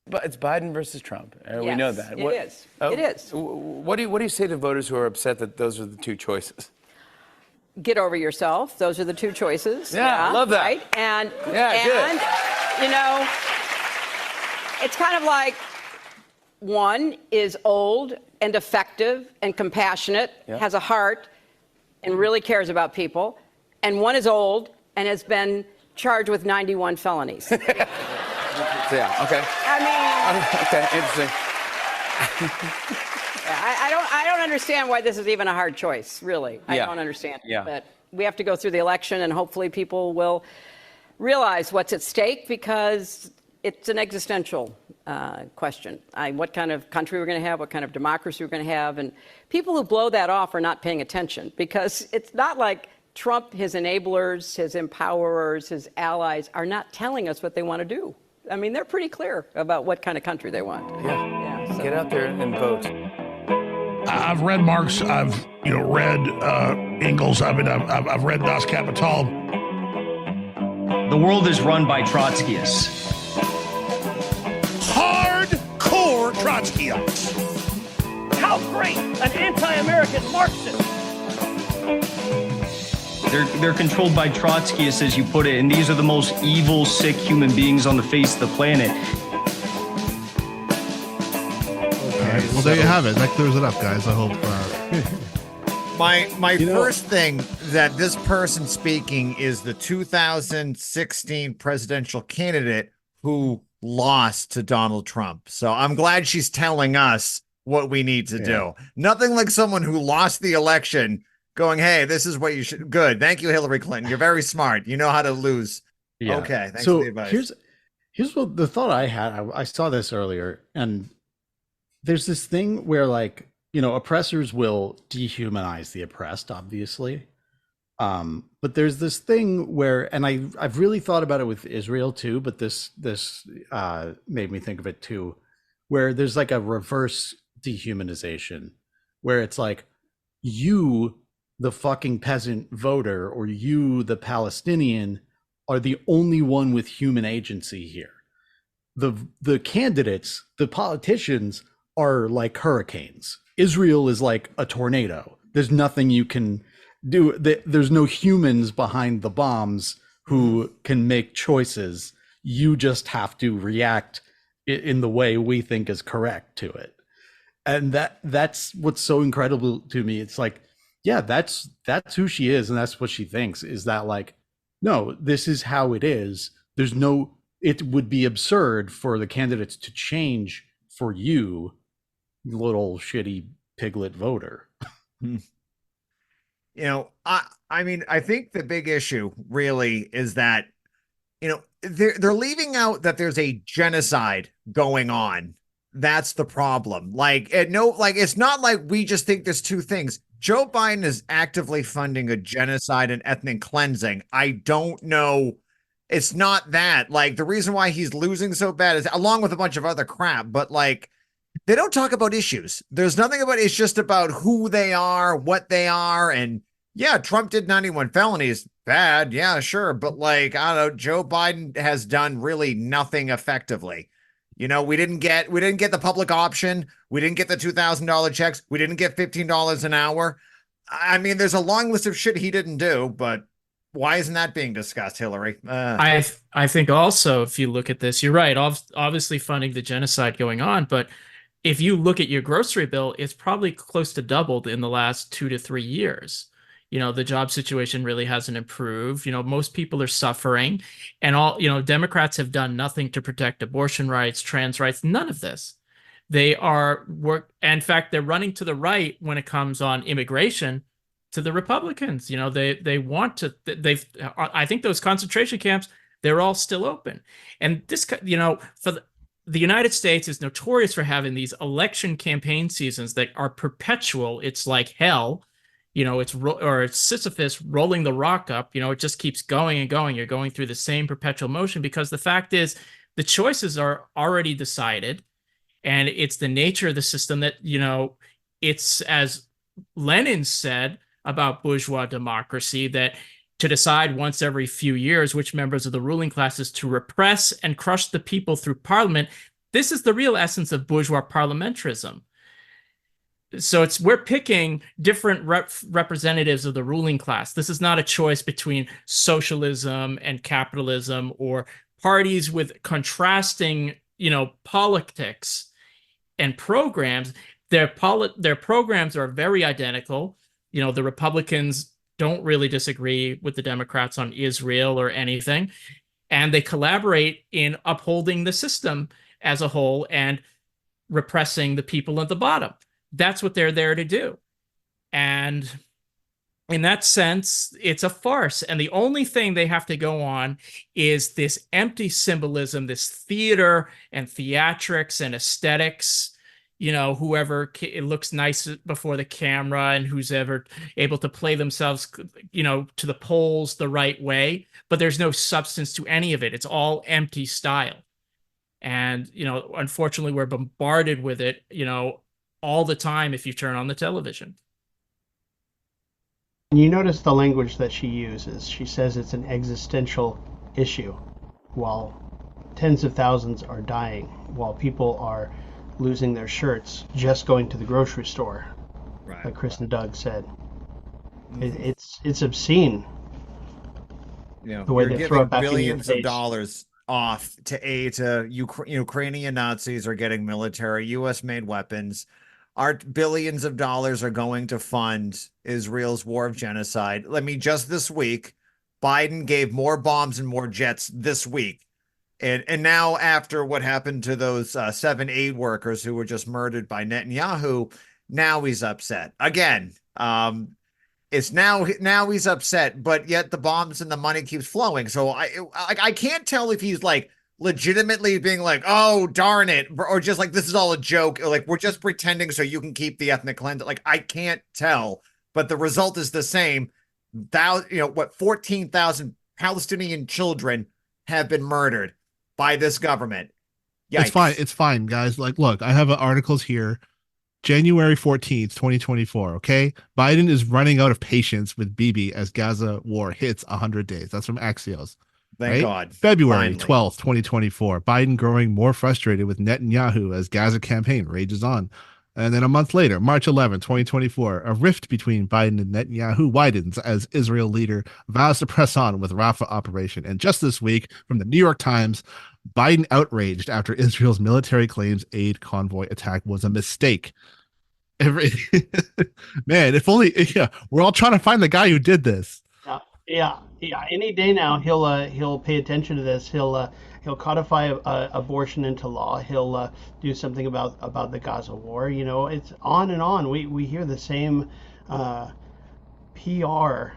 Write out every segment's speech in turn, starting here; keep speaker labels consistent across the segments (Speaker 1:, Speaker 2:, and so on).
Speaker 1: But it's Biden versus Trump.
Speaker 2: Yes,
Speaker 1: we know that.
Speaker 2: It is. It is.
Speaker 1: What do you say to voters who are upset that those are the two choices?
Speaker 2: Get over yourself. Those are the two choices.
Speaker 1: Yeah, love that.
Speaker 2: Right? And
Speaker 1: good.
Speaker 2: you know, it's kind of like one is old and effective and compassionate, has a heart, and really cares about people, and one is old and has been charged with 91 felonies.
Speaker 1: Yeah, okay.
Speaker 2: I mean,
Speaker 1: okay, interesting.
Speaker 2: I don't understand why this is even a hard choice, really. I don't understand it.
Speaker 1: Yeah.
Speaker 2: But we have to go through the election, and hopefully people will realize what's at stake, because it's an existential question. What kind of country we're going to have, what kind of democracy we're going to have, and people who blow that off are not paying attention, because it's not like Trump, his enablers, his empowerers, his allies are not telling us what they want to do. I mean, they're pretty clear about what kind of country they want.
Speaker 1: So. Get out there and vote.
Speaker 3: I've read Marx. I've read Engels. I've read Das Kapital.
Speaker 4: The world is run by Trotskyists.
Speaker 3: Hardcore Trotskyists.
Speaker 5: How great an anti-American Marxist.
Speaker 4: They're controlled by Trotskyists, as you put it, and these are the most evil, sick human beings on the face of the planet.
Speaker 6: Okay, well, there you have it. That clears it up, guys. I hope.
Speaker 7: My first thing that this person speaking is the 2016 presidential candidate who lost to Donald Trump. So I'm glad she's telling us what we need to do. Nothing like someone who lost the election going, hey, this is what you should. Good. Thank you, Hillary Clinton. You're very smart. You know how to lose. Yeah. Okay. Thanks for the advice.
Speaker 8: Here's what the thought I had. I saw this earlier, and there's this thing where, like, oppressors will dehumanize the oppressed, obviously. But there's this thing where, and I've really thought about it with Israel too, but this made me think of it too, where there's like a reverse dehumanization, where it's like, you, the fucking peasant voter, or you, the Palestinian, are the only one with human agency here. The candidates, the politicians, are like hurricanes. Israel is like a tornado. There's nothing you can do. There's no humans behind the bombs who can make choices. You just have to react in the way we think is correct to it. And that's what's so incredible to me. It's like, yeah, that's who she is, and that's what she thinks, is that, like, no, this is how it is. It would be absurd for the candidates to change for you, little shitty piglet voter.
Speaker 7: I mean, I think the big issue really is that, they're leaving out that there's a genocide going on. That's the problem. It's not like we just think there's two things. Joe Biden is actively funding a genocide and ethnic cleansing. I don't know. It's not that. Like, the reason why he's losing so bad is, along with a bunch of other crap, but like, they don't talk about issues. There's nothing about it. It's just about who they are, what they are. And yeah, Trump did 91 felonies. Bad. Yeah, sure. But like, I don't know, Joe Biden has done really nothing effectively. We didn't get the public option. We didn't get the $2,000 checks. We didn't get $15 an hour. I mean, there's a long list of shit he didn't do, but why isn't that being discussed, Hillary?
Speaker 9: I think also, if you look at this, you're right. Obviously funding the genocide going on, but if you look at your grocery bill, it's probably close to doubled in the last 2 to 3 years. The job situation really hasn't improved. Most people are suffering, and Democrats have done nothing to protect abortion rights, trans rights, none of this. They in fact, they're running to the right when it comes on immigration to the Republicans. They want to, I think those concentration camps, they're all still open. And this, for the United States is notorious for having these election campaign seasons that are perpetual. It's like hell. It's Sisyphus rolling the rock up. It just keeps going and going. You're going through the same perpetual motion, because the fact is the choices are already decided, and it's the nature of the system that, it's, as Lenin said about bourgeois democracy, that to decide once every few years which members of the ruling classes to repress and crush the people through parliament. This is the real essence of bourgeois parliamentarism. So we're picking different representatives of the ruling class. This is not a choice between socialism and capitalism or parties with contrasting, politics and programs. Their programs are very identical. The Republicans don't really disagree with the Democrats on Israel or anything, and they collaborate in upholding the system as a whole and repressing the people at the bottom. That's what they're there to do. And in that sense, it's a farce. And the only thing they have to go on is this empty symbolism, this theater and theatrics and aesthetics. Whoever it looks nice before the camera and who's ever able to play themselves, to the polls the right way. But there's no substance to any of it. It's all empty style. And, unfortunately, we're bombarded with it, all the time if you turn on the television.
Speaker 10: And you notice the language that she uses. She says it's an existential issue, while tens of thousands are dying, while people are losing their shirts just going to the grocery store, right, like Chris and Doug said. It's obscene.
Speaker 7: The
Speaker 10: way
Speaker 7: they
Speaker 10: throw it back
Speaker 7: billions
Speaker 10: in your
Speaker 7: of dollars off to aid to Ukrainian Nazis are getting military, U.S.-made weapons. Our billions of dollars are going to fund Israel's war of genocide. Just this week, Biden gave more bombs and more jets this week. And now after what happened to those 7 aid workers who were just murdered by Netanyahu, now he's upset again. It's now he's upset, but yet the bombs and the money keeps flowing. So I can't tell if he's like legitimately being like, oh, darn it, or just like, this is all a joke. Like, we're just pretending so you can keep the ethnic cleanse. Like, I can't tell, but the result is the same. 14,000 Palestinian children have been murdered by this government. Yikes.
Speaker 6: It's fine, guys. Like, look, I have articles here. January 14th, 2024. Okay. Biden is running out of patience with Bibi as Gaza war hits 100 days. That's from Axios.
Speaker 7: Thank God.
Speaker 6: February 12th, 2024. Biden growing more frustrated with Netanyahu as Gaza campaign rages on. And then a month later, March 11, 2024, a rift between Biden and Netanyahu widens as Israel leader vows to press on with Rafah operation. And just this week, from the New York Times, Biden outraged after Israel's military claims aid convoy attack was a mistake. Man, if only we're all trying to find the guy who did this.
Speaker 10: Yeah. Any day now, he'll pay attention to this. He'll codify abortion into law. He'll do something about the Gaza war. It's on and on. We hear the same PR.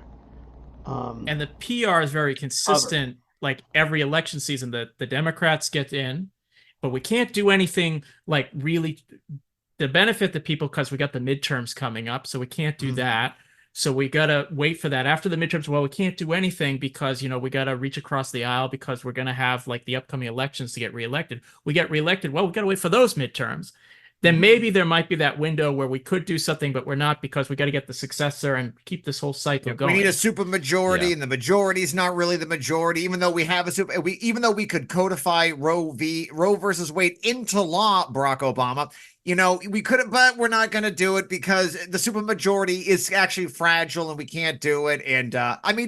Speaker 9: And the PR is very consistent. Like every election season, the Democrats get in, but we can't do anything like really to benefit the people because we got the midterms coming up. So we can't do that. So we got to wait for that after the midterms. Well, we can't do anything because, we got to reach across the aisle because we're going to have like the upcoming elections to get reelected. We get reelected. Well, we got to wait for those midterms. Then maybe there might be that window where we could do something, but we're not because we got to get the successor and keep this whole cycle going.
Speaker 7: We need a super majority, and the majority is not really the majority, even though we have even though we could codify Roe versus Wade into law, Barack Obama. We could have, but we're not going to do it because the supermajority is actually fragile and we can't do it. And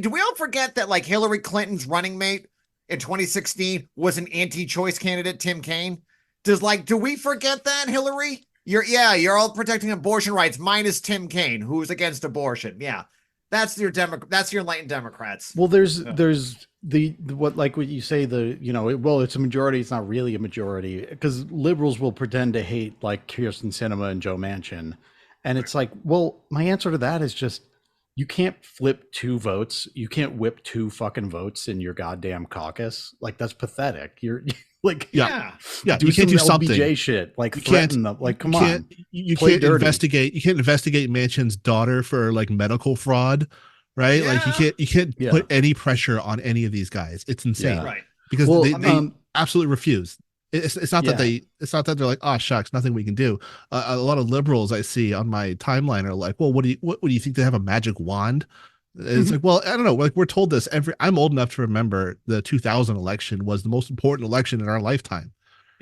Speaker 7: do we all forget that like Hillary Clinton's running mate in 2016 was an anti-choice candidate, Tim Kaine? Do we forget that, Hillary? You're all protecting abortion rights, minus Tim Kaine, who's against abortion. Yeah. That's your enlightened Democrats.
Speaker 8: Well, there's what you say, it's a majority, it's not really a majority, because liberals will pretend to hate like Kirsten Sinema and Joe Manchin. And it's like, well, my answer to that is just, you can't flip 2 votes. You can't whip 2 fucking votes in your goddamn caucus. Like, that's pathetic. You're like,
Speaker 6: you can't do something.
Speaker 8: LBJ shit. Like, threaten them. Like, come on.
Speaker 6: You can't investigate. You can't investigate Manchin's daughter for like medical fraud, right?
Speaker 7: Yeah.
Speaker 6: Like, you can't put any pressure on any of these guys. It's insane,
Speaker 7: right?
Speaker 6: Because they absolutely refuse. It's not that they're like, oh shucks, nothing we can do. A lot of liberals I see on my timeline are like, well, what do you think, they have a magic wand? It's like, well, I don't know. Like, we're told this I'm old enough to remember the 2000 election was the most important election in our lifetime.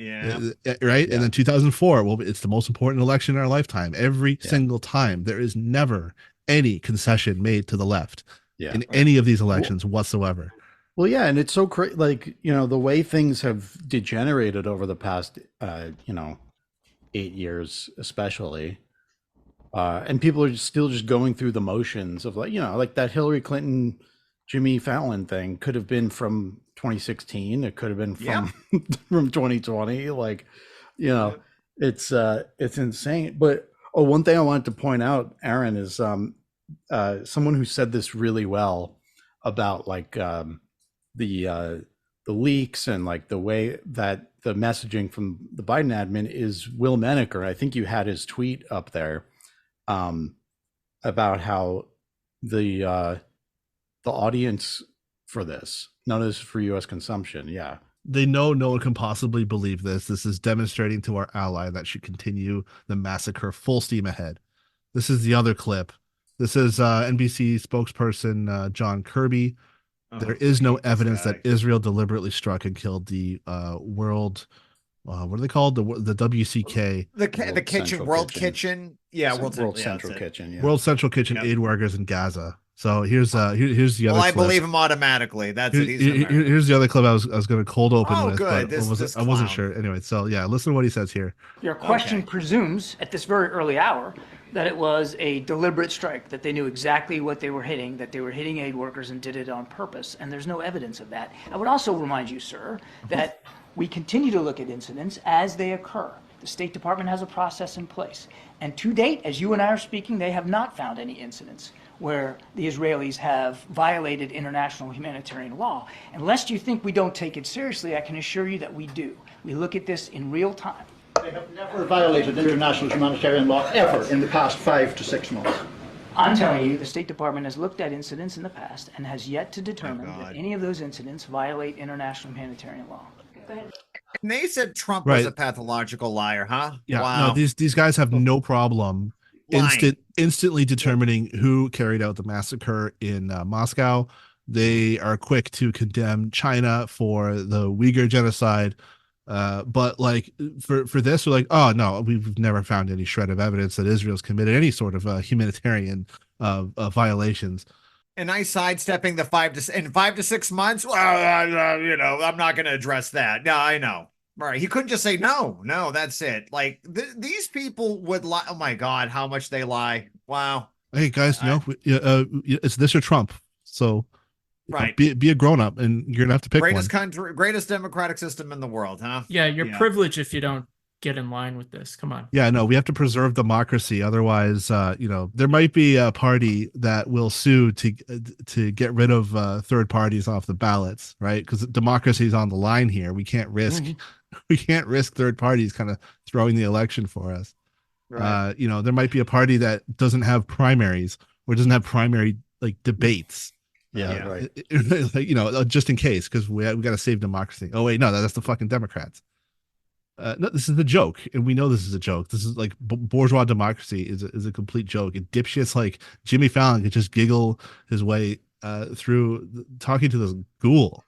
Speaker 7: Yeah.
Speaker 6: Right.
Speaker 8: Yeah.
Speaker 6: And then 2004, well, it's the most important election in our lifetime. Every single time, there is never any concession made to the left in any of these elections whatsoever.
Speaker 8: Well, yeah, and it's so crazy. Like, the way things have degenerated over the past, 8 years, especially, and people are still just going through the motions of like that Hillary Clinton, Jimmy Fallon thing could have been from 2016. It could have been from from 2020. Like, it's insane. But one thing I wanted to point out, Aaron, is someone who said this really well about the leaks and like the way that the messaging from the Biden admin is Will Menaker. I think you had his tweet up there about how the audience for this, none of this is for U.S. consumption. Yeah.
Speaker 6: They know no one can possibly believe this. This is demonstrating to our ally that should continue the massacre full steam ahead. This is the other clip. This is NBC spokesperson John Kirby. There is no evidence that Israel deliberately struck and killed the world. What are they called? The WCK.
Speaker 7: The kitchen, World Kitchen. Yeah, World Central
Speaker 8: Kitchen. Yeah.
Speaker 6: World Central Kitchen aid workers in Gaza. So here's the other.
Speaker 7: Well, I
Speaker 6: clip.
Speaker 7: believe him automatically. That's it.
Speaker 6: Here's the other clip I was going to cold open with.
Speaker 7: Good.
Speaker 6: But I wasn't sure. Anyway, so yeah, listen to what he says here.
Speaker 11: Your question presumes at this very early hour that it was a deliberate strike, that they knew exactly what they were hitting, that they were hitting aid workers and did it on purpose, and there's no evidence of that. I would also remind you, sir, that we continue to look at incidents as they occur. The State Department has a process in place, and to date, as you and I are speaking, they have not found any incidents where the Israelis have violated international humanitarian law. And lest you think we don't take it seriously, I can assure you that we do. We look at this in real time.
Speaker 12: They have never violated international humanitarian law ever in the past 5 to 6 months.
Speaker 11: I'm telling you, the State Department has looked at incidents in the past and has yet to determine that any of those incidents violate international humanitarian law. Go ahead.
Speaker 7: And they said Trump was a pathological liar, huh?
Speaker 6: Yeah.
Speaker 7: Wow.
Speaker 6: No, these guys have no problem instantly determining who carried out the massacre in Moscow. They are quick to condemn China for the Uyghur genocide. But like for this, we're like, oh no, we've never found any shred of evidence that Israel's committed any sort of humanitarian violations.
Speaker 7: And I sidestepping the 5 to 6 months. Well, I'm not going to address that. No, I know. Right. He couldn't just say no, that's it. Like these people would lie. Oh my God, how much they lie. Wow.
Speaker 6: Hey guys, it's this or Trump. So
Speaker 7: right.
Speaker 6: Be a grown up and you're gonna have to pick
Speaker 7: greatest
Speaker 6: one.
Speaker 7: country, greatest democratic system in the world, huh?
Speaker 9: Yeah, you're privileged if you don't get in line with this. Come on.
Speaker 6: Yeah, no, we have to preserve democracy. Otherwise, there might be a party that will sue to get rid of third parties off the ballots, right? Because democracy is on the line here. We can't risk third parties kind of throwing the election for us. Right. There might be a party that doesn't have primaries or doesn't have primary like debates.
Speaker 8: Yeah, right.
Speaker 6: Like, just in case, because we got to save democracy. Oh wait, no, that's the fucking Democrats. No, this is the joke, and we know this is a joke. This is like bourgeois democracy is a complete joke. And dipshits like Jimmy Fallon could just giggle his way through talking to this ghoul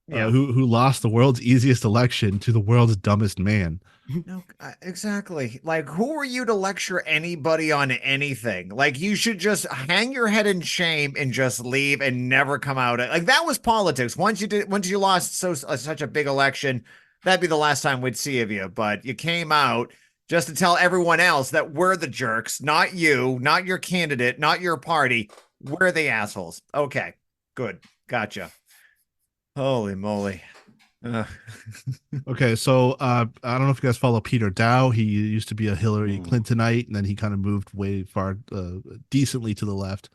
Speaker 6: who lost the world's easiest election to the world's dumbest man.
Speaker 7: No, exactly. Like, who are you to lecture anybody on anything? Like, you should just hang your head in shame and just leave and never come out. Like, that was politics. Once you lost such a big election, that'd be the last time we'd see of you. But you came out just to tell everyone else that we're the jerks, not you, not your candidate, not your party. We're the assholes. Okay, good. Gotcha. Holy moly.
Speaker 6: Okay, so I don't know if you guys follow Peter Dow. He used to be a Hillary Clintonite, and then he kind of moved way far, decently to the left.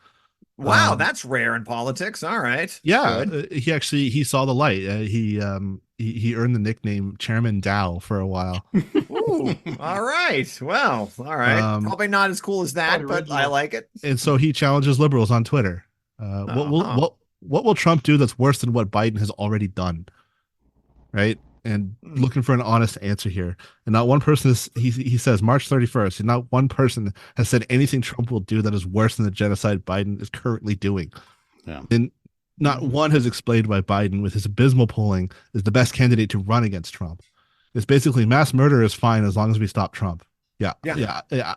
Speaker 7: Wow, that's rare in politics. All right.
Speaker 6: Yeah, he saw the light. He earned the nickname Chairman Dow for a while.
Speaker 7: Ooh, all right. Well, all right. Probably not as cool as that, but I like it.
Speaker 6: And so he challenges liberals on Twitter. What will Trump do that's worse than what Biden has already done? Right. And looking for an honest answer here. And not one person he says March 31st, and not one person has said anything Trump will do that is worse than the genocide Biden is currently doing.
Speaker 8: Yeah.
Speaker 6: And not one has explained why Biden, with his abysmal polling, is the best candidate to run against Trump. It's basically mass murder is fine as long as we stop Trump. Yeah.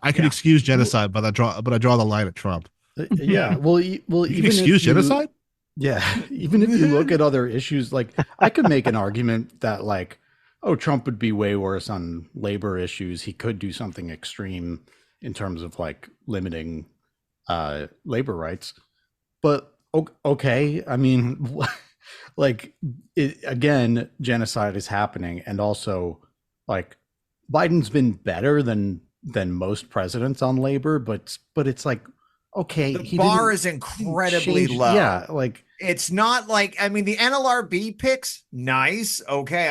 Speaker 6: I could excuse genocide, but I draw the line at Trump.
Speaker 8: Yeah. Well,
Speaker 6: You can
Speaker 8: even
Speaker 6: excuse
Speaker 8: if you,
Speaker 6: genocide?
Speaker 8: yeah, even if you look at other issues, like I could make an argument that like, oh, Trump would be way worse on labor issues. He could do something extreme in terms of like limiting labor rights. But okay, I mean, like again, genocide is happening, and also like Biden's been better than most presidents on labor, but it's like, okay,
Speaker 7: the bar is incredibly low.
Speaker 8: Yeah, like
Speaker 7: it's not like, I mean, the NLRB picks, nice. Okay,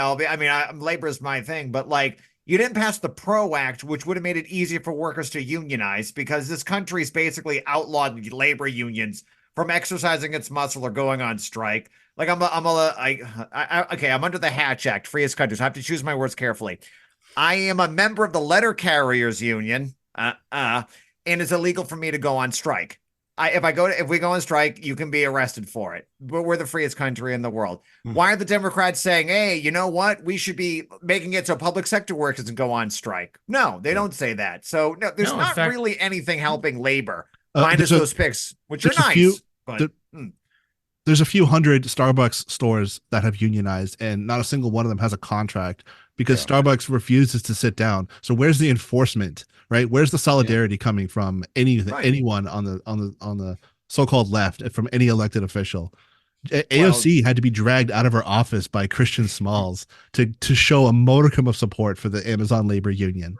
Speaker 7: labor is my thing, but like you didn't pass the PRO Act, which would have made it easier for workers to unionize, because this country's basically outlawed labor unions from exercising its muscle or going on strike. Like I'm under the Hatch Act, freest countries. I have to choose my words carefully. I am a member of the Letter Carriers Union. And it's illegal for me to go on strike. If we go on strike, you can be arrested for it. But we're the freest country in the world. Why are the Democrats saying, hey, you know what? We should be making it so public sector workers can go on strike? No, they don't say that. So no, there's not really anything helping labor. Minus those picks, which are nice.
Speaker 6: There's a few hundred Starbucks stores that have unionized, and not a single one of them has a contract because Starbucks refuses to sit down. So where's the enforcement? Right? Where's the solidarity coming from anyone on the so-called left, from any elected official? AOC had to be dragged out of her office by Christian Smalls to show a modicum of support for the Amazon labor union.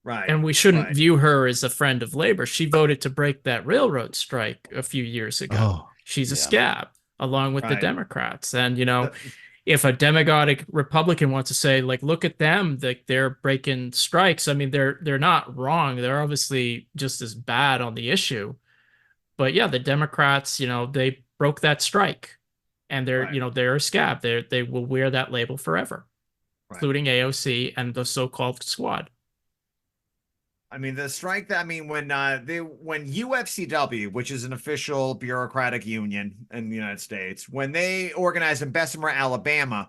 Speaker 7: Right.
Speaker 9: And we shouldn't view her as a friend of labor. She voted to break that railroad strike a few years ago. She's a scab along with the Democrats. And, you know, if a demagogic Republican wants to say, like, look at them, they're breaking strikes. I mean, they're not wrong. They're obviously just as bad on the issue. But yeah, the Democrats, you know, they broke that strike, and they're a scab. They will wear that label forever, including AOC and the so-called squad.
Speaker 7: I mean, the strike that, when UFCW, which is an official bureaucratic union in the United States, when they organized in Bessemer, Alabama,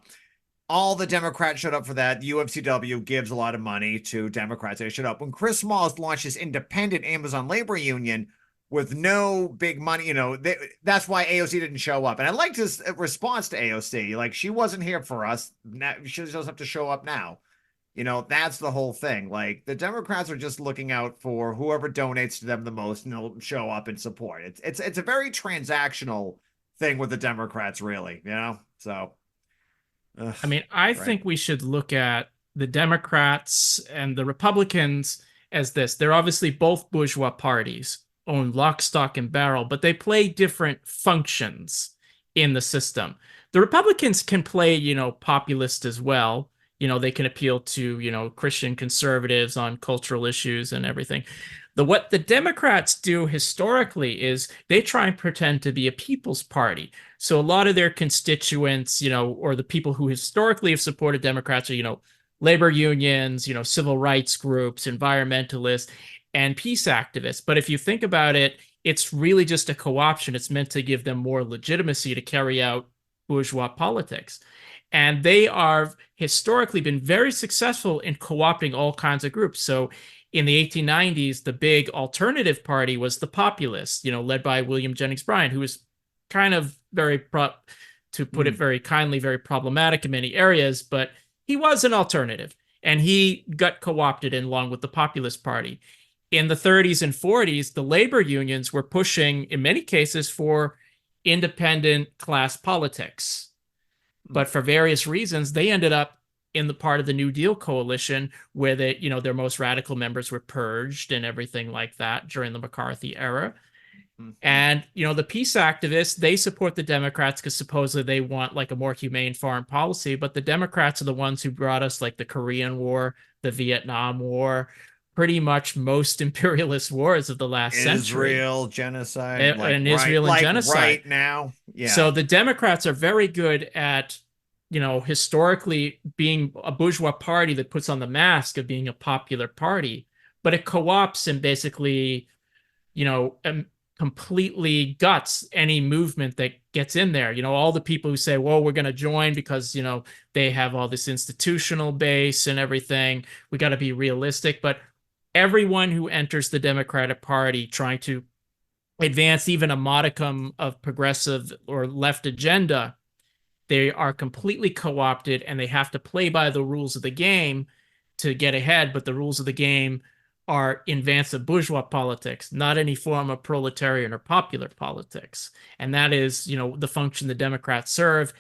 Speaker 7: all the Democrats showed up for that. UFCW gives a lot of money to Democrats. They showed up. When Chris Smalls launched his independent Amazon labor union with no big money, that's why AOC didn't show up. And I liked his response to AOC. Like, she wasn't here for us. Now, she doesn't have to show up now. That's the whole thing. Like, the Democrats are just looking out for whoever donates to them the most, and they'll show up and support. It's a very transactional thing with the Democrats, really, So,
Speaker 9: I think we should look at the Democrats and the Republicans as this. They're obviously both bourgeois parties, own lock, stock, and barrel, but they play different functions in the system. The Republicans can play, populist as well. They can appeal to, Christian conservatives on cultural issues and everything. What the Democrats do historically is they try and pretend to be a people's party. So a lot of their constituents, or the people who historically have supported Democrats are, labor unions, civil rights groups, environmentalists, and peace activists. But if you think about it, it's really just a co-option. It's meant to give them more legitimacy to carry out bourgeois politics. And they are historically been very successful in co-opting all kinds of groups. So in the 1890s, the big alternative party was the Populists, led by William Jennings Bryan, who was kind of to put it very kindly, very problematic in many areas, but he was an alternative, and he got co-opted in along with the Populist Party. In the 30s and 40s, the labor unions were pushing, in many cases, for independent class politics. But for various reasons, they ended up in the part of the New Deal coalition where their most radical members were purged and everything like that during the McCarthy era. And, the peace activists, they support the Democrats because supposedly they want like a more humane foreign policy. But the Democrats are the ones who brought us like the Korean War, the Vietnam War, pretty much most imperialist wars of the last century.
Speaker 7: Israel genocide.
Speaker 9: And Israel and genocide.
Speaker 7: Right now. Yeah.
Speaker 9: So the Democrats are very good at, historically being a bourgeois party that puts on the mask of being a popular party, but it co-ops and basically, completely guts any movement that gets in there. All the people who say, well, we're going to join because, they have all this institutional base and everything. We got to be realistic. But everyone who enters the Democratic Party trying to advance even a modicum of progressive or left agenda, they are completely co-opted and they have to play by the rules of the game to get ahead. But the rules of the game are in advance of bourgeois politics, not any form of proletarian or popular politics. And that is, the function the Democrats serve.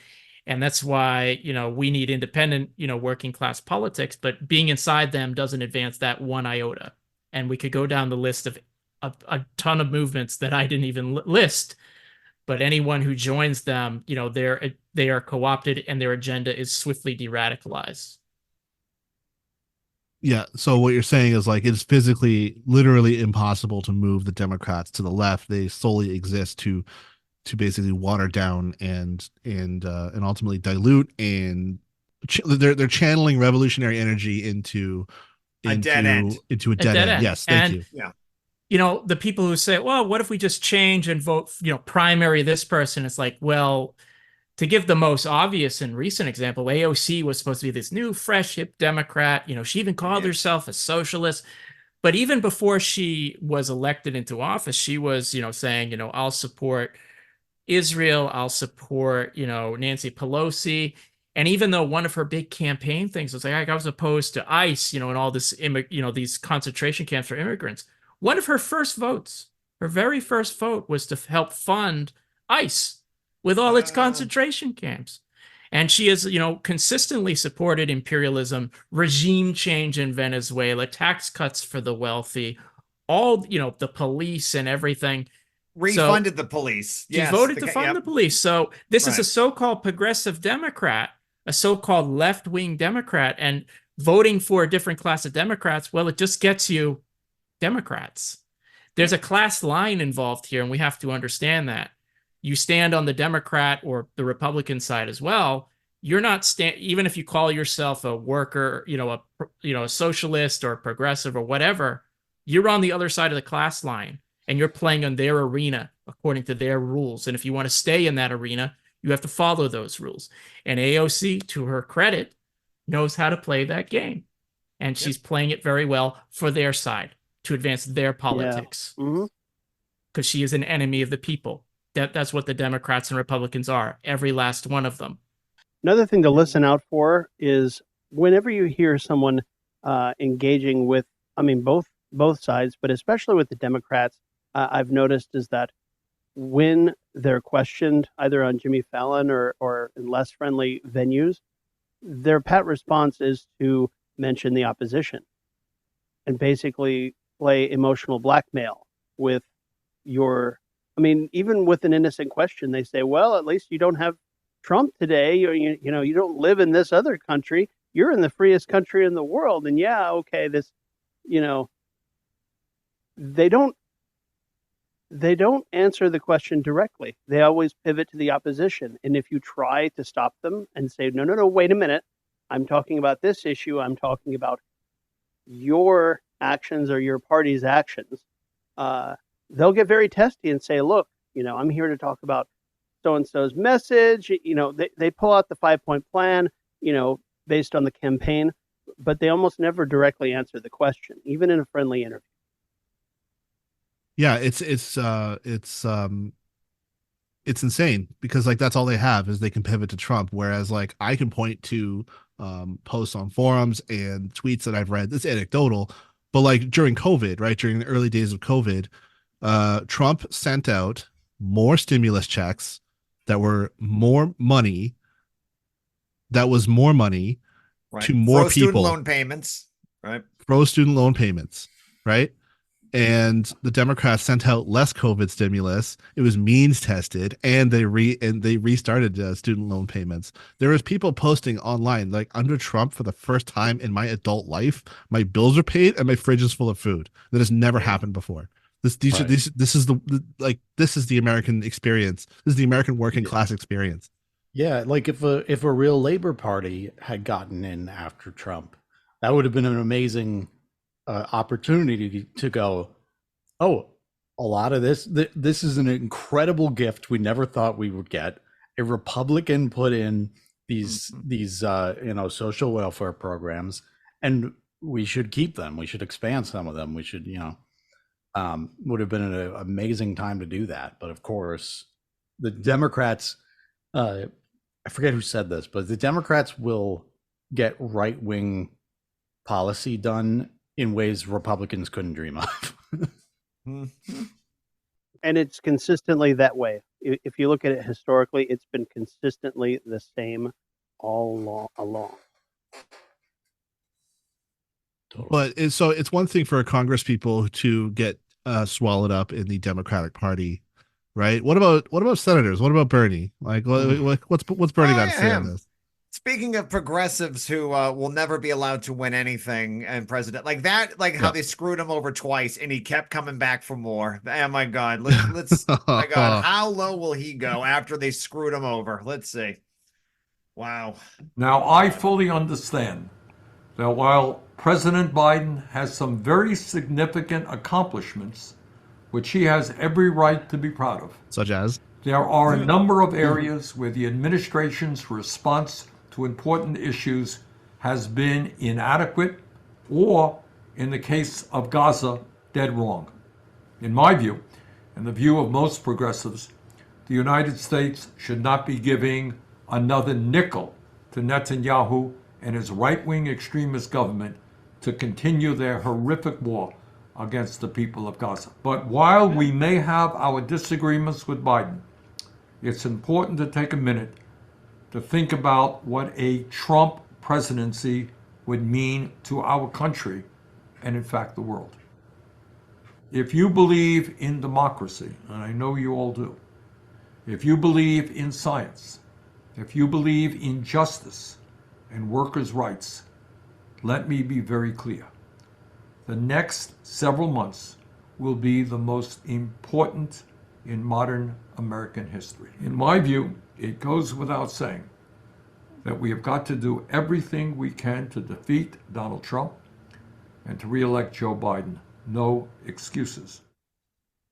Speaker 9: And that's why, we need independent, working class politics, but being inside them doesn't advance that one iota. And we could go down the list of a ton of movements that I didn't even list, but anyone who joins them, they are co-opted and their agenda is swiftly de-radicalized.
Speaker 6: Yeah. So what you're saying is like it's physically, literally impossible to move the Democrats to the left. They solely exist to basically water down and ultimately dilute, and they're channeling revolutionary energy into
Speaker 7: a dead end.
Speaker 6: Into a dead end. Yes. Thank you.
Speaker 7: Yeah.
Speaker 9: The people who say, well, what if we just change and vote, primary this person? It's like, well, to give the most obvious and recent example, AOC was supposed to be this new, fresh, hip Democrat. She even called herself a socialist. But even before she was elected into office, she was, saying, I'll support Israel. I'll support, Nancy Pelosi. And even though one of her big campaign things was like, I was opposed to ICE, and all this, these concentration camps for immigrants. One of her first votes, her very first vote, was to help fund ICE with all its concentration camps. And she has, consistently supported imperialism, regime change in Venezuela, tax cuts for the wealthy, all, the police and everything.
Speaker 7: Refunded the police.
Speaker 9: She voted to fund the police. So this is a so-called progressive Democrat, a so-called left-wing Democrat, and voting for a different class of Democrats, well, it just gets you Democrats. There's a class line involved here, and we have to understand that. You stand on the Democrat or the Republican side as well. You're not even if you call yourself a worker, a socialist or a progressive or whatever, you're on the other side of the class line and you're playing on their arena according to their rules. And if you want to stay in that arena, you have to follow those rules. And AOC, to her credit, knows how to play that game. And she's playing it very well for their side to advance their politics. Because she is an enemy of the people. That's what the Democrats and Republicans are, every last one of them.
Speaker 10: Another thing to listen out for is whenever you hear someone engaging with, both sides, but especially with the Democrats, I've noticed is that when they're questioned either on Jimmy Fallon or in less friendly venues, their pat response is to mention the opposition and basically play emotional blackmail with even with an innocent question, they say, well, at least you don't have Trump today. You don't live in this other country. You're in the freest country in the world. And they don't answer the question directly. They always pivot to the opposition. And if you try to stop them and say, no, wait a minute, I'm talking about this issue. I'm talking about your actions or your party's actions. They'll get very testy and say, look, I'm here to talk about so-and-so's message. They pull out the 5-point plan, based on the campaign, but they almost never directly answer the question, even in a friendly interview.
Speaker 6: Yeah, it's insane because like that's all they have is they can pivot to Trump. Whereas like I can point to posts on forums and tweets that I've read. It's anecdotal, but like during COVID, right? During the early days of COVID, Trump sent out more stimulus checks that were more money. That was more money to more people.
Speaker 7: Student loan payments, right?
Speaker 6: Pro student loan payments, right? And the Democrats sent out less COVID stimulus. It was means tested, and they restarted student loan payments. There was people posting online like under Trump for the first time in my adult life, my bills are paid and my fridge is full of food. That has never happened before. This is the American experience. This is the American working class experience.
Speaker 8: Yeah, like if a real Labor Party had gotten in after Trump, that would have been an amazing opportunity to go, oh, a lot of this is an incredible gift we never thought we would get. A Republican put in these social welfare programs, and we should keep them. We should expand some of them. We should, would have been an amazing time to do that. But of course, the Democrats, I forget who said this, but the Democrats will get right-wing policy done in ways Republicans couldn't dream of.
Speaker 10: And it's consistently that way. If you look at it historically, it's been consistently the same all along.
Speaker 6: But it's one thing for Congress people to get swallowed up in the Democratic Party, right? What about senators? What about Bernie? Like, what's Bernie got to say on this?
Speaker 7: Speaking of progressives who will never be allowed to win anything and president like that, how they screwed him over twice and he kept coming back for more. Oh my God. Let's my God, how low will he go after they screwed him over? Let's see. Wow.
Speaker 13: Now, I fully understand that while President Biden has some very significant accomplishments, which he has every right to be proud of,
Speaker 6: such as
Speaker 13: there are a number of areas where the administration's response to important issues has been inadequate or, in the case of Gaza, dead wrong. In my view, and the view of most progressives, the United States should not be giving another nickel to Netanyahu and his right-wing extremist government to continue their horrific war against the people of Gaza. But while we may have our disagreements with Biden, it's important to take a minute to think about what a Trump presidency would mean to our country and, in fact, the world. If you believe in democracy, and I know you all do, if you believe in science, if you believe in justice and workers' rights, let me be very clear. The next several months will be the most important in modern American history. In my view, it goes without saying that we have got to do everything we can to defeat Donald Trump and to re-elect Joe Biden. No excuses.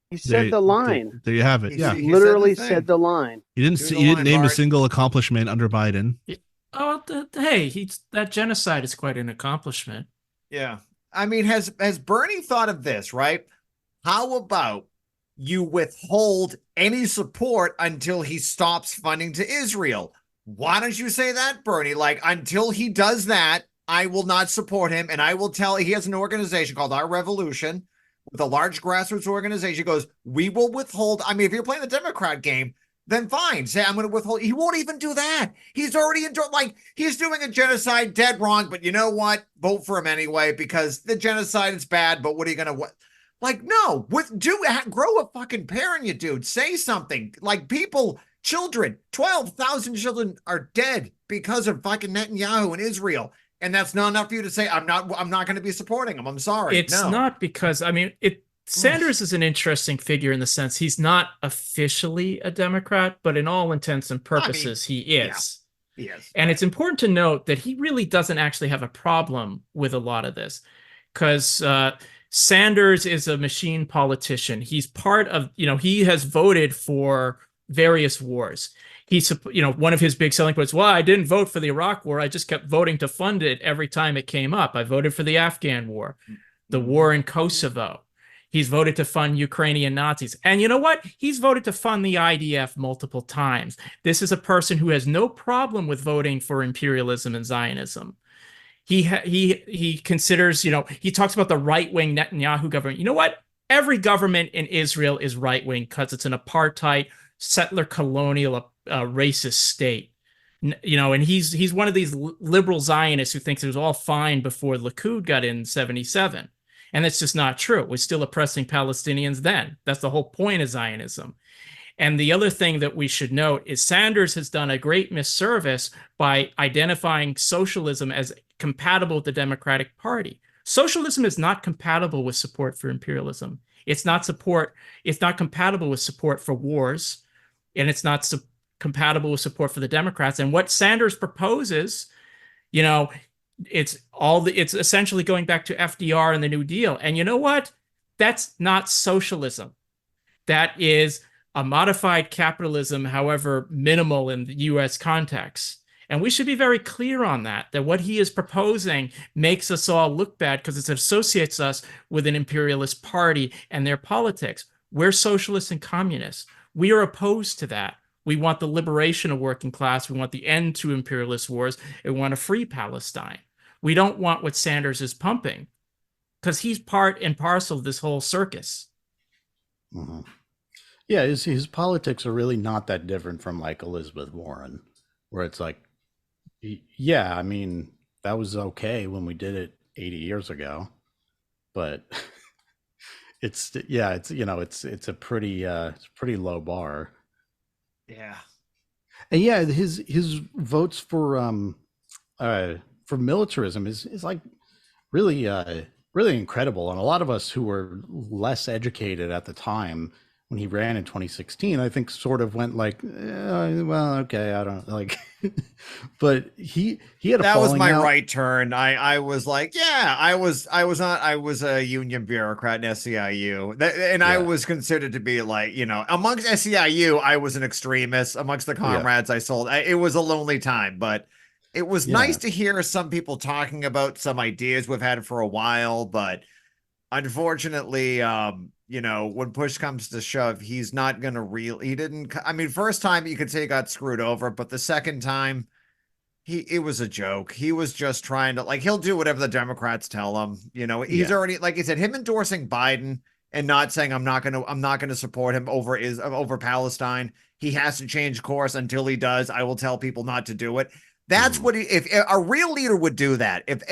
Speaker 10: He said the line.
Speaker 6: There you have it. Yeah,
Speaker 10: he literally said the line.
Speaker 6: He didn't name a single accomplishment under Biden.
Speaker 9: Oh, hey, that genocide is quite an accomplishment.
Speaker 7: Yeah. I mean, has Bernie thought of this, right? How about you withhold any support until he stops funding to Israel? Why don't you say that, Bernie? Like, until he does that, I will not support him. And I will tell, he has an organization called Our Revolution with a large grassroots organization. He goes, we will withhold. I mean, if you're playing the Democrat game, then fine. Say, I'm going to withhold. He won't even do that. He's already he's doing a genocide, dead wrong. But you know what? Vote for him anyway, because the genocide is bad. But what are you going to, like, no, grow a fucking pair in you, dude. Say something. Like, children, 12,000 children are dead because of fucking Netanyahu and Israel. And that's not enough for you to say, I'm not going to be supporting him. I'm sorry.
Speaker 9: It's not because, I mean, Sanders is an interesting figure in the sense he's not officially a Democrat, but in all intents and purposes, he is.
Speaker 7: Yeah, he is.
Speaker 9: And it's important to note that he really doesn't actually have a problem with a lot of this, because Sanders is a machine politician. He's part of, he has voted for various wars. He's, one of his big selling points, well, I didn't vote for the Iraq war. I just kept voting to fund it every time it came up. I voted for the Afghan war, the war in Kosovo. He's voted to fund Ukrainian Nazis. And you know what? He's voted to fund the IDF multiple times. This is a person who has no problem with voting for imperialism and Zionism. He considers, he talks about the right-wing Netanyahu government. You know what? Every government in Israel is right-wing because it's an apartheid, settler colonial, racist state. And he's one of these liberal Zionists who thinks it was all fine before Likud got in 1977. And that's just not true. We're still oppressing Palestinians then. That's the whole point of Zionism. And the other thing that we should note is Sanders has done a great misservice by identifying socialism as compatible with the Democratic Party. Socialism is not compatible with support for imperialism. It's not compatible with support for wars, and it's not compatible with support for the Democrats. And what Sanders proposes, it's essentially going back to FDR and the New Deal. And you know what? That's not socialism. That is a modified capitalism, however minimal in the US context. And we should be very clear on that what he is proposing makes us all look bad because it associates us with an imperialist party and their politics. We're socialists and communists. We are opposed to that. We want the liberation of working class. We want the end to imperialist wars. And we want a free Palestine. We don't want what Sanders is pumping because he's part and parcel of this whole circus.
Speaker 8: Mm-hmm. Yeah, his politics are really not that different from like Elizabeth Warren, where it's like, yeah, I mean, that was okay when we did it 80 years ago, but it's a pretty low bar.
Speaker 7: Yeah.
Speaker 8: And yeah, his votes for militarism is like really really incredible. And a lot of us who were less educated at the time when he ran in 2016, I think sort of went like, well, okay, I don't like, but he had a
Speaker 7: that was my
Speaker 8: out.
Speaker 7: right turn. I was like, yeah, I was a union bureaucrat in SEIU, and I was considered to be like, amongst SEIU, I was an extremist. Amongst the comrades I sold, it was a lonely time, but it was nice to hear some people talking about some ideas we've had for a while, but unfortunately, when push comes to shove, he's not going to first time you could say he got screwed over, but the second time it was a joke. He was just trying to he'll do whatever the Democrats tell him. He's already, like I said, him endorsing Biden and not saying, I'm not going to support him over Palestine. He has to change course. Until he does, I will tell people not to do it. That's what if a real leader would do that, if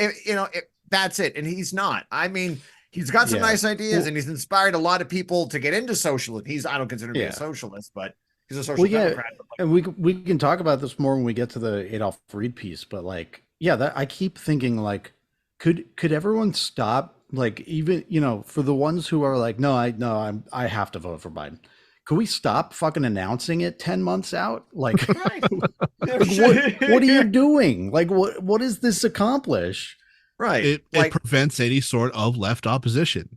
Speaker 7: that's it. And he's not. I mean, he's got some nice ideas, and he's inspired a lot of people to get into socialism. I don't consider him to be a socialist, but he's a social democrat.
Speaker 8: And we can talk about this more when we get to the Adolph Reed piece. But I keep thinking could everyone stop? Even for the ones who are like, no, I have to vote for Biden. Could we stop fucking announcing it 10 months out? What are you doing? What does this accomplish?
Speaker 7: Right.
Speaker 6: It prevents any sort of left opposition,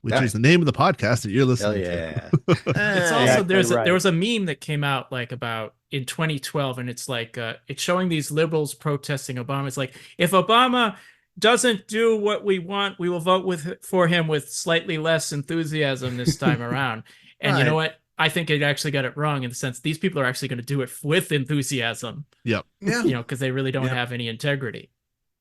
Speaker 6: which is the name of the podcast that you're listening to.
Speaker 9: It's also there was a meme that came out about in 2012, and it's it's showing these liberals protesting Obama. It's like, if Obama doesn't do what we want, we will vote for him with slightly less enthusiasm this time around. And you know what? I think it actually got it wrong in the sense these people are actually going to do it with enthusiasm.
Speaker 6: Yep.
Speaker 7: Yeah.
Speaker 9: Because they really don't have any integrity.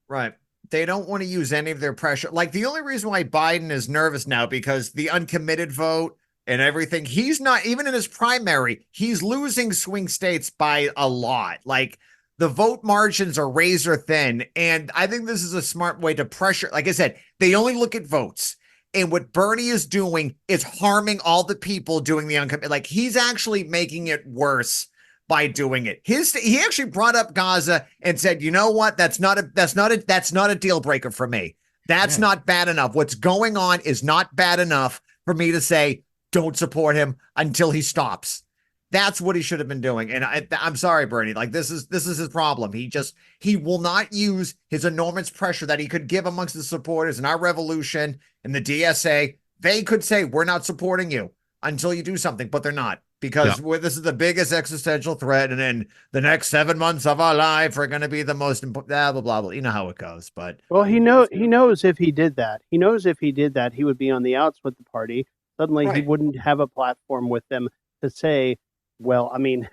Speaker 7: Right. They don't want to use any of their pressure. The only reason why Biden is nervous now, because the uncommitted vote and everything, he's not, even in his primary, he's losing swing states by a lot. The vote margins are razor thin. And I think this is a smart way to pressure. Like I said, they only look at votes. And what Bernie is doing is harming all the people doing the uncommitted. He's actually making it worse by doing it. He actually brought up Gaza and said, you know what? That's not a deal breaker for me. That's not bad enough. What's going on is not bad enough for me to say, don't support him until he stops. That's what he should have been doing. And I'm sorry, Bernie. This is his problem. He will not use his enormous pressure that he could give amongst the supporters in our revolution and the DSA. They could say, we're not supporting you until you do something, but they're not, because this is the biggest existential threat. And then the next 7 months of our life are going to be the most important, blah, blah, blah, blah. You know how it goes, but.
Speaker 10: Well, he knows if he did that, he would be on the outs with the party. Suddenly he wouldn't have a platform with them to say, well, I mean,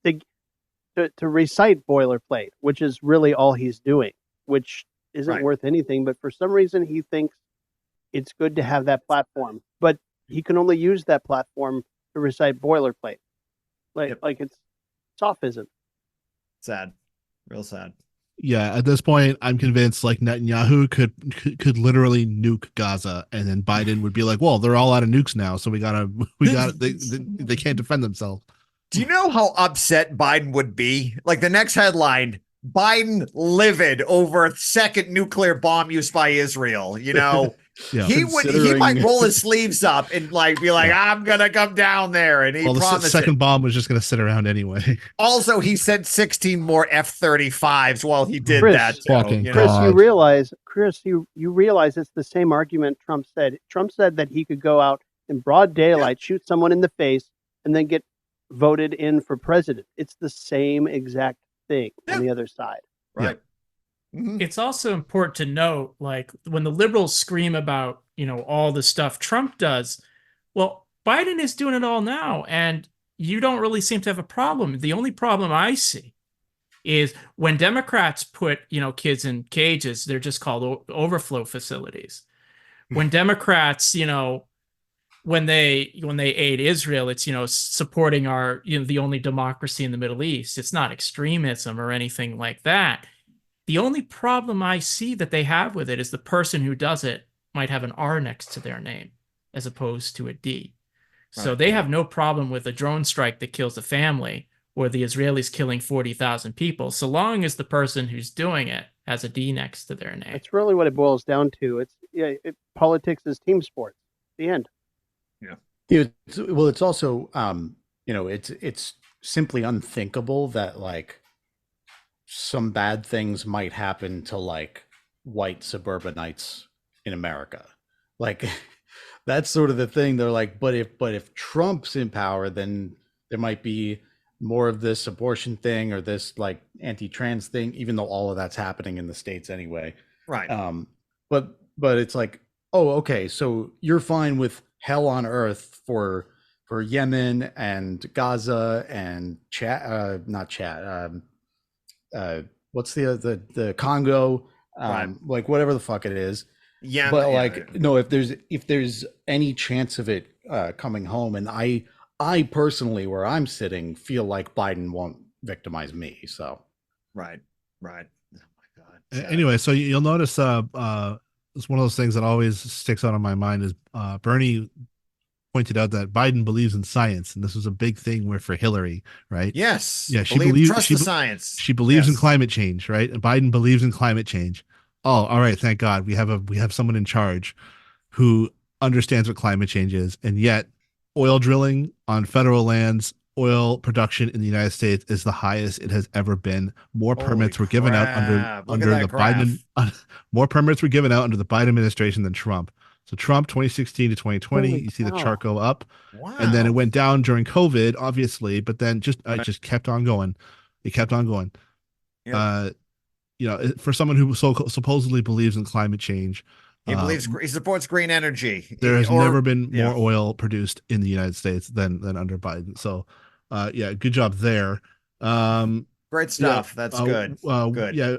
Speaker 10: to recite boilerplate, which is really all he's doing, which isn't worth anything. But for some reason, he thinks it's good to have that platform. But he can only use that platform to recite boilerplate. It's sophism.
Speaker 7: Sad. Real sad.
Speaker 6: Yeah, at this point, I'm convinced Netanyahu could literally nuke Gaza, and then Biden would be like, "Well, they're all out of nukes now, so we got they can't defend themselves."
Speaker 7: Do you know how upset Biden would be? The next headline: Biden livid over second nuclear bomb use by Israel. He might roll his sleeves up and be like, I'm gonna come down there, and he promised
Speaker 6: the second bomb was just gonna sit around anyway.
Speaker 7: Also, he sent 16 more F-35s while he did that.
Speaker 10: Chris, you realize it's the same argument Trump said. Trump said that he could go out in broad daylight, shoot someone in the face, and then get voted in for president. It's the same exact thing on the other side.
Speaker 7: Right.
Speaker 9: It's also important to note, like, when the liberals scream about, all the stuff Trump does, well, Biden is doing it all now, and you don't really seem to have a problem. The only problem I see is when Democrats put, kids in cages, they're just called overflow facilities. When Democrats, when they aid Israel, it's, supporting our, the only democracy in the Middle East. It's not extremism or anything like that. The only problem I see that they have with it is the person who does it might have an R next to their name as opposed to a D. So they have no problem with a drone strike that kills a family or the Israelis killing 40,000 people, so long as the person who's doing it has a D next to their name.
Speaker 10: That's really what it boils down to. Politics is team sports. The end.
Speaker 8: It's also, it's simply unthinkable that like some bad things might happen to like white suburbanites in America. Like that's sort of the thing. They're like, but if Trump's in power, then there might be more of this abortion thing or this like anti-trans thing, even though all of that's happening in the States anyway.
Speaker 7: Right.
Speaker 8: But it's like, oh, okay, so you're fine with hell on earth for Yemen and Gaza and what's the Congo, like whatever the fuck it is.
Speaker 7: Yeah.
Speaker 8: But like, no, if there's any chance of it coming home, and I personally, where I'm sitting, feel like Biden won't victimize me. So.
Speaker 7: Right. Oh my God.
Speaker 6: Anyway, so you'll notice it's one of those things that always sticks out on my mind is Bernie pointed out that Biden believes in science, and this was a big thing for Hillary, right?
Speaker 7: Yes.
Speaker 6: Yeah,
Speaker 7: Trust the science.
Speaker 6: She believes in climate change, right? And Biden believes in climate change. Oh, all right, thank God. We have someone in charge who understands what climate change is, and yet oil drilling on federal lands, oil production in the United States is the highest it has ever been. More permits were given out under the Biden. More permits were given out under the Biden administration than Trump. So Trump 2016 to 2020, you see the chart go up, and then it went down during COVID, obviously, but then it just kept on going. It kept on going.
Speaker 7: Yeah.
Speaker 6: For someone who supposedly believes in climate change,
Speaker 7: he supports green energy.
Speaker 6: There has never been more oil produced in the United States than under Biden. So, good job there.
Speaker 7: Great stuff. That's good. Good.
Speaker 6: Yeah.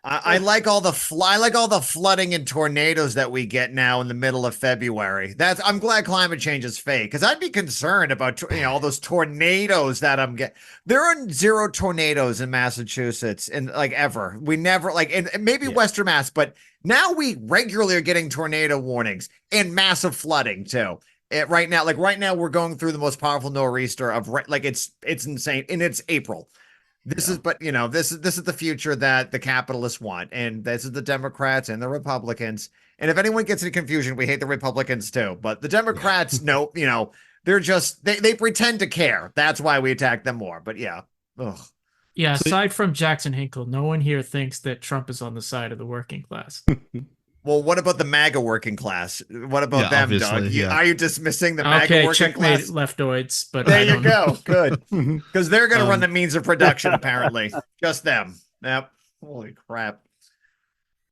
Speaker 7: I like all the flooding and tornadoes that we get now in the middle of February. I'm glad climate change is fake, because I'd be concerned about all those tornadoes that I'm getting. There are 0 tornadoes in Massachusetts and like ever. We never and maybe Western Mass, but now we regularly are getting tornado warnings and massive flooding too. Right now we're going through the most powerful nor'easter of it's insane, and it's April. This is the future that the capitalists want, and this is the Democrats and the Republicans. And if anyone gets any confusion, we hate the Republicans too. But the Democrats, they're just they pretend to care. That's why we attack them more. But yeah, ugh.
Speaker 9: Yeah. Aside from Jackson Hinkle, no one here thinks that Trump is on the side of the working class.
Speaker 7: Well, what about the MAGA working class? What about them, Doug? Are you dismissing the MAGA working class?
Speaker 9: Checkmate leftoids, but
Speaker 7: there you go. Good. Because they're going to run the means of production, apparently. Just them. Yep. Holy crap.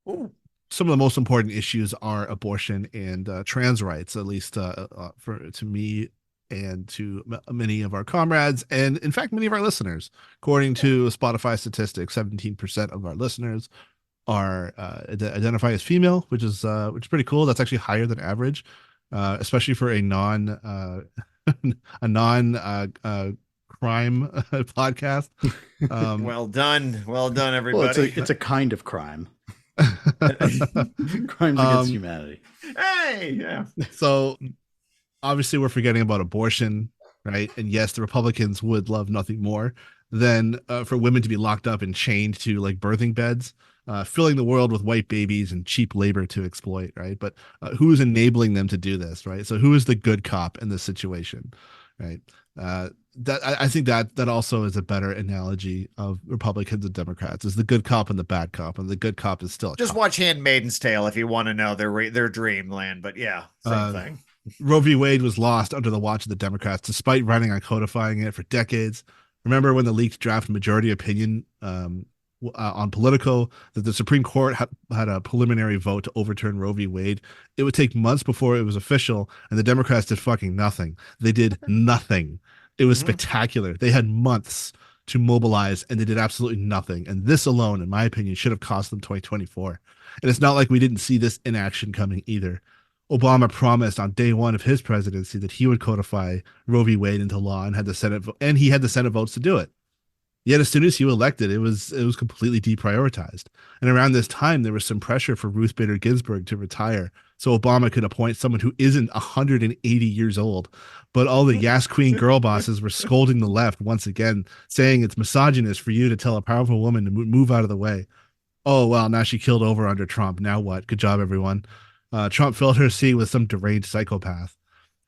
Speaker 7: Ooh.
Speaker 6: Some of the most important issues are abortion and trans rights, at least to me and to many of our comrades, and in fact, many of our listeners. According to Spotify statistics, 17% of our listeners are identify as female, which is pretty cool. That's actually higher than average, especially for a non crime podcast.
Speaker 7: Well done, everybody.
Speaker 8: Well, it's a kind of crime. Crimes against humanity.
Speaker 7: Hey, yeah.
Speaker 6: So obviously we're forgetting about abortion, right? And yes, the Republicans would love nothing more than for women to be locked up and chained to like birthing beds, filling the world with white babies and cheap labor to exploit, right? But who is enabling them to do this, right? So who is the good cop in this situation, right? I think that also is a better analogy of Republicans and Democrats, is the good cop and the bad cop, and the good cop is still a
Speaker 7: Just
Speaker 6: cop.
Speaker 7: watch Handmaiden's Tale if you want to know their dreamland. But yeah, same thing.
Speaker 6: Roe v. Wade was lost under the watch of the Democrats, despite running on codifying it for decades. Remember when the leaked draft majority opinion on Politico that the Supreme Court had a preliminary vote to overturn Roe v. Wade? It would take months before it was official, and the Democrats did fucking nothing. They did nothing. It was spectacular. They had months to mobilize, and they did absolutely nothing. And this alone, in my opinion, should have cost them 2024. And it's not like we didn't see this inaction coming either. Obama promised on day one of his presidency that he would codify Roe v. Wade into law, and had the Senate and he had the Senate votes to do it. Yet as soon as he was elected, it was completely deprioritized. And around this time, there was some pressure for Ruth Bader Ginsburg to retire, so Obama could appoint someone who isn't 180 years old. But all the Yas Queen girl bosses were scolding the left once again, saying it's misogynist for you to tell a powerful woman to move out of the way. Oh, well, now she killed over under Trump. Now what? Good job, everyone. Trump filled her seat with some deranged psychopath.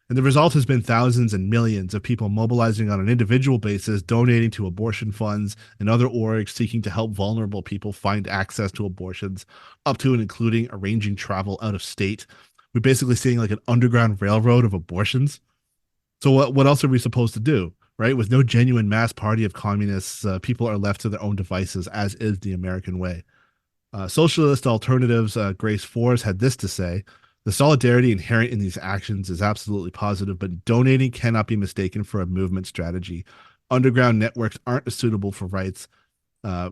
Speaker 6: And the result has been thousands and millions of people mobilizing on an individual basis, donating to abortion funds and other orgs seeking to help vulnerable people find access to abortions, up to and including arranging travel out of state. We're basically seeing like an underground railroad of abortions. So what else are we supposed to do, right? With no genuine mass party of communists, people are left to their own devices, as is the American way. Socialist Alternatives, Grace Force had this to say: the solidarity inherent in these actions is absolutely positive, but donating cannot be mistaken for a movement strategy. Underground networks aren't suitable for rights.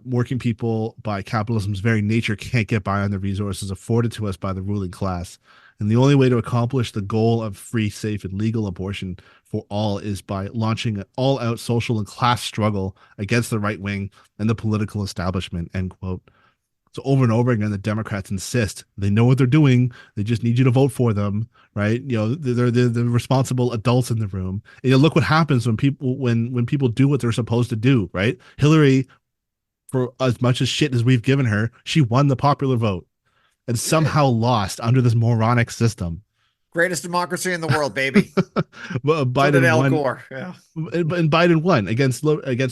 Speaker 6: Working people, by capitalism's very nature, can't get by on the resources afforded to us by the ruling class. And the only way to accomplish the goal of free, safe, and legal abortion for all is by launching an all-out social and class struggle against the right wing and the political establishment, end quote. So over and over again, the Democrats insist they know what they're doing. They just need you to vote for them, right? You know, they're the responsible adults in the room. And you look what happens when people do what they're supposed to do, right? Hillary, for as much as shit as we've given her, she won the popular vote and somehow lost under this moronic system.
Speaker 7: Greatest democracy in the world, baby.
Speaker 6: Biden
Speaker 7: so did Al
Speaker 6: won.
Speaker 7: Gore. Yeah.
Speaker 6: And Biden won against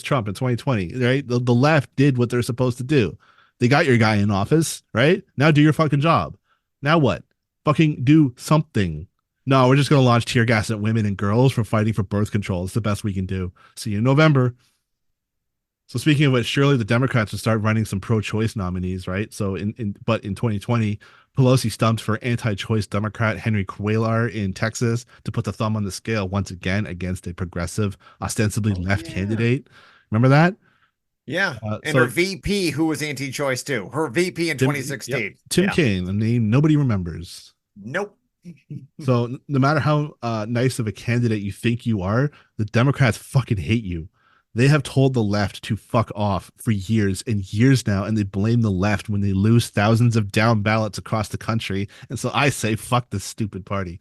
Speaker 6: Trump in 2020, right? The left did what they're supposed to do. They got your guy in office, right? Now do your fucking job. Now what? Fucking do something. No, we're just going to launch tear gas at women and girls for fighting for birth control. It's the best we can do. See you in November. So speaking of which, surely the Democrats will start running some pro-choice nominees, right? So but in 2020, Pelosi stumped for anti-choice Democrat Henry Cuellar in Texas to put the thumb on the scale once again against a progressive, ostensibly left candidate. Remember that?
Speaker 7: Yeah. And her VP, who was anti-choice too. Her VP in 2016.
Speaker 6: Yep, Tim Kaine, a name nobody remembers.
Speaker 7: Nope.
Speaker 6: So no matter how nice of a candidate you think you are, the Democrats fucking hate you. They have told the left to fuck off for years and years now, and they blame the left when they lose thousands of down ballots across the country. And so I say, fuck this stupid party.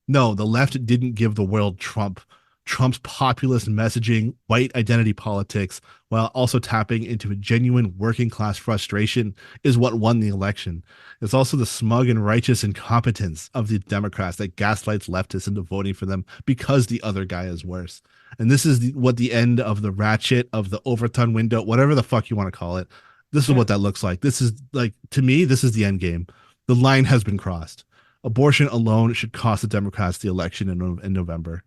Speaker 6: No, the left didn't give the world Trump. Trump's populist messaging, white identity politics, while also tapping into a genuine working class frustration, is what won the election. It's also the smug and righteous incompetence of the Democrats that gaslights leftists into voting for them because the other guy is worse. And this is what the end of the ratchet, of the Overton window, whatever the fuck you want to call it. This is what that looks like. This is like, to me, this is the end game. The line has been crossed. Abortion alone should cost the Democrats the election in November.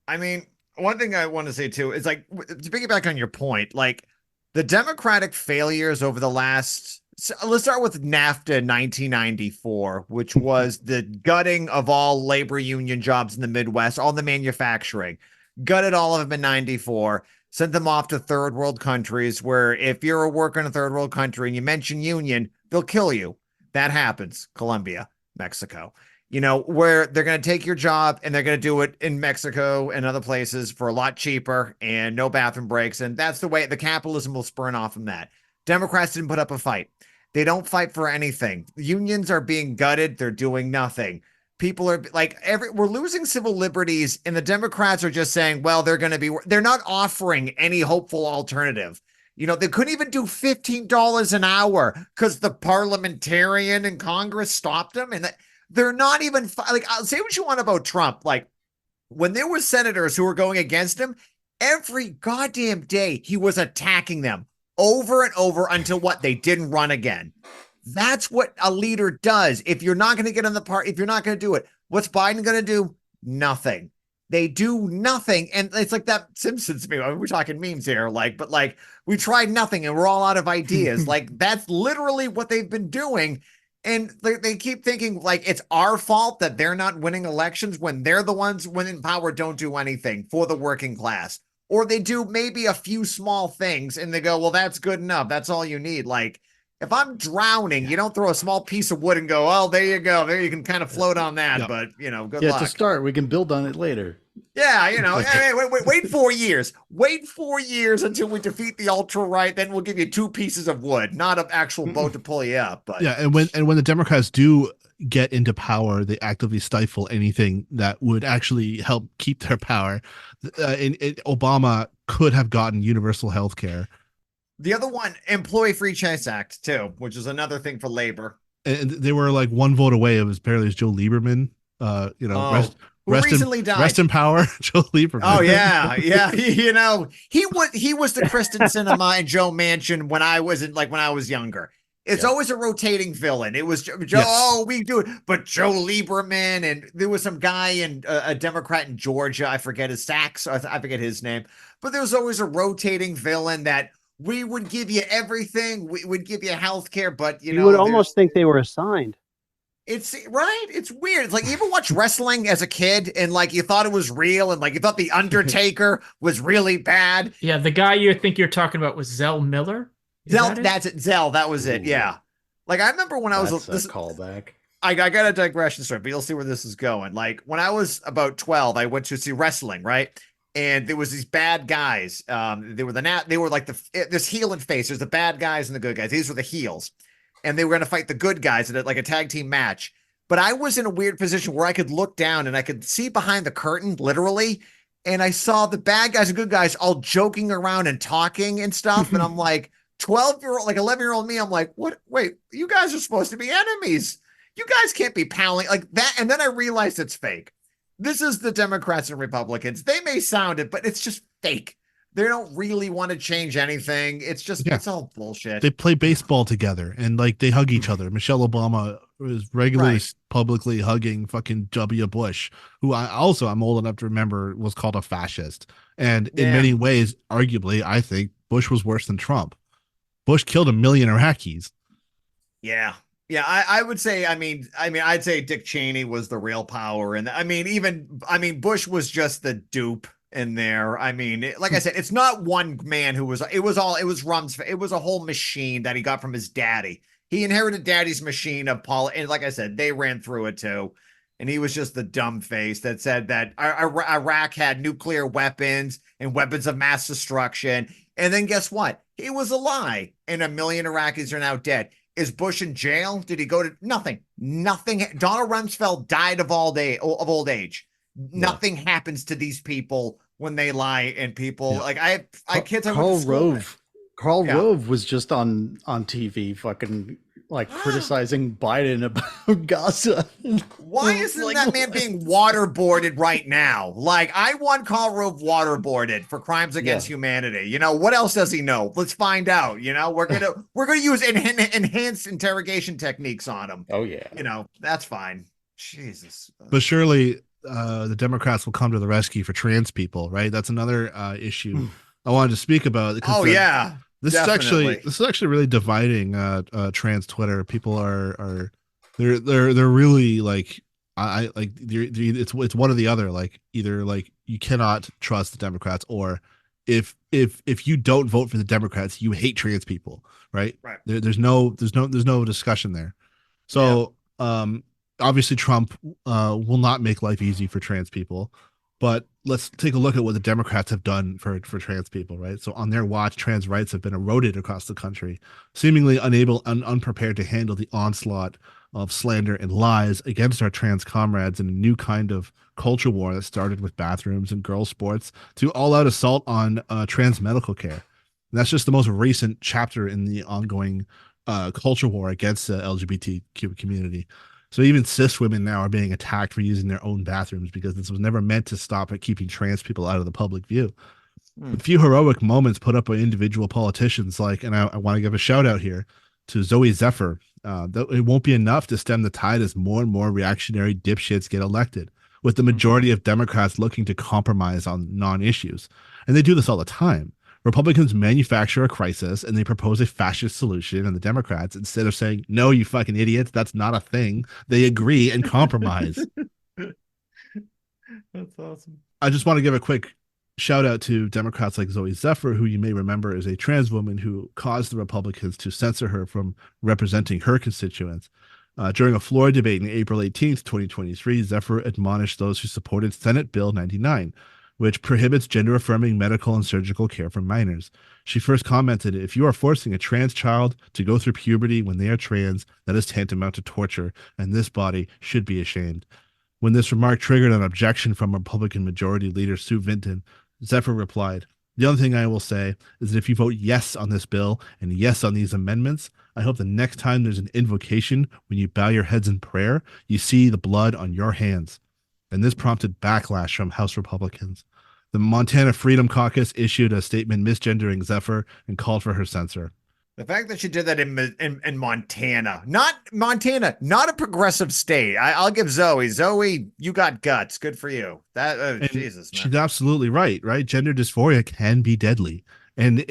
Speaker 7: I mean, one thing I want to say too is, like, to piggyback on your point, like the Democratic failures over the last, let's start with NAFTA in 1994, which was the gutting of all labor union jobs in the Midwest, all the manufacturing, gutted all of them in 94, sent them off to third world countries where if you're a worker in a third world country and you mention union, they'll kill you. That happens. Colombia, Mexico. You know, where they're going to take your job and they're going to do it in Mexico and other places for a lot cheaper and no bathroom breaks. And that's the way the capitalism will spurn off from that. Democrats didn't put up a fight. They don't fight for anything. Unions are being gutted. They're doing nothing. People are like, we're losing civil liberties, and the Democrats are just saying, well, they're not offering any hopeful alternative. You know, they couldn't even do $15 an hour because the parliamentarian in Congress stopped them. And they're not even like, I'll say what you want about Trump. Like, when there were senators who were going against him, every goddamn day he was attacking them over and over until what? They didn't run again. That's what a leader does. If you're not going to get on the part, if you're not going to do it, what's Biden going to do? Nothing. They do nothing. And it's like that Simpsons meme. I mean, we're talking memes here, but we tried nothing and we're all out of ideas. Like that's literally what they've been doing. And they keep thinking like it's our fault that they're not winning elections when they're the ones when in power don't do anything for the working class. Or they do maybe a few small things and they go, well, that's good enough. That's all you need. Like, if I'm drowning, you don't throw a small piece of wood and go, oh, there you go. There you can kind of float on that.
Speaker 8: Yeah.
Speaker 7: But, good luck.
Speaker 8: Yeah, to start, we can build on it later.
Speaker 7: Yeah, hey, wait 4 years. Wait 4 years until we defeat the ultra-right. Then we'll give you 2 pieces of wood, not an actual boat to pull you up. But
Speaker 6: yeah, and when the Democrats do get into power, they actively stifle anything that would actually help keep their power. Obama could have gotten universal health care.
Speaker 7: The other one, Employee Free Choice Act, too, which is another thing for labor.
Speaker 6: And they were like one vote away. It was apparently Joe Lieberman.
Speaker 7: Who recently died.
Speaker 6: Rest in power, Joe Lieberman.
Speaker 7: Oh yeah. He was the Kristen Sinema and Joe Manchin when I was younger. It's always a rotating villain. It was Joe. Yes. Oh, we do it, but Joe Lieberman, and there was some guy in a Democrat in Georgia. I forget his Sachs. I forget his name. But there was always a rotating villain that. We would give you everything. We would give you health care, but you
Speaker 10: would almost think they were assigned.
Speaker 7: It's right. It's weird. It's like you ever watch wrestling as a kid and like you thought it was real and like you thought the Undertaker was really bad.
Speaker 9: Yeah, the guy you think you're talking about was Zell Miller.
Speaker 7: That's it. Zell. That was it. Yeah. Like I remember when I was
Speaker 8: a callback.
Speaker 7: I got a digression story, but you'll see where this is going. Like when I was about 12, I went to see wrestling, right? And there was these bad guys. They were like this heel and face. There's the bad guys and the good guys. These were the heels, and they were going to fight the good guys in like a tag team match. But I was in a weird position where I could look down and I could see behind the curtain, literally, and I saw the bad guys and good guys all joking around and talking and stuff. And I'm like, 12-year-old, like 11-year-old me. I'm like, what? Wait, you guys are supposed to be enemies. You guys can't be palling like that. And then I realized it's fake. This is the Democrats and Republicans. They may sound it, but it's just fake. They don't really want to change anything. It's just, it's all bullshit.
Speaker 6: They play baseball together and like they hug each other. Michelle Obama was regularly publicly hugging fucking W. Bush, who I'm old enough to remember was called a fascist. And in many ways, arguably, I think Bush was worse than Trump. Bush killed 1 million Iraqis.
Speaker 7: Yeah. Yeah, I would say, I'd say Dick Cheney was the real power. And Bush was just the dupe in there. Like I said, it's not one man it was Rumsfeld. It was a whole machine that he got from his daddy. He inherited daddy's machine of and like I said, they ran through it too. And he was just the dumb face that said that Iraq had nuclear weapons and weapons of mass destruction. And then guess what? It was a lie. And 1 million Iraqis are now dead. Is Bush in jail? Did he go to nothing? Nothing. Donald Rumsfeld died of old age. Nothing happens to these people when they lie. And people like I kids.
Speaker 8: Karl Rove was just on TV, fucking like criticizing Biden about Gaza.
Speaker 7: Why isn't that man being waterboarded right now? Like I want Karl Rove waterboarded for crimes against humanity. What else does he know? Let's find out. We're gonna use enhanced interrogation techniques on him.
Speaker 8: Oh yeah.
Speaker 7: That's fine. Jesus.
Speaker 6: But surely the Democrats will come to the rescue for trans people, right? That's another issue I wanted to speak about. This is actually really dividing trans Twitter. People are they're really like it's one or the other. Like either like you cannot trust the Democrats, or if you don't vote for the Democrats, you hate trans people, right?
Speaker 7: Right.
Speaker 6: There's no discussion there. So obviously Trump will not make life easy for trans people. But let's take a look at what the Democrats have done for trans people, right? So on their watch, trans rights have been eroded across the country, seemingly unable and unprepared to handle the onslaught of slander and lies against our trans comrades in a new kind of culture war that started with bathrooms and girls' sports to all-out assault on trans medical care. And that's just the most recent chapter in the ongoing culture war against the LGBTQ community. So even cis women now are being attacked for using their own bathrooms because this was never meant to stop at keeping trans people out of the public view. A few heroic moments put up by individual politicians, like, and I want to give a shout out here to Zoe Zephyr. It won't be enough to stem the tide as more and more reactionary dipshits get elected, with the majority of Democrats looking to compromise on non-issues. And they do this all the time. Republicans manufacture a crisis and they propose a fascist solution, and the Democrats, instead of saying, no, you fucking idiots, that's not a thing, they agree and compromise.
Speaker 7: That's awesome.
Speaker 6: I just want to give a quick shout out to Democrats like Zoe Zephyr, who you may remember is a trans woman who caused the Republicans to censor her from representing her constituents. During a floor debate on April 18th, 2023, Zephyr admonished those who supported Senate Bill 99, which prohibits gender-affirming medical and surgical care for minors. She first commented, if you are forcing a trans child to go through puberty when they are trans, that is tantamount to torture, and this body should be ashamed. When this remark triggered an objection from Republican Majority Leader Sue Vinton, Zephyr replied, the only thing I will say is that if you vote yes on this bill and yes on these amendments, I hope the next time there's an invocation, when you bow your heads in prayer, you see the blood on your hands. And this prompted backlash from House Republicans. The Montana Freedom Caucus issued a statement misgendering Zephyr and called for her censor.
Speaker 7: The fact that she did that in Montana, not a progressive state. I'll give Zoe, you got guts. Good for you. Jesus, man.
Speaker 6: She's absolutely right. Gender dysphoria can be deadly, and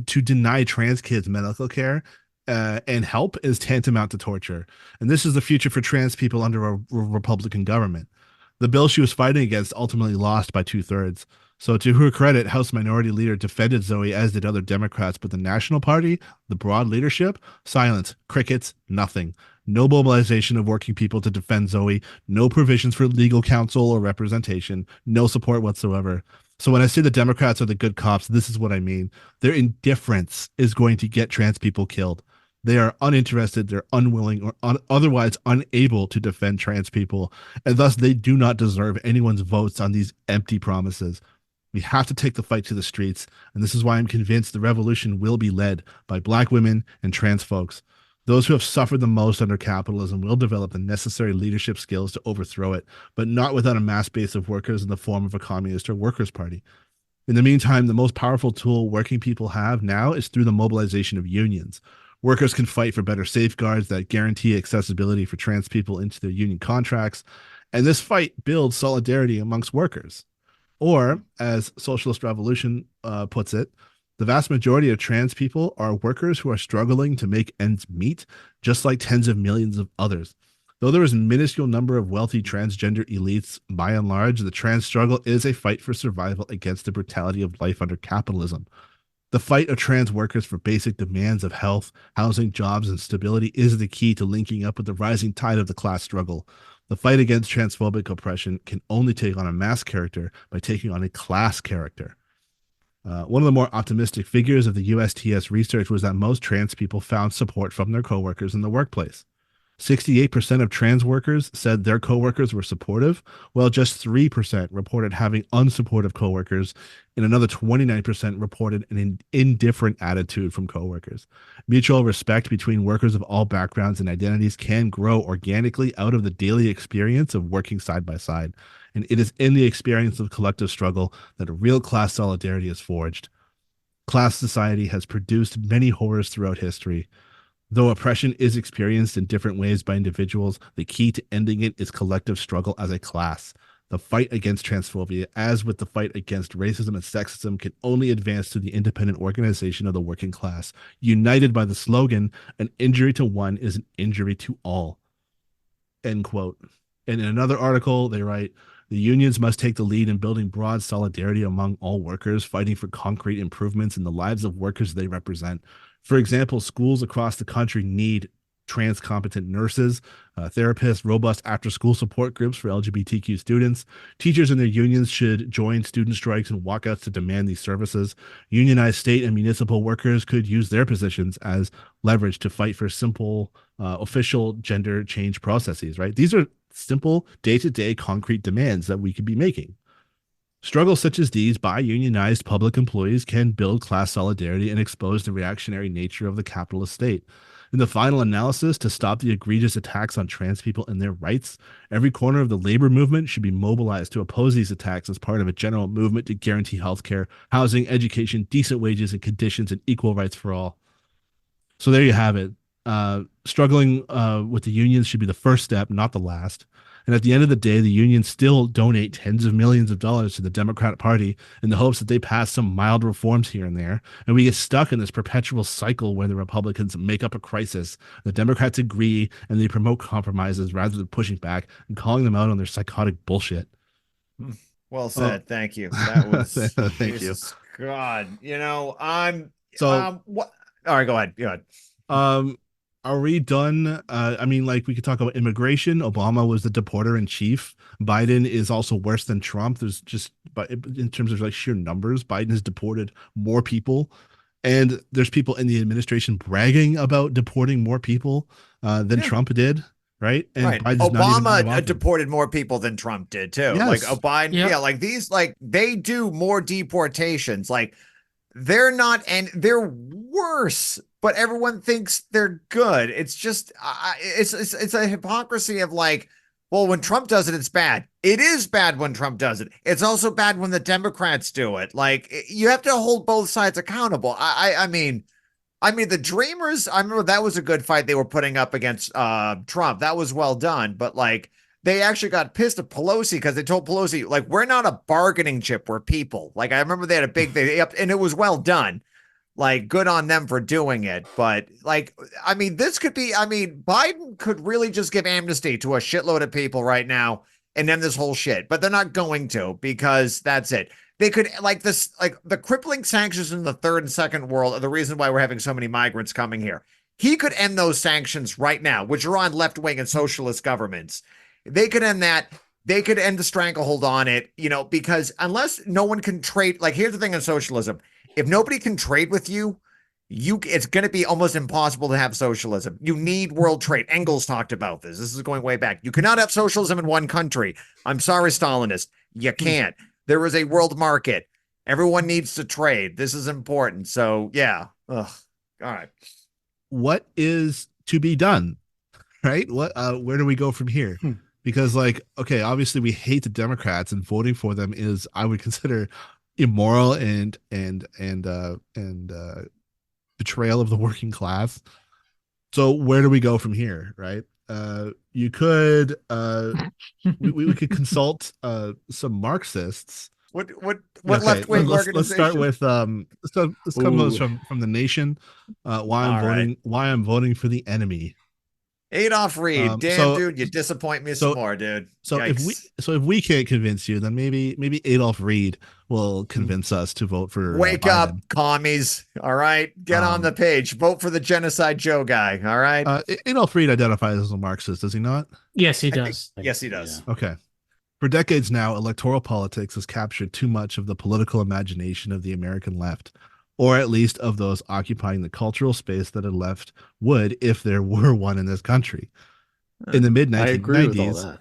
Speaker 6: to deny trans kids medical care and help is tantamount to torture. And this is the future for trans people under a Republican government. The bill she was fighting against ultimately lost by 2/3. So to her credit, House Minority Leader defended Zoe, as did other Democrats, but the National Party, the broad leadership, silence, crickets, nothing. No mobilization of working people to defend Zoe, no provisions for legal counsel or representation, no support whatsoever. So when I say the Democrats are the good cops, this is what I mean. Their indifference is going to get trans people killed. They are uninterested, they're unwilling, or otherwise unable to defend trans people, and thus they do not deserve anyone's votes on these empty promises. We have to take the fight to the streets, and this is why I'm convinced the revolution will be led by Black women and trans folks. Those who have suffered the most under capitalism will develop the necessary leadership skills to overthrow it, but not without a mass base of workers in the form of a communist or workers' party. In the meantime, the most powerful tool working people have now is through the mobilization of unions. Workers can fight for better safeguards that guarantee accessibility for trans people into their union contracts, and this fight builds solidarity amongst workers. Or, as Socialist Revolution puts it, the vast majority of trans people are workers who are struggling to make ends meet, just like tens of millions of others. Though there is a minuscule number of wealthy transgender elites, by and large, the trans struggle is a fight for survival against the brutality of life under capitalism. The fight of trans workers for basic demands of health, housing, jobs, and stability is the key to linking up with the rising tide of the class struggle. The fight against transphobic oppression can only take on a mass character by taking on a class character. One of the more optimistic figures of the USTS research was that most trans people found support from their coworkers in the workplace. 68% of trans workers said their coworkers were supportive, while just 3% reported having unsupportive coworkers, and another 29% reported an indifferent attitude from coworkers. Mutual respect between workers of all backgrounds and identities can grow organically out of the daily experience of working side by side, and it is in the experience of collective struggle that a real class solidarity is forged. Class society has produced many horrors throughout history. Though oppression is experienced in different ways by individuals, the key to ending it is collective struggle as a class. The fight against transphobia, as with the fight against racism and sexism, can only advance through the independent organization of the working class, united by the slogan, an injury to one is an injury to all. End quote. And in another article, they write, the unions must take the lead in building broad solidarity among all workers, fighting for concrete improvements in the lives of workers they represent. For example, schools across the country need trans competent nurses, therapists, robust after-school support groups for LGBTQ students. Teachers and their unions should join student strikes and walkouts to demand these services. Unionized state and municipal workers could use their positions as leverage to fight for simple official gender change processes, right? These are simple day-to-day concrete demands that we could be making. Struggles such as these by unionized public employees can build class solidarity and expose the reactionary nature of the capitalist state. In the final analysis, to stop the egregious attacks on trans people and their rights, every corner of the labor movement should be mobilized to oppose these attacks as part of a general movement to guarantee healthcare, housing, education, decent wages and conditions, and equal rights for all. So there you have it. Struggling with the unions should be the first step, not the last. And at the end of the day, the unions still donate tens of millions of dollars to the Democratic Party in the hopes that they pass some mild reforms here and there. And we get stuck in this perpetual cycle where the Republicans make up a crisis, the Democrats agree, and they promote compromises rather than pushing back and calling them out on their psychotic bullshit.
Speaker 7: Well said. Thank you. That was
Speaker 6: Thank
Speaker 7: Jesus God. You know, I'm
Speaker 6: So-
Speaker 7: what all right, go ahead. Go ahead.
Speaker 6: Are we done? I mean, like, we could talk about immigration. Obama was the deporter in chief. Biden is also worse than Trump. There's just, but in terms of like sheer numbers, Biden has deported more people, and there's people in the administration bragging about deporting more people than Trump did, right? And
Speaker 7: Right.
Speaker 6: Biden's not even
Speaker 7: Obama
Speaker 6: involved.
Speaker 7: deported more people than Trump did too.
Speaker 6: Yes.
Speaker 7: Like Biden,
Speaker 9: Yep.
Speaker 7: yeah, like these, like they do more deportations. Like they're not, and they're worse, but everyone thinks they're good. It's just, it's a hypocrisy of like, well, when Trump does it, it's bad. It is bad when Trump does it. It's also bad when the Democrats do it. Like you have to hold both sides accountable. I mean, the Dreamers, I remember that was a good fight they were putting up against Trump. That was well done. But like they actually got pissed at Pelosi because they told Pelosi, like, we're not a bargaining chip, we're people. Like I remember they had a big thing, and it was well done. Like good on them for doing it. But like, I mean, this could be, I mean, Biden could really just give amnesty to a shitload of people right now and end this whole shit. But they're not going to, because that's it. They could, like this, like the crippling sanctions in the third and second world are the reason why we're having so many migrants coming here. He could end those sanctions right now, which are on left-wing and socialist governments. They could end that. They could end the stranglehold on it, you know, because unless no one can trade, like here's the thing on socialism. If nobody can trade with you, it's going to be almost impossible to have socialism. You need world trade. Engels talked about this. This is going way back. You cannot have socialism in one country. I'm sorry, Stalinist. You can't. There is a world market. Everyone needs to trade. This is important. So yeah. Ugh. All right.
Speaker 6: What is to be done? Right? What? Where do we go from here? Because, like, okay, obviously we hate the Democrats, and voting for them is, I would consider, immoral and betrayal of the working class. So where do we go from here? Right? You could we could consult some Marxists.
Speaker 7: What
Speaker 6: Okay,
Speaker 7: left-wing
Speaker 6: let's
Speaker 7: organization?
Speaker 6: start with so this comes from the Nation. Why I'm voting for the enemy.
Speaker 7: Adolph Reed. Damn,
Speaker 6: so-
Speaker 7: dude, you disappoint me
Speaker 6: so-
Speaker 7: some more, dude.
Speaker 6: So
Speaker 7: Yikes.
Speaker 6: if we can't convince you, then maybe Adolph Reed will convince us to vote for
Speaker 7: Wake
Speaker 6: Biden.
Speaker 7: up, commies. All right. Get on the page. Vote for the Genocide Joe guy. All right.
Speaker 6: Adolph Reed identifies as a Marxist, does he not?
Speaker 9: Yes, he does.
Speaker 7: Yes, he does.
Speaker 6: Okay. For decades now, electoral politics has captured too much of the political imagination of the American left, or at least of those occupying the cultural space that a left would if there were one in this country. In the mid
Speaker 8: I agree with all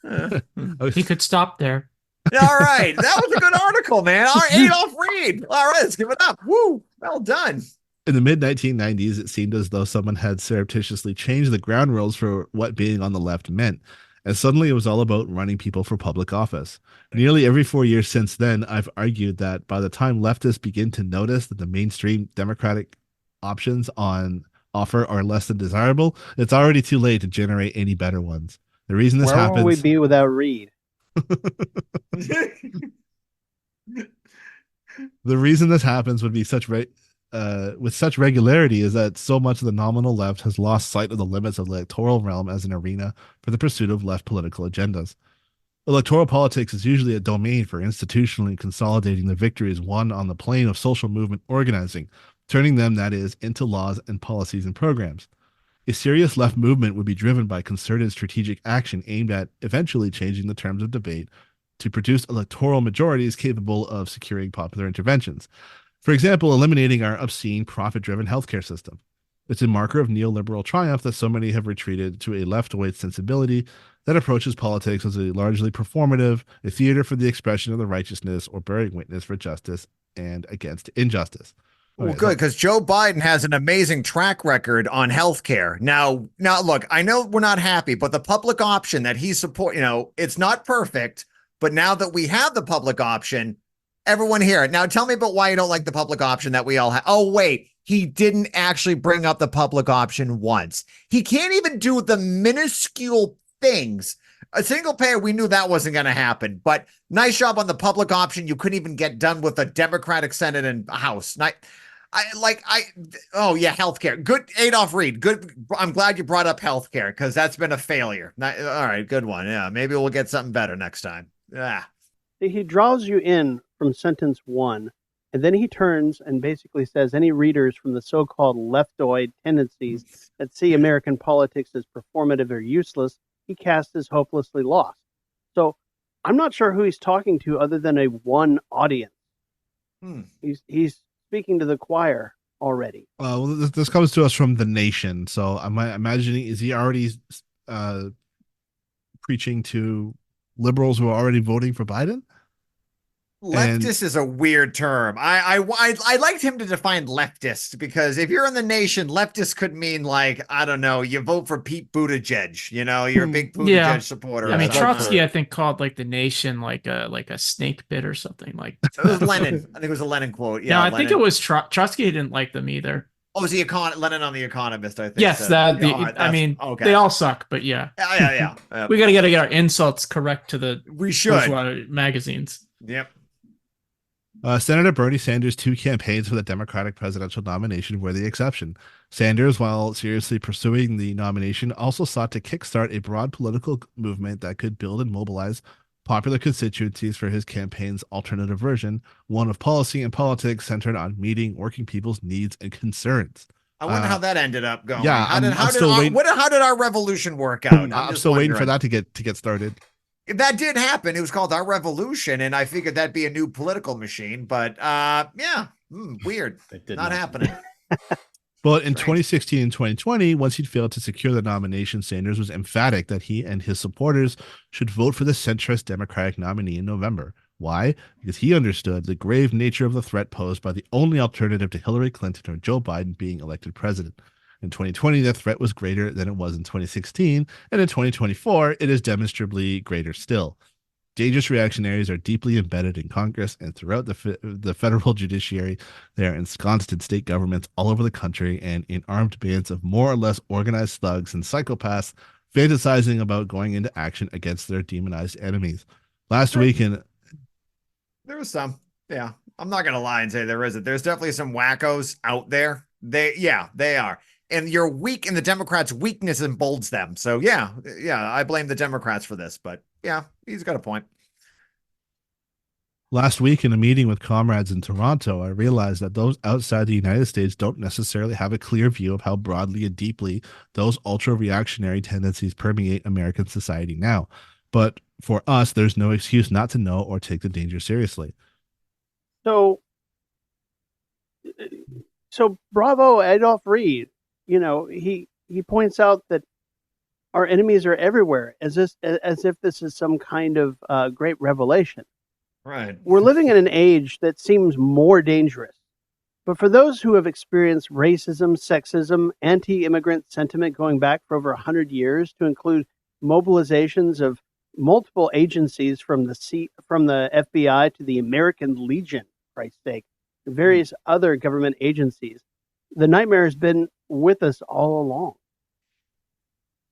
Speaker 6: 1990s.
Speaker 8: that.
Speaker 9: He could stop there.
Speaker 7: All right. That was a good article, man. All right, Adolph Reed. All right, let's give it up. Woo. Well done.
Speaker 6: In the mid 1990s, it seemed as though someone had surreptitiously changed the ground rules for what being on the left meant. And suddenly it was all about running people for public office. Nearly every 4 years since then, I've argued that by the time leftists begin to notice that the mainstream Democratic options on offer are less than desirable, it's already too late to generate any better ones. The reason this
Speaker 14: Where
Speaker 6: happens.
Speaker 14: will we be without Reed?
Speaker 6: The reason this happens would be with such regularity is that so much of the nominal left has lost sight of the limits of the electoral realm as an arena for the pursuit of left political agendas. Electoral politics is usually a domain for institutionally consolidating the victories won on the plane of social movement organizing, turning them, that is, into laws and policies and programs. A serious left movement would be driven by concerted strategic action aimed at eventually changing the terms of debate to produce electoral majorities capable of securing popular interventions. For example, eliminating our obscene, profit-driven healthcare system. It's a marker of neoliberal triumph that so many have retreated to a left-weight sensibility that approaches politics as a largely performative, a theater for the expression of the righteousness or bearing witness for justice and against injustice.
Speaker 7: Well, good, because Joe Biden has an amazing track record on healthcare. Now, look, I know we're not happy, but the public option that he support, it's not perfect, but now that we have the public option, everyone here. Now, tell me about why you don't like the public option that we all have. Oh, wait, he didn't actually bring up the public option once. He can't even do the minuscule things. A single payer, we knew that wasn't going to happen, but nice job on the public option. You couldn't even get done with a Democratic Senate and House. Healthcare. Good, Adolph Reed. Good. I'm glad you brought up healthcare because that's been a failure. All right, good one. Yeah, maybe we'll get something better next time. Yeah.
Speaker 10: He draws you in from sentence 1, and then he turns and basically says any readers from the so-called leftoid tendencies that see American politics as performative or useless, he casts as hopelessly lost. So I'm not sure who he's talking to other than a one audience. He's speaking to the choir already.
Speaker 6: Well, this comes to us from The Nation. So I'm imagining, is he already preaching to liberals who are already voting for Biden?
Speaker 7: Leftist is a weird term. I liked him to define leftist, because if you're in The Nation, leftist could mean, like, I don't know, you vote for Pete Buttigieg. You're a big Buttigieg supporter.
Speaker 9: I mean, Trotsky, I think, called like The Nation like a snake bit or something like.
Speaker 7: It was Lenin. I think it was a Lenin quote. Yeah,
Speaker 9: no, I
Speaker 7: Lenin.
Speaker 9: think it was Trotsky didn't like them either.
Speaker 7: Oh, was Lenin on The Economist? I think.
Speaker 9: Yes,
Speaker 7: okay.
Speaker 9: They all suck, but yeah.
Speaker 7: Yeah.
Speaker 9: We got to get our insults correct to the magazines.
Speaker 7: Yep.
Speaker 6: Senator Bernie Sanders' 2 campaigns for the Democratic presidential nomination were the exception. Sanders, while seriously pursuing the nomination, also sought to kickstart a broad political movement that could build and mobilize popular constituencies for his campaign's alternative version, one of policy and politics centered on meeting working people's needs and concerns.
Speaker 7: I wonder how that ended up going.
Speaker 6: Yeah,
Speaker 7: how did our revolution work out?
Speaker 6: I'm still waiting for that to get started.
Speaker 7: That did happen. It was called Our Revolution, and I figured that'd be a new political machine. But weird. Not happening.
Speaker 6: But in 2016 and 2020, once he'd failed to secure the nomination, Sanders was emphatic that he and his supporters should vote for the centrist Democratic nominee in November. Why? Because he understood the grave nature of the threat posed by the only alternative to Hillary Clinton or Joe Biden being elected president. In 2020, the threat was greater than it was in 2016, and in 2024, it is demonstrably greater still. Dangerous reactionaries are deeply embedded in Congress and throughout the federal judiciary. They are ensconced in state governments all over the country and in armed bands of more or less organized thugs and psychopaths fantasizing about going into action against their demonized enemies. Last week,
Speaker 7: there was some. Yeah, I'm not gonna lie and say there isn't. There's definitely some wackos out there. They are. And you're weak, and the Democrats' weakness emboldens them. So yeah, I blame the Democrats for this, but yeah, he's got a point.
Speaker 6: Last week in a meeting with comrades in Toronto, I realized that those outside the United States don't necessarily have a clear view of how broadly and deeply those ultra-reactionary tendencies permeate American society now. But for us, there's no excuse not to know or take the danger seriously.
Speaker 10: So bravo, Adolph Reed. He points out that our enemies are everywhere, as if this is some kind of great revelation.
Speaker 7: Right.
Speaker 10: We're living in an age that seems more dangerous. But for those who have experienced racism, sexism, anti-immigrant sentiment going back for over 100 years, to include mobilizations of multiple agencies from the FBI to the American Legion, for Christ's sake, and various other government agencies, the nightmare has been with us all along.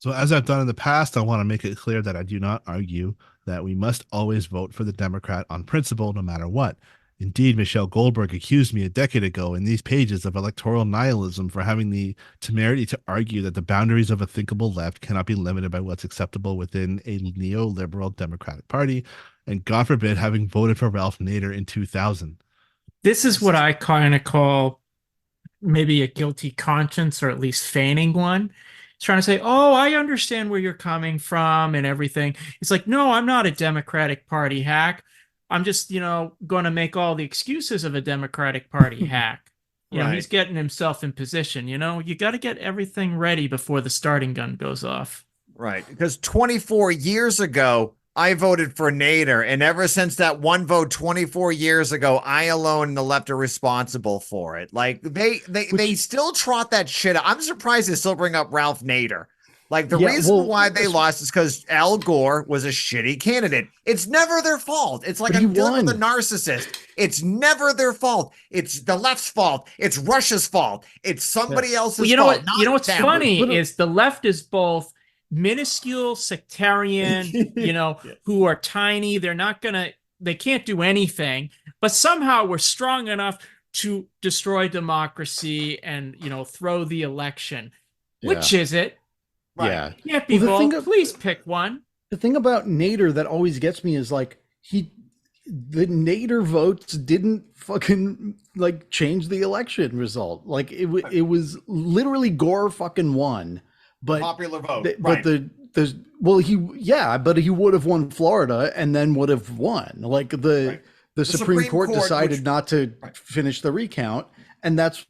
Speaker 6: So as I've done in the past, I want to make it clear that I do not argue that we must always vote for the Democrat on principle, no matter what. Indeed, Michelle Goldberg accused me a decade ago in these pages of electoral nihilism for having the temerity to argue that the boundaries of a thinkable left cannot be limited by what's acceptable within a neoliberal Democratic Party, and God forbid having voted for Ralph Nader in 2000.
Speaker 9: This is what I kind of call maybe a guilty conscience, or at least feigning one. It's trying to say, oh, I understand where you're coming from and everything. It's like, no, I'm not a Democratic Party hack. I'm just, going to make all the excuses of a Democratic Party hack.
Speaker 7: Right.
Speaker 9: He's getting himself in position. You got to get everything ready before the starting gun goes off.
Speaker 7: Right. Because 24 years ago, I voted for Nader, and ever since that one vote 24 years ago, I alone and the left are responsible for it. Like they still trot that shit out. I'm surprised they still bring up Ralph Nader. Like the reason why they lost is because Al Gore was a shitty candidate. It's never their fault. It's like I'm dealing with a narcissist. It's never their fault. It's the left's fault. It's Russia's fault. It's somebody else's
Speaker 9: Well, you know
Speaker 7: fault.
Speaker 9: what? You know what's
Speaker 7: them.
Speaker 9: funny is the left is both minuscule, sectarian, who are tiny. They can't do anything, but somehow we're strong enough to destroy democracy and, throw the election.
Speaker 8: Yeah.
Speaker 9: Which is it?
Speaker 8: Right. Yeah.
Speaker 9: Can't be both. Please pick one.
Speaker 8: The thing about Nader that always gets me is like the Nader votes didn't fucking like change the election result. Like it was literally Gore fucking won. But
Speaker 7: popular vote.
Speaker 8: But but he would have won Florida and then would have won. Like the Supreme Court decided not to finish the recount, and that's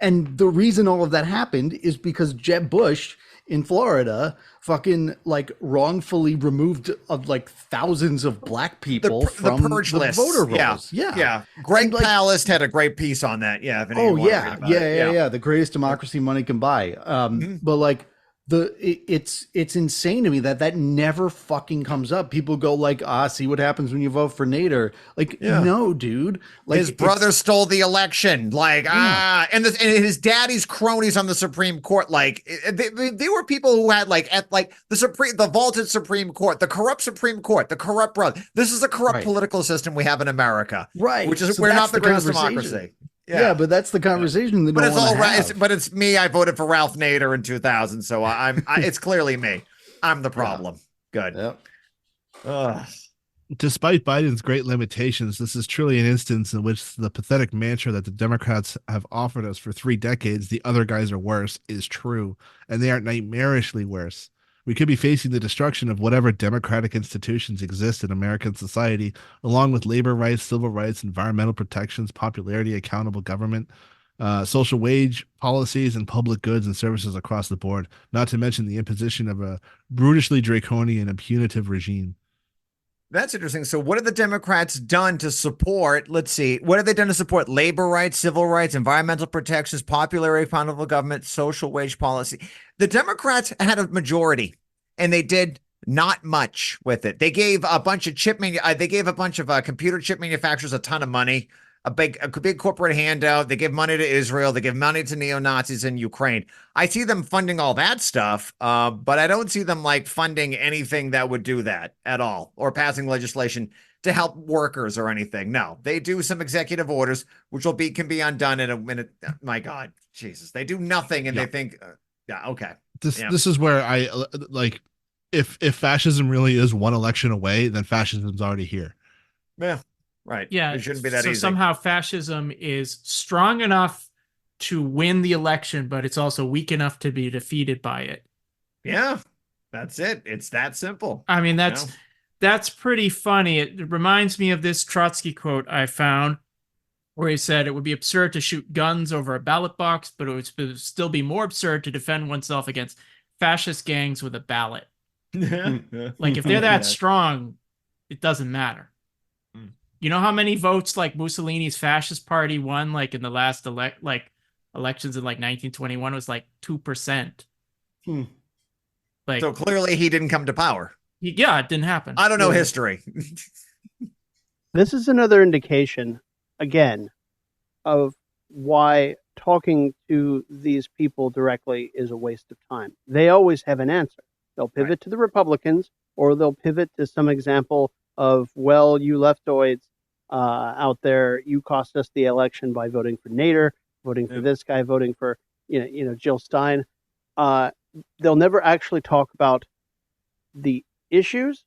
Speaker 8: and the reason all of that happened is because Jeb Bush in Florida fucking like wrongfully removed like thousands of black people from the purge list. Voter rolls.
Speaker 7: Yeah. Greg Palast had a great piece on that. Yeah.
Speaker 8: The greatest democracy money can buy. But like it's insane to me that never fucking comes up. People go like, see what happens when you vote for Nader. Like, no, dude. Like
Speaker 7: his brother stole the election. Like, and his daddy's cronies on the Supreme Court. Like, they were people who had the vaulted Supreme Court, the corrupt Supreme Court, the corrupt brother. This is a corrupt political system we have in America,
Speaker 8: right?
Speaker 7: Which is we're not the greatest democracy.
Speaker 8: Yeah, but that's the conversation.
Speaker 7: But it's all right. But it's me. I voted for Ralph Nader in 2000, so it's clearly me. I'm the problem. Good.
Speaker 6: Yep. Despite Biden's great limitations, this is truly an instance in which the pathetic mantra that the Democrats have offered us for 3 decades, the other guys are worse, is true, and they are nightmarishly worse. We could be facing the destruction of whatever democratic institutions exist in American society, along with labor rights, civil rights, environmental protections, popularity, accountable government, social wage policies, and public goods and services across the board, not to mention the imposition of a brutishly draconian and punitive regime.
Speaker 7: That's interesting. So what have the Democrats done to support, let's see, what have they done to support labor rights, civil rights, environmental protections, popularity, accountable government, social wage policy? The Democrats had a majority and they did not much with it. They gave a bunch of computer chip manufacturers a ton of money, a big corporate handout. They give money to Israel. They give money to neo-Nazis in Ukraine. I see them funding all that stuff, but I don't see them like funding anything that would do that at all, or passing legislation to help workers or anything. No, they do some executive orders, which can be undone in a minute. My God, Jesus, they do nothing, and they think, okay.
Speaker 6: This is where I like, if fascism really is one election away, then fascism's already here.
Speaker 7: Yeah. Right.
Speaker 9: Yeah.
Speaker 7: It shouldn't be that
Speaker 9: easy. So somehow fascism is strong enough to win the election, but it's also weak enough to be defeated by it.
Speaker 7: Yeah. That's it. It's that simple.
Speaker 9: I mean, that's pretty funny. It reminds me of this Trotsky quote I found where he said it would be absurd to shoot guns over a ballot box, but it would still be more absurd to defend oneself against fascist gangs with a ballot. Like if they're that strong, it doesn't matter. You know how many votes like Mussolini's fascist party won like in the last elections in like 1921? It was like 2%. Like,
Speaker 7: so clearly he didn't come to power.
Speaker 9: It didn't happen.
Speaker 7: I don't know history.
Speaker 10: This is another indication, again, of why talking to these people directly is a waste of time. They always have an answer. They'll pivot to the Republicans, or they'll pivot to some example of, well, you leftoids out there, you cost us the election by voting for Nader, voting for this guy, voting for Jill Stein. They'll never actually talk about the issues.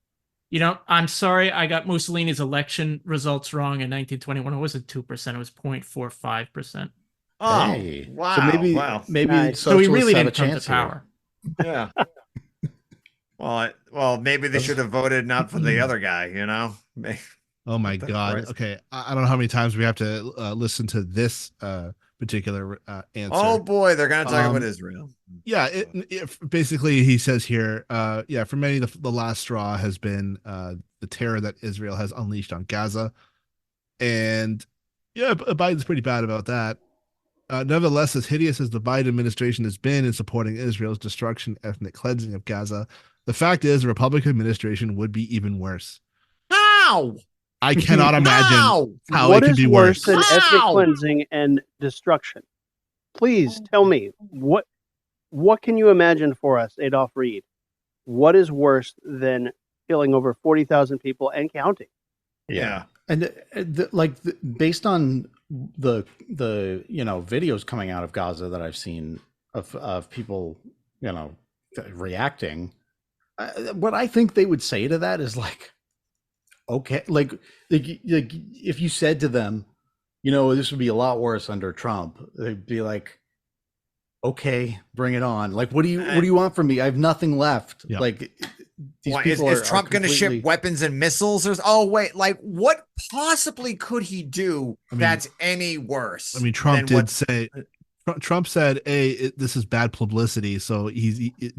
Speaker 9: I'm sorry, I got Mussolini's election results wrong in 1921. It wasn't 2%; it was 0.45%.
Speaker 7: Oh,
Speaker 8: hey.
Speaker 7: Wow!
Speaker 8: So maybe
Speaker 7: nice.
Speaker 9: So he really didn't come to power.
Speaker 7: Yeah. Well, maybe they should have voted not for the other guy, Oh
Speaker 6: my God. Okay. I don't know how many times we have to listen to this particular answer.
Speaker 7: Oh boy, they're going to talk about Israel.
Speaker 6: Yeah, basically he says here, for many the last straw has been the terror that Israel has unleashed on Gaza, and Biden's pretty bad about that. Nevertheless, as hideous as the Biden administration has been in supporting Israel's destruction, ethnic cleansing of Gaza, the fact is the Republican administration would be even worse.
Speaker 7: How?
Speaker 6: I cannot imagine how
Speaker 10: What
Speaker 6: it could
Speaker 10: is
Speaker 6: be
Speaker 10: worse
Speaker 6: worse.
Speaker 10: than ethnic cleansing and destruction? Please tell me what can you imagine for us, Adolph Reed? What is worse than killing over 40,000 people and counting?
Speaker 8: Yeah. And based on the videos coming out of Gaza that I've seen of people reacting, what I think they would say to that is like, okay, like if you said to them, this would be a lot worse under Trump, they'd be like, okay, bring it on. Like, what do you want from me? I have nothing left. Yeah. Like, these people
Speaker 7: is Trump going to ship weapons and missiles? Like, what possibly could he do that's any worse?
Speaker 6: I mean, Trump Trump said, "Hey, this is bad publicity." So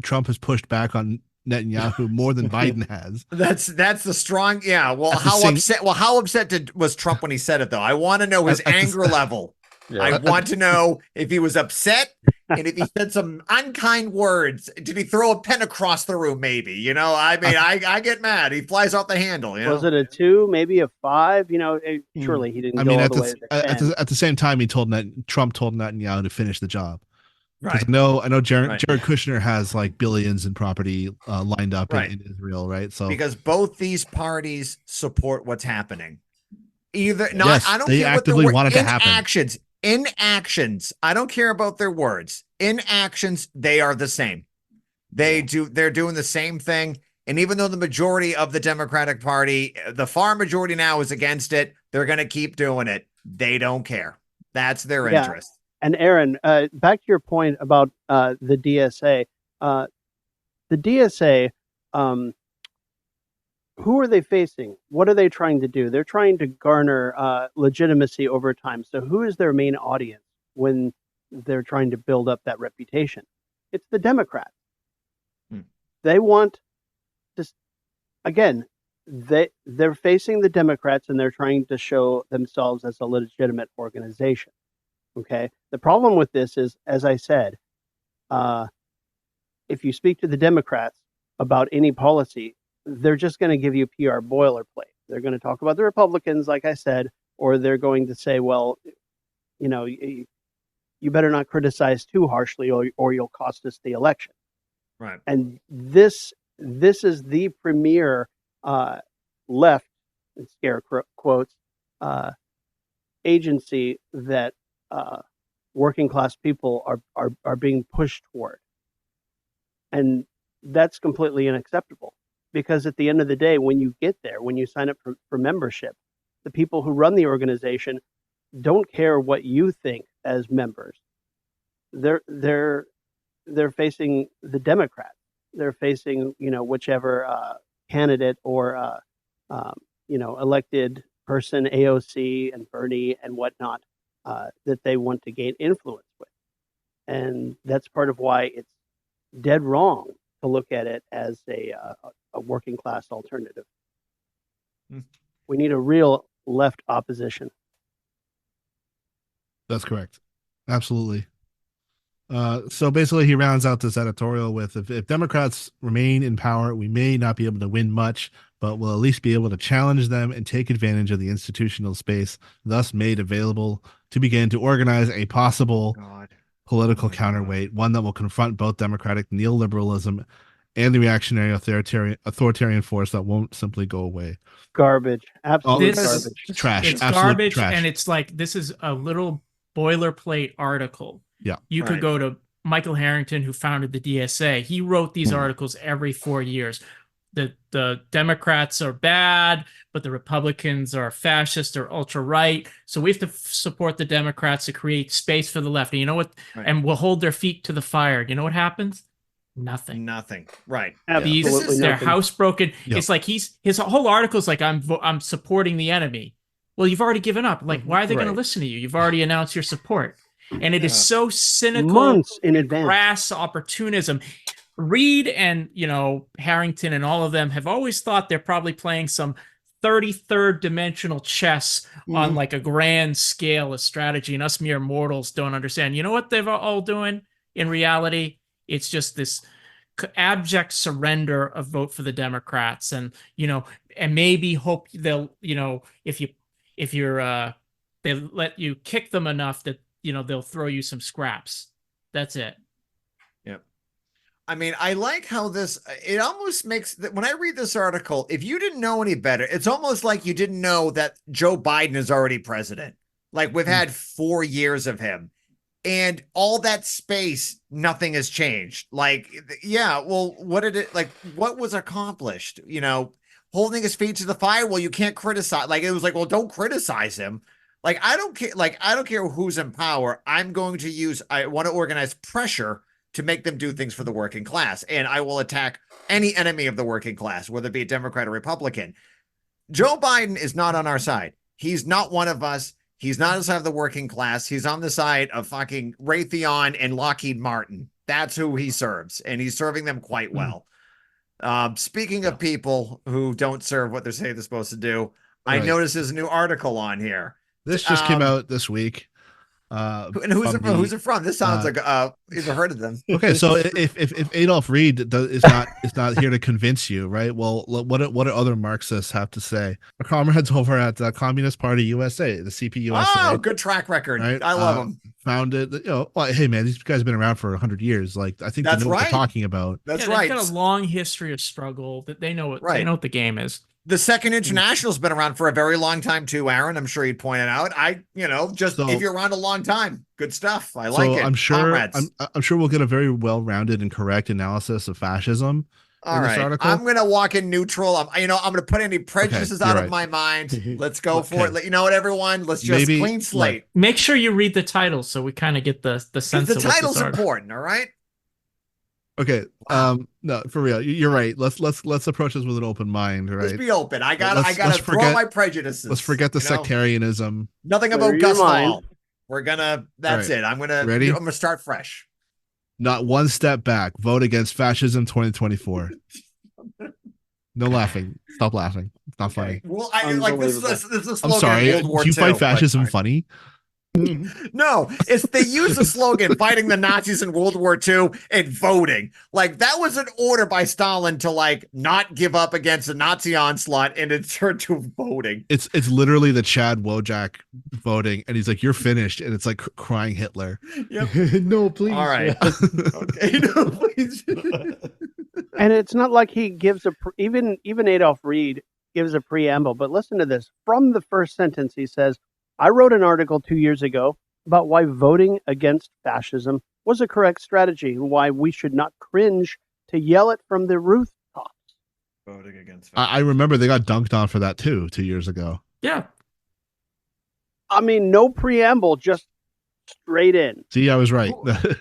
Speaker 6: Trump has pushed back on Netanyahu more than Biden has.
Speaker 7: That's the strong. Yeah. Well, how upset was Trump when he said it, though? I want to know his anger level. Yeah. I want to know if he was upset and if he said some unkind words. Did he throw a pen across the room? Maybe, I mean, I get mad. He flies off the handle.
Speaker 10: Was it a 2, maybe a 5? Surely he didn't go all the way to 10.
Speaker 6: At the same time, Trump told Netanyahu to finish the job.
Speaker 7: Right.
Speaker 6: I know Jared Kushner has like billions in property lined up in Israel, right? So
Speaker 7: because both these parties support what's happening. I don't
Speaker 6: they
Speaker 7: care
Speaker 6: actively
Speaker 7: what
Speaker 6: want it to happen.
Speaker 7: In actions, I don't care about their words. In actions, they are the same. They're doing the same thing. And even though the majority of the Democratic Party, the far majority now is against it, they're going to keep doing it. They don't care. That's their interest.
Speaker 10: And Aaron, back to your point about the DSA. The DSA, who are they facing? What are they trying to do? They're trying to garner legitimacy over time. So who is their main audience when they're trying to build up that reputation? It's the Democrats. They want to, again, they're facing the Democrats and they're trying to show themselves as a legitimate organization. Okay. The problem with this is, as I said, if you speak to the Democrats about any policy, they're just going to give you PR boilerplate. They're going to talk about the Republicans, like I said, or they're going to say, well, you better not criticize too harshly or you'll cost us the election.
Speaker 7: Right.
Speaker 10: And this is the premier left, in scare quotes, agency that working class people are being pushed toward. And that's completely unacceptable. Because at the end of the day, when you get there, when you sign up for membership, the people who run the organization don't care what you think as members. They're facing the Democrats. They're facing whichever candidate or elected person, AOC and Bernie and whatnot, that they want to gain influence with, and that's part of why it's dead wrong to look at it as a working class alternative. We need a real left opposition.
Speaker 6: That's correct. Absolutely. So basically he rounds out this editorial with, if Democrats remain in power, we may not be able to win much, but we'll at least be able to challenge them and take advantage of the institutional space thus made available to begin to organize a possible political counterweight, one that will confront both democratic neoliberalism and the reactionary authoritarian force that won't simply go away.
Speaker 10: Garbage. Absolute
Speaker 6: garbage. Trash.
Speaker 9: It's
Speaker 6: absolute
Speaker 9: garbage,
Speaker 6: trash.
Speaker 9: and it's like, this is a little boilerplate article.
Speaker 6: Yeah.
Speaker 9: You could go to Michael Harrington, who founded the DSA. He wrote these articles every 4 years. The Democrats are bad, but the Republicans are fascist or ultra-right. So we have to support the Democrats to create space for the left. And you know what? Right. And we'll hold their feet to the fire. You know what happens? Nothing.
Speaker 7: Right.
Speaker 10: Absolutely
Speaker 9: They're
Speaker 10: nothing.
Speaker 9: housebroken.
Speaker 6: Yep.
Speaker 9: It's like his whole article is like, I'm supporting the enemy. Well, you've already given up. Like, why are they going to listen to you? You've already announced your support. And it is so cynical,
Speaker 10: months in advance.
Speaker 9: crass opportunism. Reed and, Harrington and all of them have always thought they're probably playing some 33rd dimensional chess on like a grand scale of strategy, and us mere mortals don't understand. You know what they're all doing in reality? It's just this abject surrender of vote for the Democrats, and and maybe hope they'll, if you're they let you kick them enough that they'll throw you some scraps. That's it.
Speaker 7: Yep. I mean, I like how it almost makes that when I read this article, if you didn't know any better, it's almost like you didn't know that Joe Biden is already president. Like, we've had 4 years of him, and all that space, nothing has changed. Like, yeah, well, what was accomplished? Holding his feet to the fire. Well, you can't criticize. Like, it was like, well, don't criticize him. Like, I don't care. Like, I don't care who's in power. I want to organize pressure to make them do things for the working class. And I will attack any enemy of the working class, whether it be a Democrat or Republican. Joe Biden is not on our side. He's not one of us. He's not on the side of the working class. He's on the side of fucking Raytheon and Lockheed Martin. That's who he serves. And he's serving them quite well. Speaking of people who don't serve what they say they're supposed to do, I noticed there's a new article on here.
Speaker 6: This just came out this week.
Speaker 7: And who's it from? This sounds like you've heard of them.
Speaker 6: Okay, so if Adolph Reed is not here to convince you, right? Well, what do other Marxists have to say? Our comrades over at the Communist Party USA, the CPUSA.
Speaker 7: Oh, good track record. Right? I love them.
Speaker 6: Founded, well, hey man, these guys have been around for 100 years. Like, I think they know what they're talking about.
Speaker 7: That's right.
Speaker 9: They've got a long history of struggle. That they know what they know what the game is.
Speaker 7: The Second International's been around for a very long time too, Aaron. I'm sure you'd point it out. If you're around a long time, good stuff. I like it.
Speaker 6: I'm sure we'll get a very well-rounded and correct analysis of fascism.
Speaker 7: All right, I'm gonna walk in neutral. I'm gonna put any prejudices out of my mind. Let's go for it. You know what, everyone? Let's just clean slate.
Speaker 9: Make sure you read the title so we kind of get the sense.
Speaker 7: The title's important. All right.
Speaker 6: Okay. No, for real. You're right. Let's approach this with an open mind, right?
Speaker 7: Let's be open. I gotta throw my prejudices.
Speaker 6: Let's forget the sectarianism.
Speaker 7: Nothing about Gus Hall. That's it. I'm gonna start fresh.
Speaker 6: Not one step back. Vote against fascism 2024. No laughing. Stop laughing. It's not funny.
Speaker 7: Well, this is a slogan.
Speaker 6: I'm sorry. Do you find fascism funny?
Speaker 7: No, they use the slogan fighting the Nazis in World War II and voting. Like, that was an order by Stalin to not give up against a Nazi onslaught, and it turned to voting.
Speaker 6: It's literally the Chad Wojak voting, and he's like, "You're finished," and it's like crying Hitler.
Speaker 7: Yep.
Speaker 8: No, please.
Speaker 7: All right. Okay. No, please.
Speaker 10: And it's not like he gives even Adolph Reed gives a preamble, but listen to this. From the first sentence, he says, I wrote an article 2 years ago about why voting against fascism was a correct strategy and why we should not cringe to yell it from the rooftops.
Speaker 7: Voting against
Speaker 6: fascism. I remember they got dunked on for that too 2 years ago.
Speaker 9: Yeah.
Speaker 10: I mean, no preamble, just straight in.
Speaker 6: See, I was right.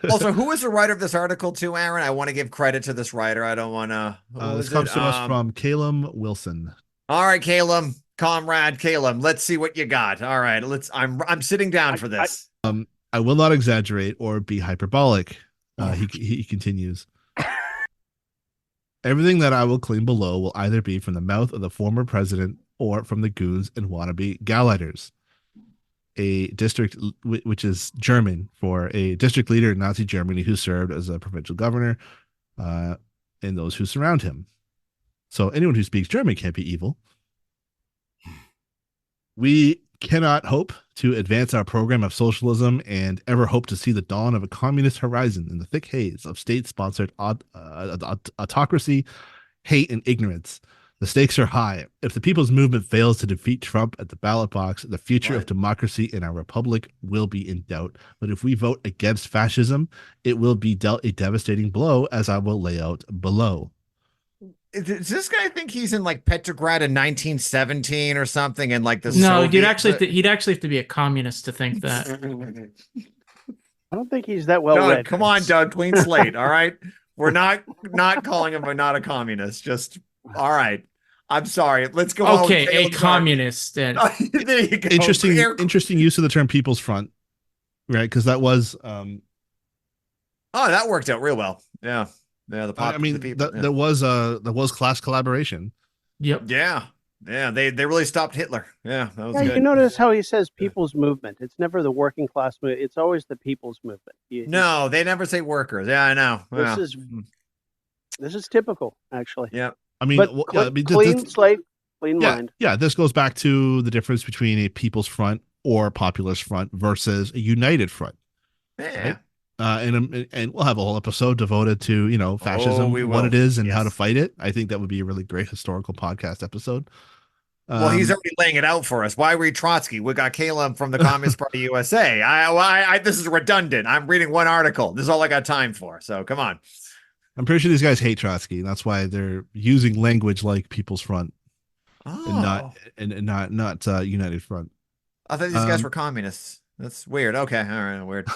Speaker 7: Also, who is the writer of this article too, Aaron? I want to give credit to this writer. I don't want to.
Speaker 6: This comes to us from Caleb Wilson.
Speaker 7: All right, Caleb. Comrade Caleb, let's see what you got. All right, I'm sitting down for this.
Speaker 6: I will not exaggerate or be hyperbolic. He continues. Everything that I will claim below will either be from the mouth of the former president or from the goons and wannabe Gauleiters, a district which is German for a district leader in Nazi Germany who served as a provincial governor, and those who surround him. So anyone who speaks German can't be evil. We cannot hope to advance our program of socialism and ever hope to see the dawn of a communist horizon in the thick haze of state-sponsored autocracy, hate, and ignorance. The stakes are high. If the people's movement fails to defeat Trump at the ballot box, the future of democracy in our republic will be in doubt. But if we vote against fascism, it will be dealt a devastating blow, as I will lay out below.
Speaker 7: Does this guy think he's in Petrograd in 1917 or something? And this?
Speaker 9: No, he'd actually have to be a communist to think that.
Speaker 10: I don't think he's that well read.
Speaker 7: Come on, Doug, clean slate. All right, we're not calling him not a communist. Just all right. I'm sorry. Let's go.
Speaker 9: Okay, a communist. And
Speaker 7: there you go.
Speaker 6: Interesting use of the term People's Front. right? Because that was,
Speaker 7: Oh, that worked out real well. Yeah, yeah.
Speaker 6: I mean,
Speaker 7: the people.
Speaker 6: there was class collaboration.
Speaker 9: Yep.
Speaker 7: Yeah, yeah. They really stopped Hitler. Yeah, that was
Speaker 10: Yeah,
Speaker 7: good.
Speaker 10: you notice how he says people's movement. It's never the working class movement. It's always the people's movement.
Speaker 7: No, they never say workers. Yeah, I know. Yeah.
Speaker 10: This is typical, actually.
Speaker 7: Yeah.
Speaker 6: I mean,
Speaker 10: but clean slate, clean mind.
Speaker 6: Yeah, this goes back to the difference between a People's Front or Populist Front versus a united front.
Speaker 7: Yeah.
Speaker 6: Right? And we'll have a whole episode devoted to fascism, what it is, and how to fight it. I think that would be a really great historical podcast episode.
Speaker 7: Well, he's already laying it out for us. Why read Trotsky? We got Caleb from the Communist Party USA. This is redundant. I'm reading one article. This is all I got time for. So come on.
Speaker 6: I'm pretty sure these guys hate Trotsky, and that's why they're using language like People's Front and not United Front.
Speaker 7: I thought these guys were communists. That's weird. Okay, all right, weird.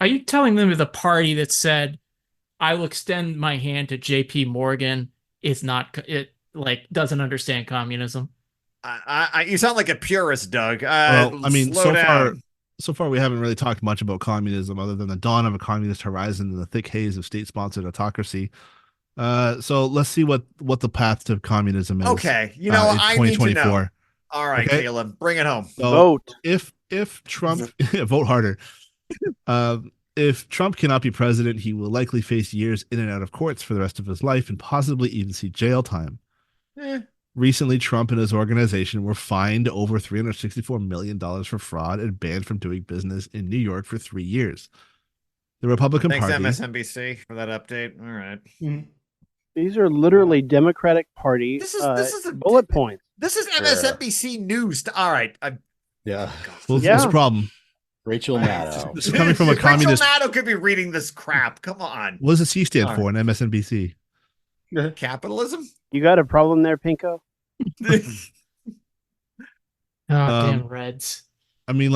Speaker 9: Are you telling them the party that said, "I will extend my hand to J.P. Morgan," is not doesn't understand communism?
Speaker 7: You sound like a purist, Doug.
Speaker 6: Well, I mean,
Speaker 7: slow down.
Speaker 6: So far, we haven't really talked much about communism other than the dawn of a communist horizon and the thick haze of state-sponsored autocracy. So let's see what the path to communism is.
Speaker 7: Okay, I need to know. All right,
Speaker 6: okay?
Speaker 7: Caleb, bring it home.
Speaker 6: So
Speaker 10: vote.
Speaker 6: If Trump vote harder. If Trump cannot be president, he will likely face years in and out of courts for the rest of his life and possibly even see jail time. Recently, Trump and his organization were fined over $364 million for fraud and banned from doing business in New York for 3 years. The Republican
Speaker 7: Thanks,
Speaker 6: Party.
Speaker 7: MSNBC, for that update. All right.
Speaker 10: These are literally Democratic Party
Speaker 7: This is a
Speaker 10: bullet points.
Speaker 7: This is MSNBC news. All right.
Speaker 8: Yeah.
Speaker 6: Well, that's the problem.
Speaker 8: Rachel Maddow.
Speaker 6: This is coming from a communist.
Speaker 7: Rachel Maddow could be reading this crap. Come on.
Speaker 6: What does the C stand for in MSNBC?
Speaker 7: Capitalism?
Speaker 10: You got a problem there, Pinko?
Speaker 9: Damn Reds.
Speaker 6: I mean,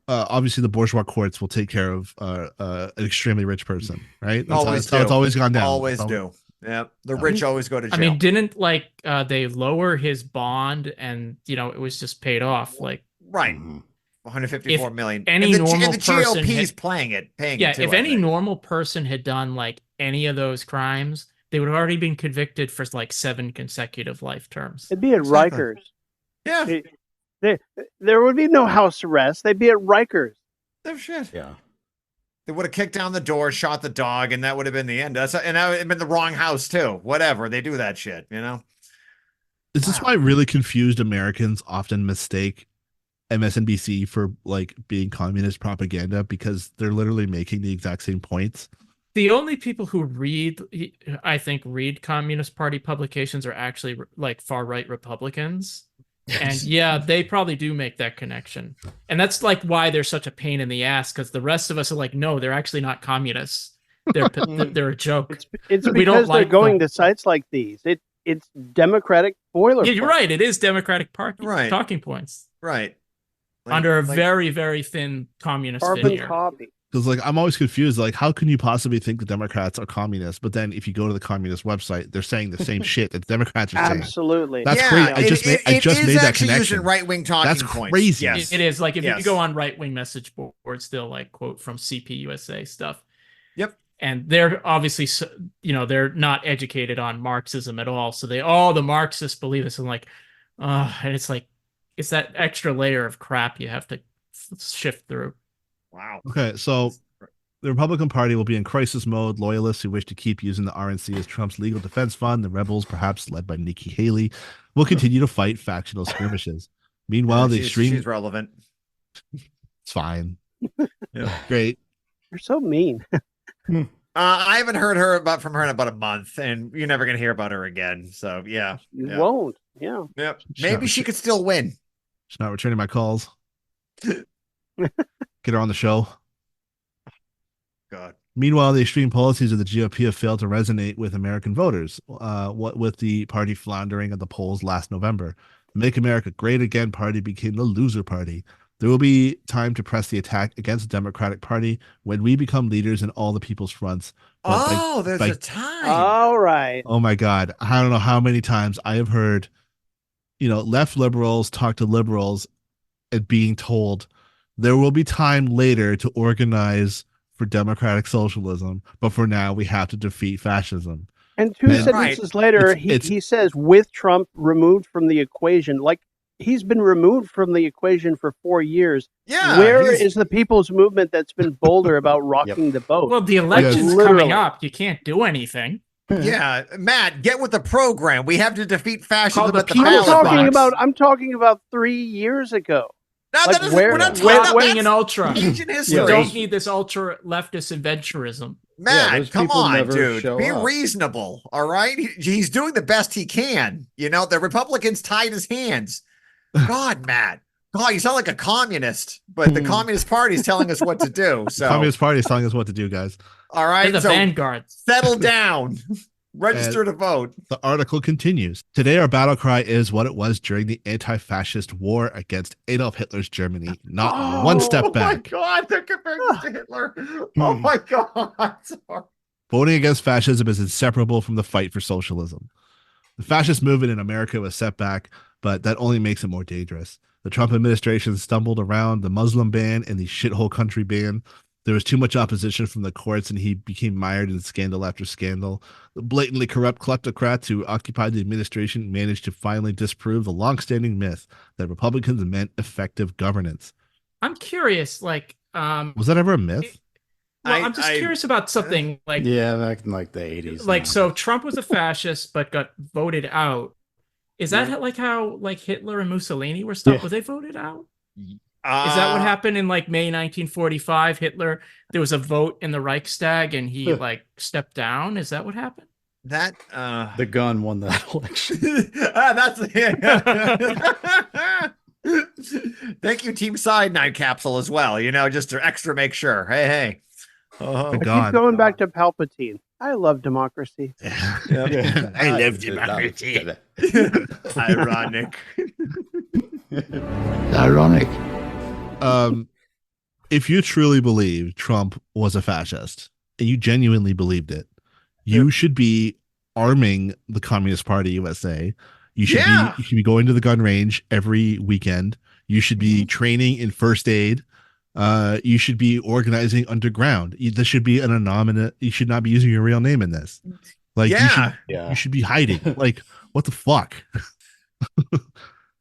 Speaker 6: obviously the bourgeois courts will take care of an extremely rich person, right? That's how it's always gone down.
Speaker 7: Always do. Yeah, the rich always go to jail.
Speaker 9: I mean, didn't they lower his bond and it was just paid off?
Speaker 7: Right. 154 million.
Speaker 9: Any normal
Speaker 7: the
Speaker 9: person
Speaker 7: GOP's paying it too,
Speaker 9: if any normal person had done any of those crimes, they would have already been convicted for 7 consecutive life terms.
Speaker 10: They'd be at Rikers.
Speaker 7: Yeah.
Speaker 10: There would be no house arrest. They'd be at Rikers.
Speaker 7: Oh shit.
Speaker 8: Yeah.
Speaker 7: They would have kicked down the door, shot the dog, and that would have been the end. And that would have been the wrong house too. Whatever. They do that shit,
Speaker 6: Is this why really confused Americans often mistake MSNBC for being communist propaganda, because they're literally making the exact same points?
Speaker 9: The only people who read Communist Party publications are actually far right Republicans. And yeah, they probably do make that connection. And that's why they're such a pain in the ass, because the rest of us are no, they're actually not communists. They're a joke.
Speaker 10: It's because they're going to sites like these. It's Democratic boilerplate.
Speaker 9: Yeah, you're right. It is Democratic Party talking points.
Speaker 7: Right.
Speaker 9: Under a very, very thin communist veneer.
Speaker 10: Copy.
Speaker 6: Because I'm always confused. How can you possibly think the Democrats are communists? But then if you go to the communist website, they're saying the same shit that the Democrats are saying.
Speaker 10: Absolutely.
Speaker 6: That's crazy. I just made that connection.
Speaker 7: Using right-wing talking
Speaker 6: That's
Speaker 7: points.
Speaker 6: Crazy.
Speaker 7: Yes.
Speaker 9: It is. If you go on right-wing message boards, they'll quote from CPUSA stuff.
Speaker 7: Yep.
Speaker 9: And they're obviously, they're not educated on Marxism at all. So the Marxists believe this, and and it's that extra layer of crap you have to shift through.
Speaker 7: Wow.
Speaker 6: Okay, so the Republican Party will be in crisis mode. Loyalists who wish to keep using the RNC as Trump's legal defense fund, the rebels, perhaps led by Nikki Haley, will continue to fight factional skirmishes. Meanwhile,
Speaker 7: she's relevant.
Speaker 6: It's fine.
Speaker 7: Yeah.
Speaker 6: Great.
Speaker 10: You're so mean.
Speaker 7: I haven't heard from her in about a month, and you're never gonna hear about her again. So yeah,
Speaker 10: you won't. Yeah.
Speaker 7: Yep. Maybe she could still win.
Speaker 6: She's not returning my calls. Get her on the show.
Speaker 7: God.
Speaker 6: Meanwhile, the extreme policies of the GOP have failed to resonate with American voters. What with the party floundering at the polls last November, the Make America Great Again party became the loser party. There will be time to press the attack against the Democratic Party when we become leaders in all the people's fronts.
Speaker 7: There's a time.
Speaker 10: All right.
Speaker 6: Oh my God. I don't know how many times I have heard, left liberals talk to liberals and being told there will be time later to organize for democratic socialism, but for now we have to defeat fascism.
Speaker 10: And two sentences later, he says, with Trump removed from the equation, like he's been removed from the equation for 4 years.
Speaker 7: Yeah.
Speaker 10: Where is the people's movement that's been bolder about rocking the boat?
Speaker 9: Well, the election's coming up. You can't do anything.
Speaker 7: Yeah, Matt, get with the program. We have to defeat fascism at the
Speaker 10: I'm talking about 3 years ago.
Speaker 7: No,
Speaker 10: like,
Speaker 7: that doesn't, we're not talking about
Speaker 9: being an ultra.
Speaker 7: Ancient history.
Speaker 9: You don't need this ultra leftist adventurism.
Speaker 7: Matt, come on, dude. Be reasonable, all right? He's doing the best he can. You know, the Republicans tied his hands. God, Matt. God, you sound like a communist, but the Communist Party is telling us what to do. So
Speaker 6: the Communist Party is telling us what to do, guys.
Speaker 7: All right,
Speaker 9: they're the vanguard.
Speaker 7: Settle down. Register to vote.
Speaker 6: The article continues. Today, our battle cry is what it was during the anti-fascist war against Adolf Hitler's Germany. Not one step back.
Speaker 7: Oh, my God. They're comparing this to Hitler. Oh, my God.
Speaker 6: Voting against fascism is inseparable from the fight for socialism. The fascist movement in America was set back, but that only makes it more dangerous. The Trump administration stumbled around the Muslim ban and the shithole country ban. There was too much opposition from the courts, and he became mired in scandal after scandal. The blatantly corrupt kleptocrats who occupied the administration managed to finally disprove the longstanding myth that Republicans meant effective governance.
Speaker 9: I'm curious, like...
Speaker 6: was that ever a myth?
Speaker 9: Well, I'm just curious about something like...
Speaker 8: Yeah, back in like the 80s.
Speaker 9: Like, so Trump was a fascist, but got voted out. Is that like how like Hitler and Mussolini were stuck? Were they voted out? Is that what happened in like May 1945? Hitler, there was a vote in the Reichstag and he like stepped down. Is that what happened?
Speaker 7: That
Speaker 8: the gun won that election.
Speaker 7: Thank you, Team Side Night Capsule as well. You know, just to extra make sure. Hey.
Speaker 10: I keep going back to Palpatine. I love democracy.
Speaker 6: I love democracy.
Speaker 7: Ironic.
Speaker 12: Ironic.
Speaker 6: If you truly believe Trump was a fascist and you genuinely believed it, you should be arming the Communist Party USA. You should be going to the gun range every weekend. You should be training in first aid. You should be organizing underground. This should be an anonymous. You should not be using your real name in this. Like you should be hiding. Like, what the fuck?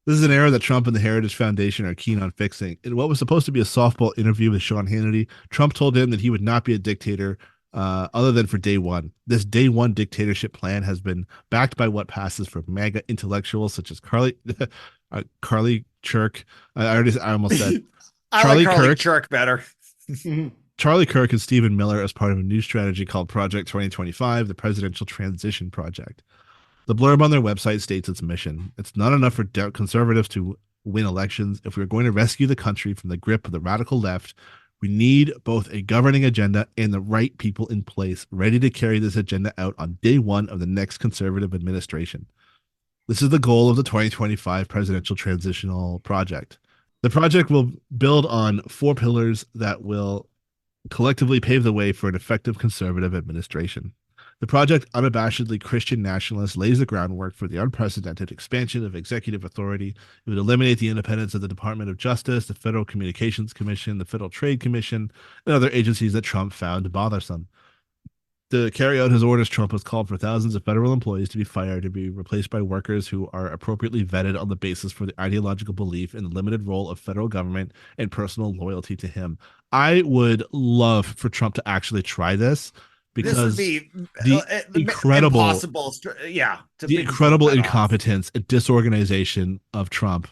Speaker 6: This is an error that Trump and the Heritage Foundation are keen on fixing. In what was supposed to be a softball interview with Sean Hannity, Trump told him that he would not be a dictator other than for day one. This day one dictatorship plan has been backed by what passes for MAGA intellectuals such as Carly Chirk. I almost said
Speaker 7: Charlie Kirk better.
Speaker 6: Charlie Kirk and Stephen Miller as part of a new strategy called Project 2025, the Presidential Transition Project. The blurb on their website states its mission. It's not enough for conservatives to win elections. If we're going to rescue the country from the grip of the radical left, we need both a governing agenda and the right people in place ready to carry this agenda out on day one of the next conservative administration. This is the goal of the 2025 Presidential Transitional Project. The project will build on 4 pillars that will collectively pave the way for an effective conservative administration. The project, unabashedly Christian nationalist, lays the groundwork for the unprecedented expansion of executive authority. It would eliminate the independence of the Department of Justice, the Federal Communications Commission, the Federal Trade Commission, and other agencies that Trump found bothersome. To carry out his orders, Trump has called for thousands of federal employees to be fired to be replaced by workers who are appropriately vetted on the basis for the ideological belief in the limited role of federal government and personal loyalty to him. I would love for Trump to actually try this. Because
Speaker 7: this would be
Speaker 6: the incredible,
Speaker 7: the
Speaker 6: incredible incompetence and disorganization of Trump.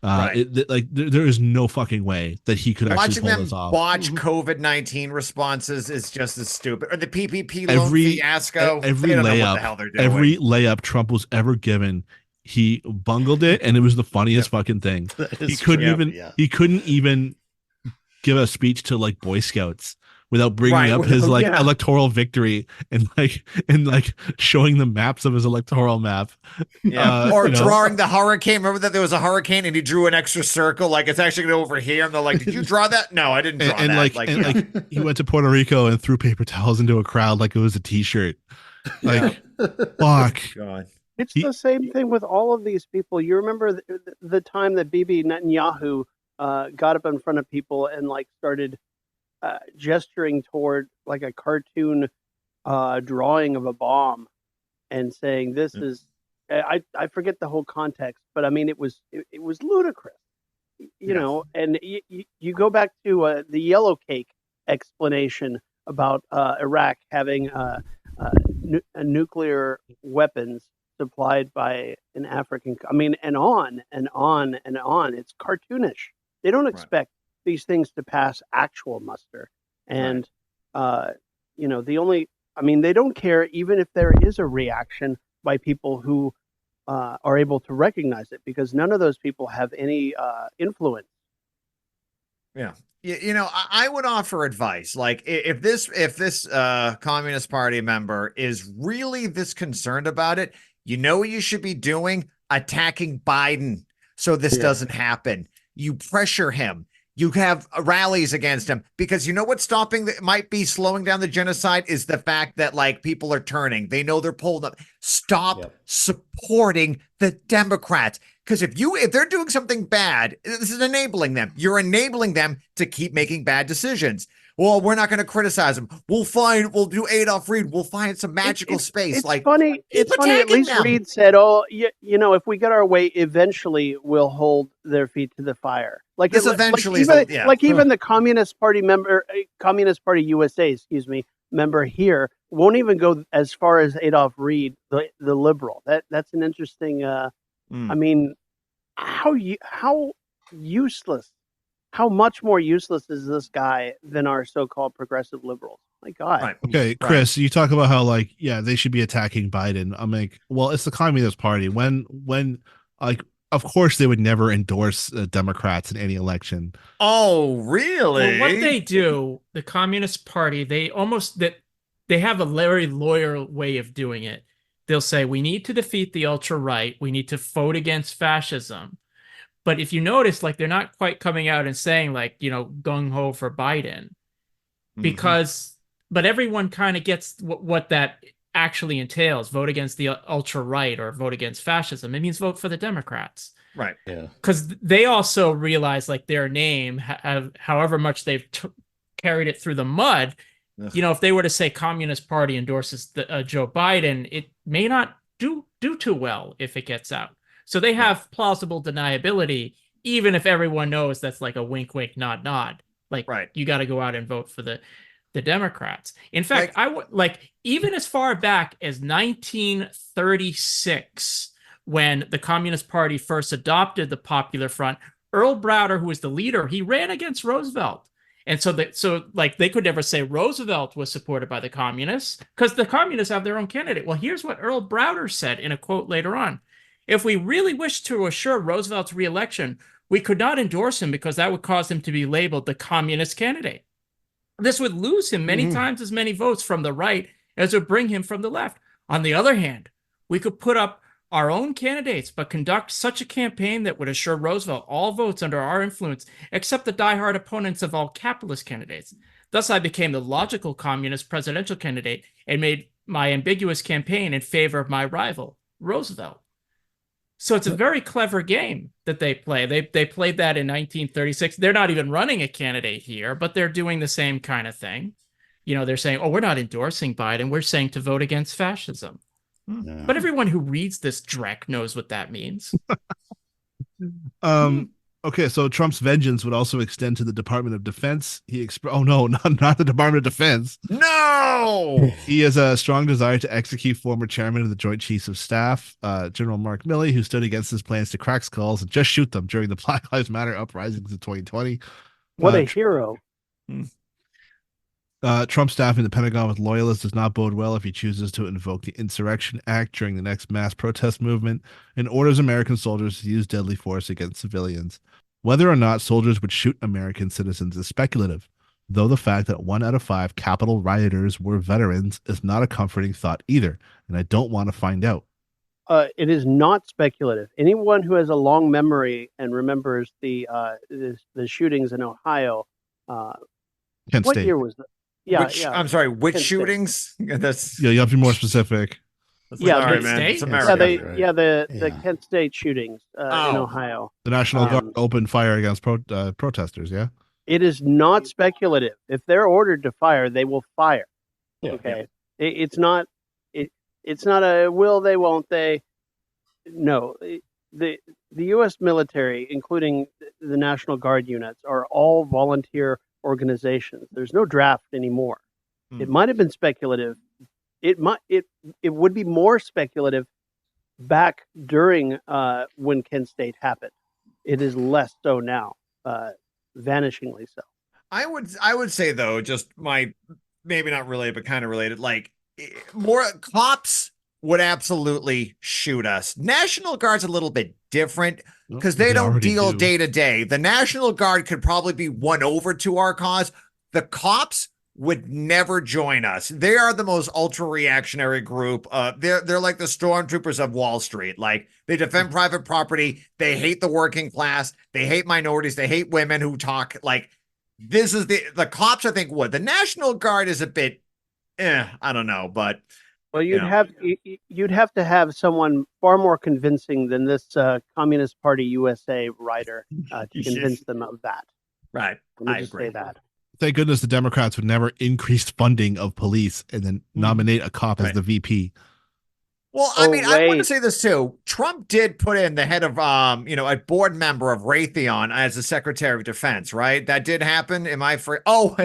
Speaker 6: There is no fucking way that he could actually pull this off.
Speaker 7: Watch COVID-19 responses is just as stupid. Or the PPP loan fiasco.
Speaker 6: Every layup Trump was ever given, he bungled it, and it was the funniest fucking thing. He couldn't even give a speech to like Boy Scouts without bringing up his electoral victory and showing the maps of his electoral map.
Speaker 7: Or drawing the hurricane. Remember that there was a hurricane and he drew an extra circle, like it's actually going to over here. And they're like, did you draw that? No, I didn't draw that.
Speaker 6: He went to Puerto Rico and threw paper towels into a crowd like it was a t-shirt. Like, fuck.
Speaker 7: God.
Speaker 10: It's the same thing with all of these people. You remember the time that Bibi Netanyahu got up in front of people and like started gesturing toward like a cartoon drawing of a bomb and saying this is I forget the whole context, but I mean it was ludicrous, you know. And you go back to the yellow cake explanation about Iraq having nuclear weapons supplied by an African. I mean, and on and on and on. It's cartoonish. They don't expect these things to pass actual muster. And you know, they don't care even if there is a reaction by people who are able to recognize it, because none of those people have any influence.
Speaker 7: Yeah. You know, I would offer advice. Like if this Communist Party member is really this concerned about it, you know what you should be doing? Attacking Biden so this doesn't happen. You pressure him. You have rallies against him, because you know what's might be slowing down the genocide is the fact that like people are turning. They know they're pulled up. Stop supporting the Democrats. Because if they're doing something bad, this is enabling them. You're enabling them to keep making bad decisions. Well, we're not going to criticize them. We'll do Adolph Reed. We'll find some magical space.
Speaker 10: It's
Speaker 7: like
Speaker 10: funny. It's funny. At least Reed said, "Oh, you know, if we get our way, eventually we'll hold their feet to the fire." Like
Speaker 7: this eventually,
Speaker 10: even the Communist Party member, Communist Party USA, member here won't even go as far as Adolph Reed, the liberal. That's an interesting. I mean, how useless. How much more useless is this guy than our so-called progressive liberals? My God.
Speaker 6: Right. Okay, Chris, you talk about how like, they should be attacking Biden. I'm like, well, it's the Communist Party. When like, of course they would never endorse Democrats in any election.
Speaker 7: Oh, really?
Speaker 9: Well, what they do, the Communist Party, they have a very loyal way of doing it. They'll say, we need to defeat the ultra-right. We need to vote against fascism. But if you notice, like, they're not quite coming out and saying, like, you know, gung-ho for Biden. But everyone kind of gets what that actually entails. Vote against the ultra-right or vote against fascism. It means vote for the Democrats.
Speaker 7: Right.
Speaker 8: Yeah.
Speaker 9: Because they also realize, like, their name, however much they've carried it through the mud, you know, if they were to say Communist Party endorses Joe Biden, it may not do too well if it gets out. So they have plausible deniability, even if everyone knows that's like a wink, wink, nod, nod. Like, you got to go out and vote for the Democrats. In fact, even as far back as 1936, when the Communist Party first adopted the Popular Front, Earl Browder, who was the leader, he ran against Roosevelt. And so they could never say Roosevelt was supported by the communists, because the communists have their own candidate. Well, here's what Earl Browder said in a quote later on. If we really wished to assure Roosevelt's reelection, we could not endorse him because that would cause him to be labeled the communist candidate. This would lose him many times as many votes from the right as would bring him from the left. On the other hand, we could put up our own candidates, but conduct such a campaign that would assure Roosevelt all votes under our influence, except the diehard opponents of all capitalist candidates. Thus, I became the logical communist presidential candidate and made my ambiguous campaign in favor of my rival, Roosevelt. So it's a very clever game that they play. They played that in 1936. They're not even running a candidate here, but they're doing the same kind of thing. You know, they're saying, oh, we're not endorsing Biden. We're saying to vote against fascism. Yeah. But everyone who reads this dreck knows what that means.
Speaker 6: Okay, so Trump's vengeance would also extend to the Department of Defense. Oh no, not the Department of Defense.
Speaker 7: No!
Speaker 6: He has a strong desire to execute former chairman of the Joint Chiefs of Staff, General Mark Milley, who stood against his plans to crack skulls and just shoot them during the Black Lives Matter uprisings in 2020.
Speaker 10: What a hero.
Speaker 6: Trump staffing the Pentagon with loyalists does not bode well if he chooses to invoke the Insurrection Act during the next mass protest movement and orders American soldiers to use deadly force against civilians. Whether or not soldiers would shoot American citizens is speculative, though the fact that 1 out of 5 Capitol rioters were veterans is not a comforting thought either, and I don't want to find out.
Speaker 10: It is not speculative. Anyone who has a long memory and remembers the shootings in Ohio,
Speaker 6: Kent
Speaker 10: what
Speaker 6: State.
Speaker 10: year was that?
Speaker 7: I'm sorry, which shootings?
Speaker 6: You have to be more specific.
Speaker 7: It's
Speaker 10: Yeah,
Speaker 7: like, all right,
Speaker 9: Kent
Speaker 7: man,
Speaker 9: State?
Speaker 7: it's
Speaker 10: Yeah,
Speaker 7: America.
Speaker 10: the Kent State shootings in
Speaker 7: Oh.
Speaker 10: Ohio.
Speaker 6: The National Guard opened fire against protesters. Yeah.
Speaker 10: It is not speculative. If they're ordered to fire, they will fire.
Speaker 8: Yeah.
Speaker 10: Okay, it's not. It's not a will they, won't they. No, the U.S. military, including the National Guard units, are all volunteer organizations. There's no draft anymore. It might have been speculative. It would be more speculative back during when Kent State happened. It is less so now, vanishingly so.
Speaker 7: I would say though, just my maybe not related, but kind of related, like more cops would absolutely shoot us. National Guard's a little bit different because they don't
Speaker 6: already
Speaker 7: deal
Speaker 6: do.
Speaker 7: day to day. The National Guard could probably be won over to our cause. The cops would never join us. They are the most ultra reactionary group. They're like the stormtroopers of Wall Street. Like they defend private property. They hate the working class. They hate minorities. They hate women who talk like this. Is the cops, I think, would. The National Guard is a bit, I don't know, but
Speaker 10: well, you'd have to have someone far more convincing than this Communist Party USA writer to convince them of that.
Speaker 7: Right.
Speaker 10: Let me just say that.
Speaker 6: Thank goodness the Democrats would never increase funding of police and then nominate a cop as the VP.
Speaker 7: Well, I mean, I want to say this too. Trump did put in the head of, a board member of Raytheon as the Secretary of Defense, right? That did happen. Am I free? Oh,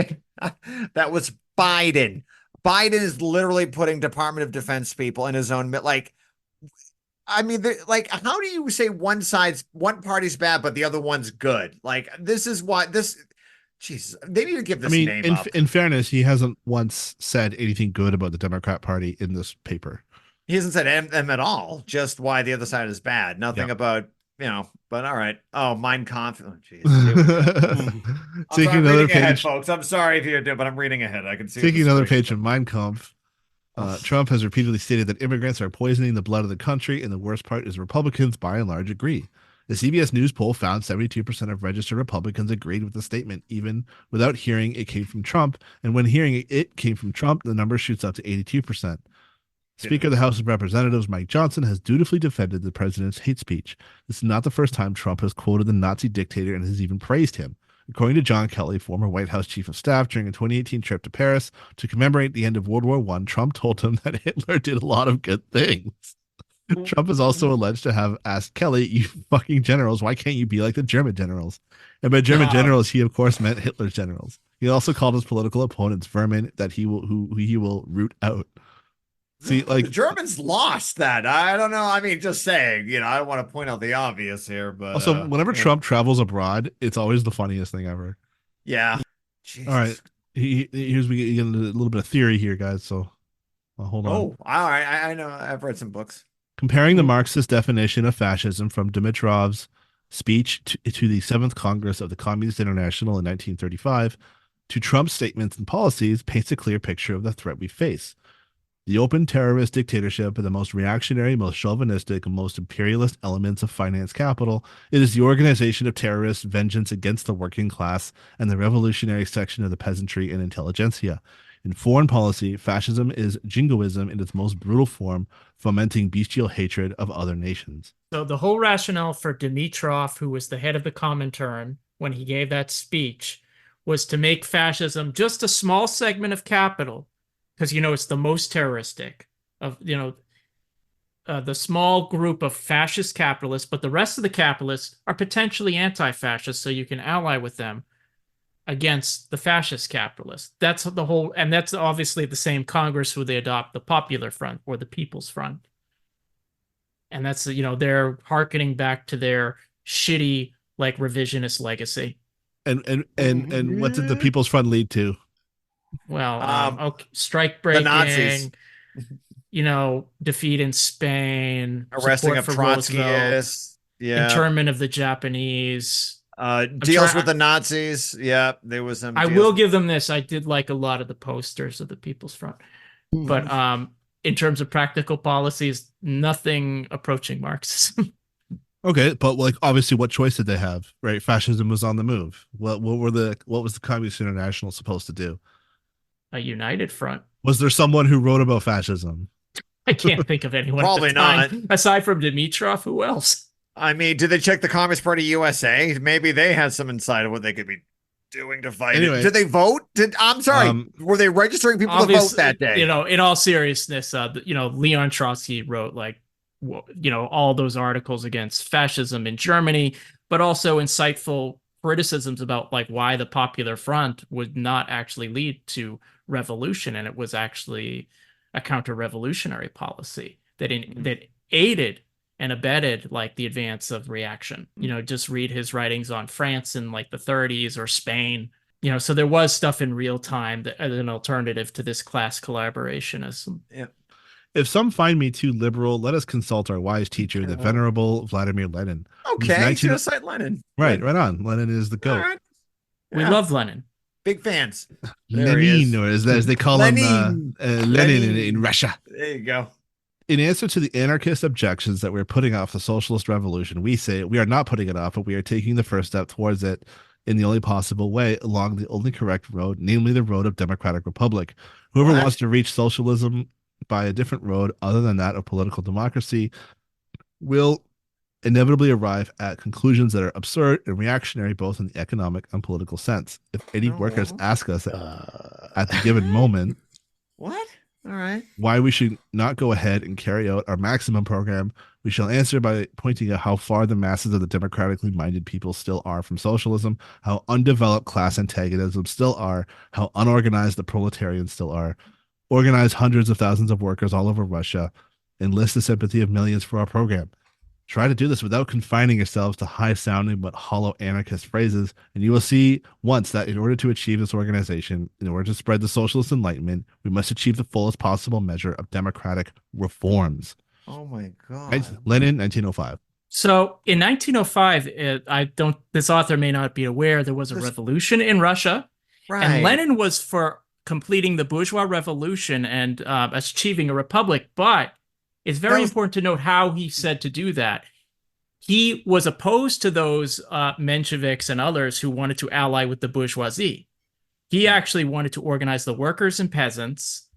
Speaker 7: that was Biden. Biden is literally putting Department of Defense people in his own, like, I mean, like, how do you say one party's bad, but the other one's good? Like, this is why Jesus, they need to give this name up.
Speaker 6: In fairness, he hasn't once said anything good about the Democrat Party in this paper.
Speaker 7: He hasn't said them at all, just why the other side is bad. Nothing about, but all right. Oh, Mein Kampf. Oh, jeez.
Speaker 6: Taking another page,
Speaker 7: ahead, folks. I'm sorry if you're doing, but I'm reading ahead. I can see.
Speaker 6: Taking another page from Mein Kampf. Trump has repeatedly stated that immigrants are poisoning the blood of the country, and the worst part is Republicans, by and large, agree. The CBS News poll found 72% of registered Republicans agreed with the statement, even without hearing it came from Trump. And when hearing it came from Trump, the number shoots up to 82%. Speaker of the House of Representatives Mike Johnson has dutifully defended the president's hate speech. This is not the first time Trump has quoted the Nazi dictator and has even praised him. According to John Kelly, former White House chief of staff, during a 2018 trip to Paris to commemorate the end of World War I, Trump told him that Hitler did a lot of good things. Trump is also alleged to have asked Kelly, "You fucking generals, why can't you be like the German generals?" And by German generals, he of course meant Hitler's generals. He also called his political opponents vermin that he will root out. See, like
Speaker 7: the Germans lost that. I don't know. I mean, just saying, I don't want to point out the obvious here, but
Speaker 6: also whenever Trump travels abroad, it's always the funniest thing ever.
Speaker 7: Yeah.
Speaker 6: Jesus. All right. Here's we get a little bit of theory here, guys. So hold on.
Speaker 7: Oh, all right. I know. I've read some books.
Speaker 6: Comparing the Marxist definition of fascism from Dimitrov's speech to the 7th Congress of the Communist International in 1935 to Trump's statements and policies paints a clear picture of the threat we face. The open terrorist dictatorship of the most reactionary, most chauvinistic, and most imperialist elements of finance capital. It is the organization of terrorist vengeance against the working class and the revolutionary section of the peasantry and intelligentsia. In foreign policy, fascism is jingoism in its most brutal form, fomenting bestial hatred of other nations.
Speaker 9: So the whole rationale for Dimitrov, who was the head of the Comintern when he gave that speech, was to make fascism just a small segment of capital, because it's the most terroristic of the small group of fascist capitalists, but the rest of the capitalists are potentially anti-fascist, so you can ally with them against the fascist capitalists. That's the whole, and that's obviously the same Congress where they adopt the Popular Front or the People's Front. And that's, they're hearkening back to their shitty, like, revisionist legacy.
Speaker 6: And what did the People's Front lead to?
Speaker 9: Well, strike breaking,
Speaker 7: the Nazis.
Speaker 9: Defeat in Spain,
Speaker 7: arresting of Trotskyists,
Speaker 9: internment of the Japanese,
Speaker 7: deals with the Nazis. Yeah, there was some.
Speaker 9: I will give them this. I did like a lot of the posters of the People's Front, but in terms of practical policies, nothing approaching Marxism.
Speaker 6: Okay, but like obviously, what choice did they have? Right, fascism was on the move. What was the Communist International supposed to do?
Speaker 9: A united front.
Speaker 6: Was there someone who wrote about fascism?
Speaker 9: I can't think of anyone
Speaker 7: Probably
Speaker 9: at the time.
Speaker 7: not.
Speaker 9: Aside from Dimitrov, who else?
Speaker 7: I mean, did they check the Communist Party USA? Maybe they had some insight of what they could be doing to fight
Speaker 6: Anyway.
Speaker 7: it. Did they vote? I'm sorry. Were they registering people to vote that day?
Speaker 9: You know, in all seriousness, Leon Trotsky wrote all those articles against fascism in Germany, but also insightful criticisms about why the Popular Front would not actually lead to revolution, and it was actually a counter-revolutionary policy that aided and abetted the advance of reaction. Just read his writings on France in the 30s or Spain. So there was stuff in real time that as an alternative to this class collaborationism.
Speaker 7: Yeah.
Speaker 6: If some find me too liberal, let us consult our wise teacher, the venerable Vladimir Lenin.
Speaker 7: Okay, he's gonna cite Lenin.
Speaker 6: Right on. Lenin is the GOAT.
Speaker 7: Right.
Speaker 9: We love Lenin.
Speaker 7: Big fans.
Speaker 6: Lenin, or as they call him, Lenin in Russia.
Speaker 7: There you go.
Speaker 6: In answer to the anarchist objections that we're putting off the socialist revolution, we say we are not putting it off, but we are taking the first step towards it in the only possible way, along the only correct road, namely the road of democratic republic. Whoever wants to reach socialism by a different road other than that of political democracy will inevitably arrive at conclusions that are absurd and reactionary, both in the economic and political sense. If any workers ask us at the given moment,
Speaker 7: what? All right.
Speaker 6: Why we should not go ahead and carry out our maximum program, we shall answer by pointing out how far the masses of the democratically minded people still are from socialism, how undeveloped class antagonism still are, how unorganized the proletarians still are. Organize hundreds of thousands of workers all over Russia, enlist the sympathy of millions for our program. Try to do this without confining yourselves to high-sounding but hollow anarchist phrases, and you will see once that in order to achieve this organization, in order to spread the socialist enlightenment, we must achieve the fullest possible measure of democratic reforms.
Speaker 7: Oh my God.
Speaker 6: Right? Lenin, 1905.
Speaker 9: So in 1905, this author may not be aware, there was a revolution in Russia, and Lenin was for completing the bourgeois revolution and achieving a republic, but it's very important to note how he said to do that. He was opposed to those Mensheviks and others who wanted to ally with the bourgeoisie. He actually wanted to organize the workers and peasants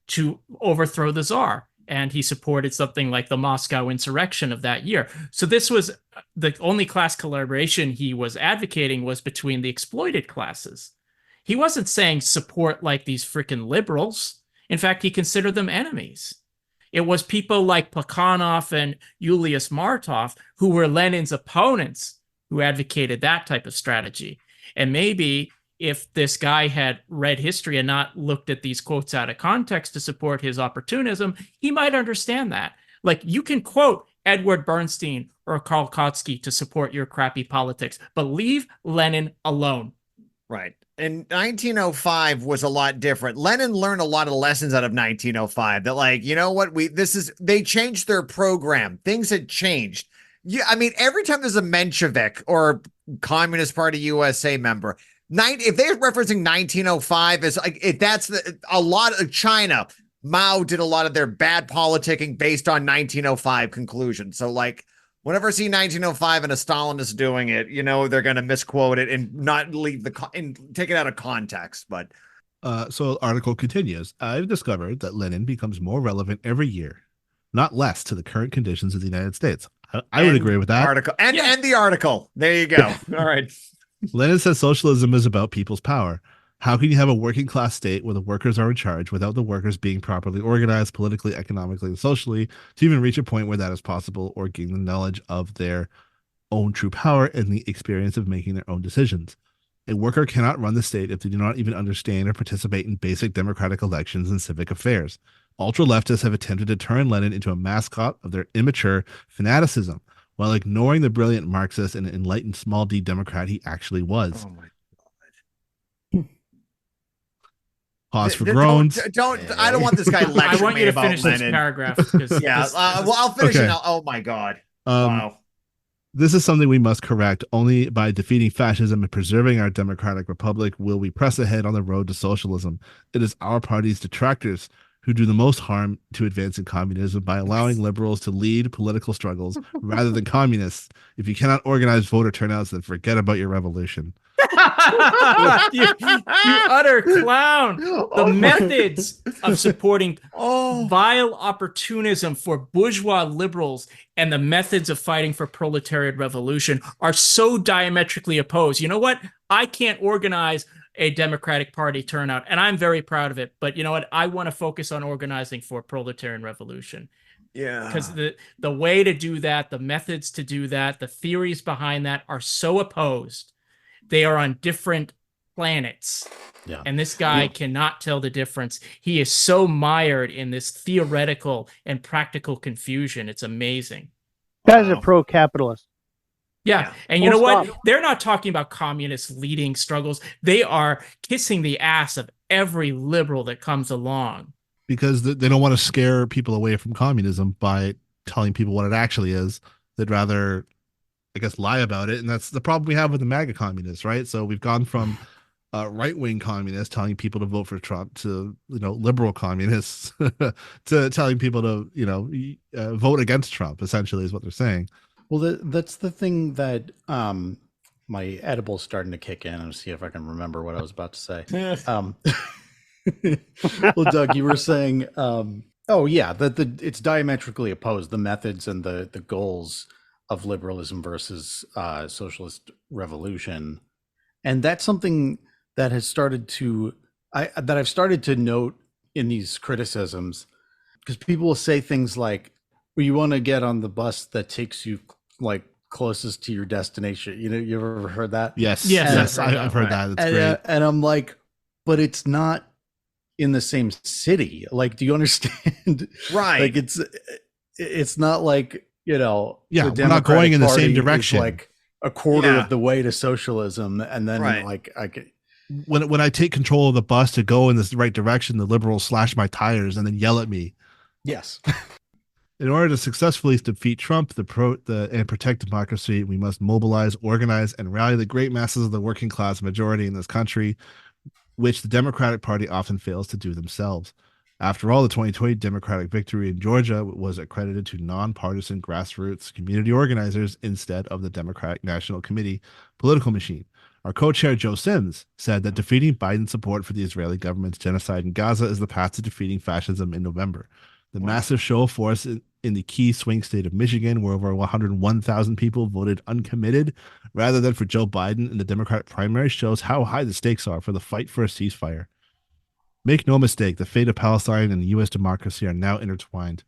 Speaker 9: to overthrow the Tsar. And he supported something like the Moscow insurrection of that year. So this was the only class collaboration he was advocating was between the exploited classes. He wasn't saying support these freaking liberals. In fact, he considered them enemies. It was people like Plekhanov and Julius Martov, who were Lenin's opponents, who advocated that type of strategy. And maybe if this guy had read history and not looked at these quotes out of context to support his opportunism, he might understand that. You can quote Edward Bernstein or Karl Kautsky to support your crappy politics, but leave Lenin alone.
Speaker 7: Right. And 1905 was a lot different. Lenin learned a lot of lessons out of 1905 that you know what, they changed their program. Things had changed. Yeah, I mean, every time there's a Menshevik or Communist Party USA member, if they're referencing 1905 as that's a lot of China. Mao did a lot of their bad politicking based on 1905 conclusions. So whenever I see 1905 and a Stalinist doing it, they're going to misquote it and not leave and take it out of context. But
Speaker 6: so the article continues. I've discovered that Lenin becomes more relevant every year, not less, to the current conditions of the United States. I would agree with that.
Speaker 7: Article and the article. There you go. All right.
Speaker 6: Lenin says socialism is about people's power. How can you have a working class state where the workers are in charge without the workers being properly organized politically, economically, and socially to even reach a point where that is possible or gain the knowledge of their own true power and the experience of making their own decisions? A worker cannot run the state if they do not even understand or participate in basic democratic elections and civic affairs. Ultra-leftists have attempted to turn Lenin into a mascot of their immature fanaticism, while ignoring the brilliant Marxist and enlightened small d Democrat he actually was.
Speaker 7: Oh my
Speaker 6: Pause for groans.
Speaker 7: I don't want this guy lecturing
Speaker 9: I want you to
Speaker 7: about
Speaker 9: finish
Speaker 7: Lenin.
Speaker 9: this paragraph.
Speaker 7: Yeah, well, I'll finish
Speaker 6: Okay.
Speaker 7: it now. Oh my God.
Speaker 6: Wow. This is something we must correct. Only by defeating fascism and preserving our democratic republic will we press ahead on the road to socialism. It is our party's detractors who do the most harm to advancing communism by allowing liberals to lead political struggles rather than communists. If you cannot organize voter turnouts, then forget about your revolution.
Speaker 9: you utter clown. The methods of supporting vile opportunism for bourgeois liberals and the methods of fighting for proletariat revolution are so diametrically opposed. You know what? I can't organize a Democratic Party turnout, and I'm very proud of it. But you know what? I want to focus on organizing for proletarian revolution.
Speaker 7: Yeah.
Speaker 9: Because the way to do that, the methods to do that, the theories behind that are so opposed. They are on different planets.
Speaker 8: Yeah.
Speaker 9: And this guy cannot tell the difference. He is so mired in this theoretical and practical confusion. It's amazing.
Speaker 10: Guys are pro-capitalist.
Speaker 9: Yeah. And you know what? They're not talking about communist leading struggles. They are kissing the ass of every liberal that comes along.
Speaker 6: Because they don't want to scare people away from communism by telling people what it actually is. They'd rather, I guess, lie about it. And that's the problem we have with the MAGA communists, right? So we've gone from right-wing communists telling people to vote for Trump to, liberal communists to telling people to, vote against Trump, essentially, is what they're saying.
Speaker 8: Well, that's the thing that my edible's starting to kick in, and see if I can remember what I was about to say. Well, Doug, you were saying, that it's diametrically opposed, the methods and the goals of liberalism versus socialist revolution, and that's something that has started to I've started to note in these criticisms, because people will say things like, "Well, you want to get on the bus that takes you like closest to your destination." You ever heard that?
Speaker 6: Yes, I've heard that. It's great.
Speaker 8: And I'm like, but it's not in the same city. Like, do you understand?
Speaker 7: Right.
Speaker 8: Like it's not like,
Speaker 6: we're not going in the same direction.
Speaker 8: Like a quarter of the way to socialism. And then
Speaker 6: when I take control of the bus to go in this right direction, the liberals slash my tires and then yell at me.
Speaker 8: Yes.
Speaker 6: In order to successfully defeat Trump and protect democracy, we must mobilize, organize, and rally the great masses of the working class majority in this country, which the Democratic Party often fails to do themselves. After all, the 2020 Democratic victory in Georgia was accredited to nonpartisan grassroots community organizers instead of the Democratic National Committee political machine. Our co-chair Joe Sims said that defeating Biden's support for the Israeli government's genocide in Gaza is the path to defeating fascism in November. The massive show of force in the key swing state of Michigan, where over 101,000 people voted uncommitted rather than for Joe Biden in the Democratic primary, shows how high the stakes are for the fight for a ceasefire. Make no mistake, the fate of Palestine and U.S. democracy are now intertwined.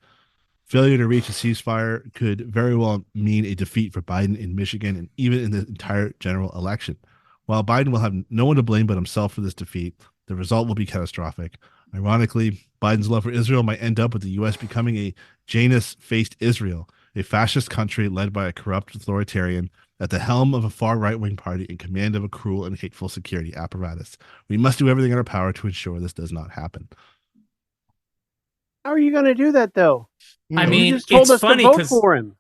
Speaker 6: Failure to reach a ceasefire could very well mean a defeat for Biden in Michigan and even in the entire general election. While Biden will have no one to blame but himself for this defeat, the result will be catastrophic. Ironically, Biden's love for Israel might end up with the U.S. becoming a Janus-faced Israel, a fascist country led by a corrupt authoritarian at the helm of a far right-wing party in command of a cruel and hateful security apparatus. We must do everything in our power to ensure this does not happen.
Speaker 10: How are you going to do that, though?
Speaker 9: I mean,
Speaker 10: you just told
Speaker 9: it's
Speaker 10: us
Speaker 9: funny
Speaker 10: to vote for him.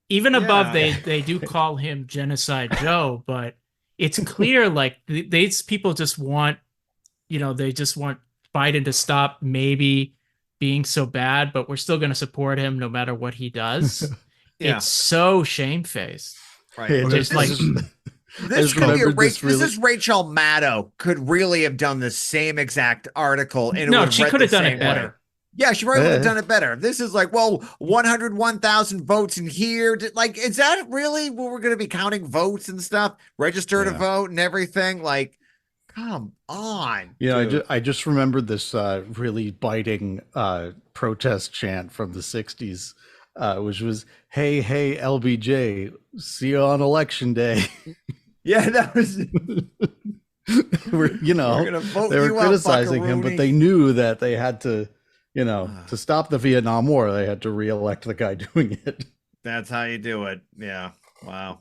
Speaker 9: Even above, they do call him Genocide Joe, but it's clear like these people just want, they just want Biden to stop maybe being so bad, but we're still going to support him no matter what he does. It's so shamefaced.
Speaker 7: Right.
Speaker 9: Just like
Speaker 7: this could be this is Rachel Maddow could really have done the same exact article. And
Speaker 9: she could have done it better.
Speaker 7: Yeah, she probably would have done it better. This is like, 101,000 votes in here. Like, is that really what we're going to be counting votes and stuff? Register to vote and everything? Like, come on.
Speaker 8: I just remembered this really biting protest chant from the 60s, which was, hey, LBJ, see you on election day.
Speaker 7: Yeah, that was...
Speaker 8: they were criticizing him, but they knew that they had to, to stop the Vietnam War, they had to reelect the guy doing it.
Speaker 7: That's how you do it. Yeah. Wow.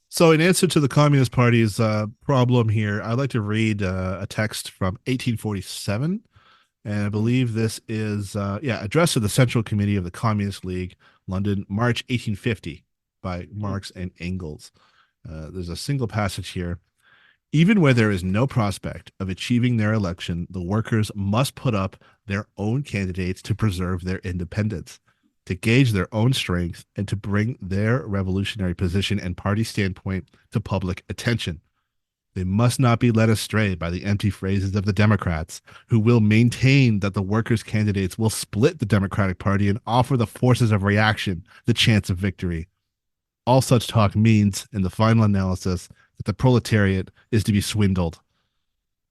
Speaker 6: So in answer to the Communist Party's problem here, I'd like to read a text from 1847. And I believe this is, addressed to the Central Committee of the Communist League, London, March 1850, by Marx and Engels. There's a single passage here. Even where there is no prospect of achieving their election, the workers must put up their own candidates to preserve their independence, to gauge their own strength, and to bring their revolutionary position and party standpoint to public attention. They must not be led astray by the empty phrases of the Democrats, who will maintain that the workers' candidates will split the Democratic Party and offer the forces of reaction the chance of victory. All such talk means, in the final analysis, that the proletariat is to be swindled.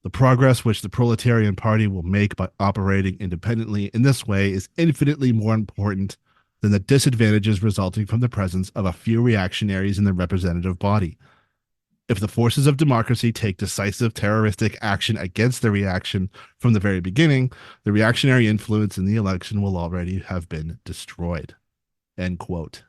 Speaker 6: The progress which the proletarian party will make by operating independently in this way is infinitely more important than the disadvantages resulting from the presence of a few reactionaries in the representative body. If the forces of democracy take decisive terroristic action against the reaction from the very beginning, the reactionary influence in the election will already have been destroyed. End quote.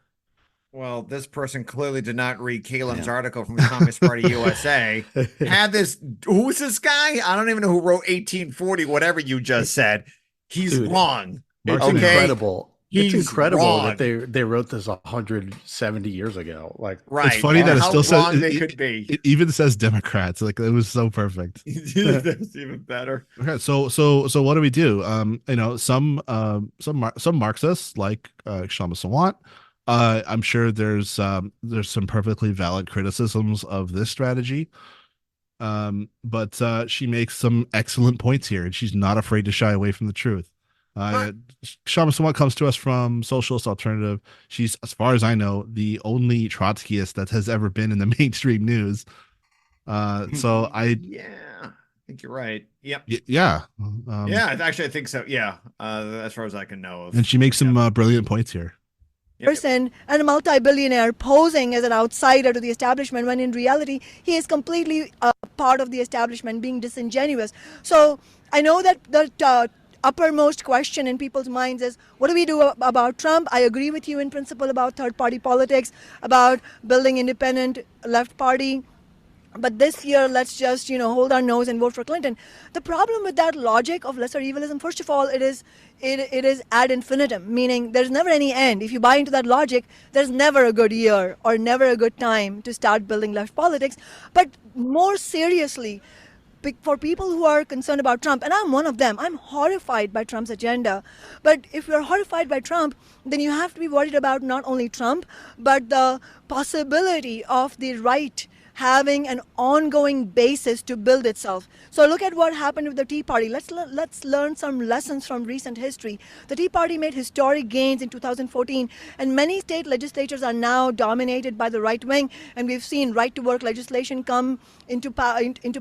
Speaker 7: Well, this person clearly did not read Caleb's article from the Communist Party USA. Had this, who's this guy? I don't even know who wrote 1840, whatever you just said. He's wrong.
Speaker 8: It's incredible. It's incredible
Speaker 7: wrong.
Speaker 8: that they wrote this 170 years ago. Like,
Speaker 7: right.
Speaker 6: It's funny that it still says
Speaker 7: they could be.
Speaker 6: It even says Democrats. Like, it was so perfect.
Speaker 7: That's even better.
Speaker 6: Okay, so what do we do? Some Marxists like Kshama Sawant. I'm sure there's some perfectly valid criticisms of this strategy. But she makes some excellent points here, and she's not afraid to shy away from the truth. Kshama Sawant comes to us from Socialist Alternative. She's, as far as I know, the only Trotskyist that has ever been in the mainstream news. So I
Speaker 7: think you're right. Yep.
Speaker 6: Yeah.
Speaker 7: Actually, I think so. Yeah. As far as I can know.
Speaker 6: And she makes some brilliant points here.
Speaker 14: Person and a multi-billionaire posing as an outsider to the establishment when in reality he is completely part of the establishment, being disingenuous. So I know that the uppermost question in people's minds is, what do we do about Trump? I agree with you in principle about third-party politics, about building independent left party. But this year, let's just, hold our nose and vote for Clinton. The problem with that logic of lesser evilism, first of all, it is ad infinitum, meaning there's never any end. If you buy into that logic, there's never a good year or never a good time to start building left politics. But more seriously, for people who are concerned about Trump, and I'm one of them, I'm horrified by Trump's agenda. But if you're horrified by Trump, then you have to be worried about not only Trump, but the possibility of the right having an ongoing basis to build itself. So look at what happened with the Tea Party. Let's learn some lessons from recent history. The Tea Party made historic gains in 2014, and many state legislatures are now dominated by the right wing, and we've seen right-to-work legislation come into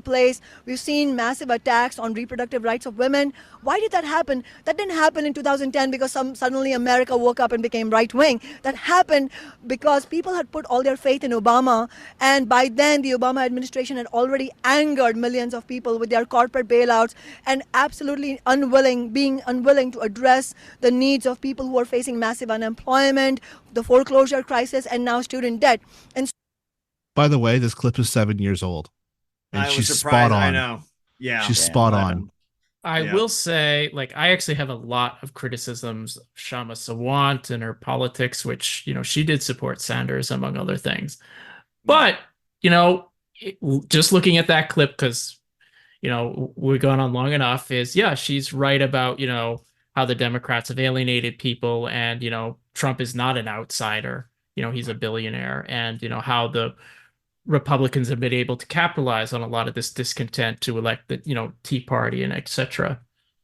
Speaker 14: place. We've seen massive attacks on reproductive rights of women. Why did that happen? That didn't happen in 2010 because suddenly America woke up and became right-wing. That happened because people had put all their faith in Obama, and by then the Obama administration had already angered millions of people with their corporate bailouts and absolutely being unwilling to address the needs of people who are facing massive unemployment, the foreclosure crisis, and now student debt. And
Speaker 6: by the way, this clip is 7 years old, and she's spot on.
Speaker 7: I know. Yeah,
Speaker 6: she's spot on.
Speaker 9: I will say, I actually have a lot of criticisms of Kshama Sawant and her politics, which, she did support Sanders, among other things. But, just looking at that clip, because, we've gone on long enough, she's right about, how the Democrats have alienated people and, Trump is not an outsider, he's a billionaire, and, how the Republicans have been able to capitalize on a lot of this discontent to elect the, Tea Party and etc.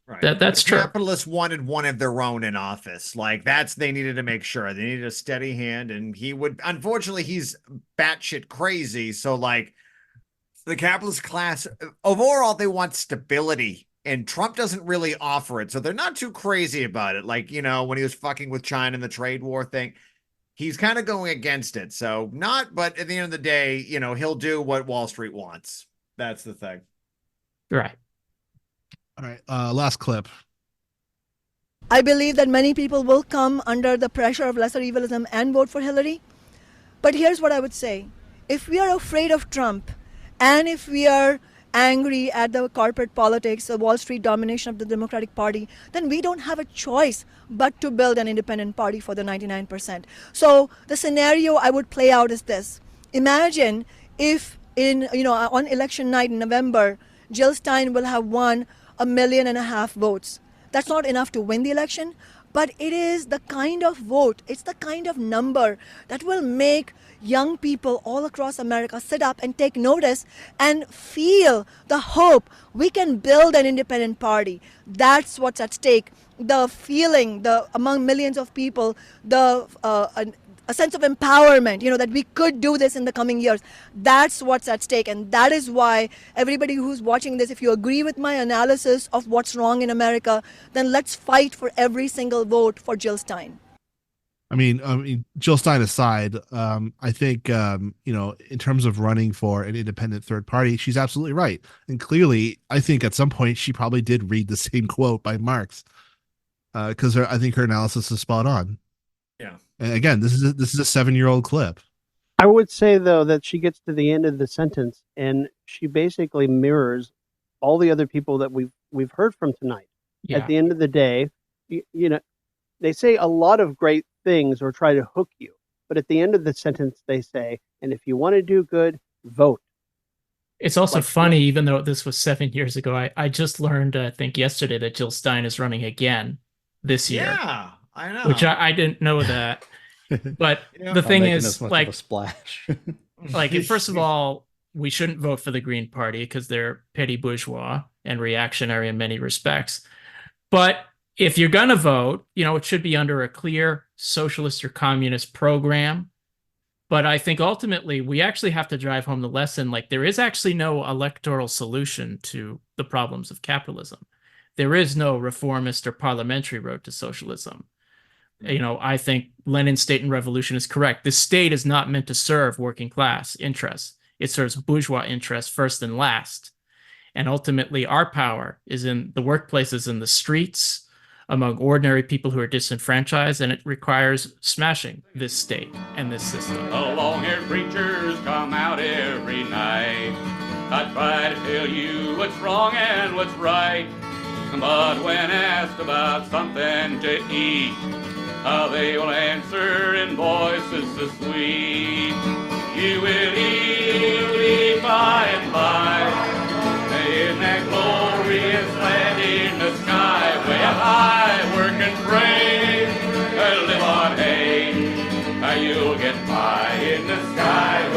Speaker 9: Right. That's true.
Speaker 7: Capitalists wanted one of their own in office. They needed to make sure they needed a steady hand, and unfortunately, he's batshit crazy. So the capitalist class overall, they want stability, and Trump doesn't really offer it. So they're not too crazy about it. When he was fucking with China and the trade war thing, he's kind of going against it. So but at the end of the day, he'll do what Wall Street wants. That's the thing.
Speaker 9: Right.
Speaker 6: All right. Last clip.
Speaker 14: I believe that many people will come under the pressure of lesser evilism and vote for Hillary. But here's what I would say. If we are afraid of Trump, and if we are angry at the corporate politics, the Wall Street domination of the Democratic Party, then we don't have a choice but to build an independent party for the 99%. So the scenario I would play out is this. Imagine if on election night in November, Jill Stein will have won 1.5 million votes. That's not enough to win the election, but it is the kind of vote, it's the kind of number that will make young people all across America sit up and take notice and feel the hope we can build an independent party. That's what's at stake. The feeling, among millions of people, a sense of empowerment, that we could do this in the coming years. That's what's at stake. And that is why everybody who's watching this, if you agree with my analysis of what's wrong in America, then let's fight for every single vote for Jill Stein.
Speaker 6: I mean, Jill Stein aside, I think, in terms of running for an independent third party, she's absolutely right. And clearly, I think at some point she probably did read the same quote by Marx, because I think her analysis is spot on.
Speaker 7: Yeah.
Speaker 6: And again, this is a 7-year-old clip.
Speaker 10: I would say, though, that she gets to the end of the sentence and she basically mirrors all the other people that we've heard from tonight.
Speaker 9: Yeah.
Speaker 10: At the end of the day, they say a lot of great things or try to hook you. But at the end of the sentence, they say, and if you want to do good, vote.
Speaker 9: It's also funny, even though this was 7 years ago, I just learned, I think yesterday, that Jill Stein is running again this year.
Speaker 7: Yeah, I know.
Speaker 9: Which I didn't know that. But the thing is,
Speaker 8: like a splash.
Speaker 9: First of all, we shouldn't vote for the Green Party because they're petty bourgeois and reactionary in many respects. But if you're going to vote, it should be under a clear socialist or communist program. But I think ultimately we actually have to drive home the lesson, there is actually no electoral solution to the problems of capitalism. There is no reformist or parliamentary road to socialism. I think Lenin's state and revolution is correct. This state is not meant to serve working class interests. It serves bourgeois interests first and last. And ultimately, our power is in the workplaces, in the streets, among ordinary people who are disenfranchised, and it requires smashing this state and this system.
Speaker 15: The long-haired preachers come out every night. I try to tell you what's wrong and what's right. But when asked about something to eat, they will answer in voices so sweet. You will eat by and by, in that glorious land in the sky, where I work and pray, live on hay, you'll get by in the sky.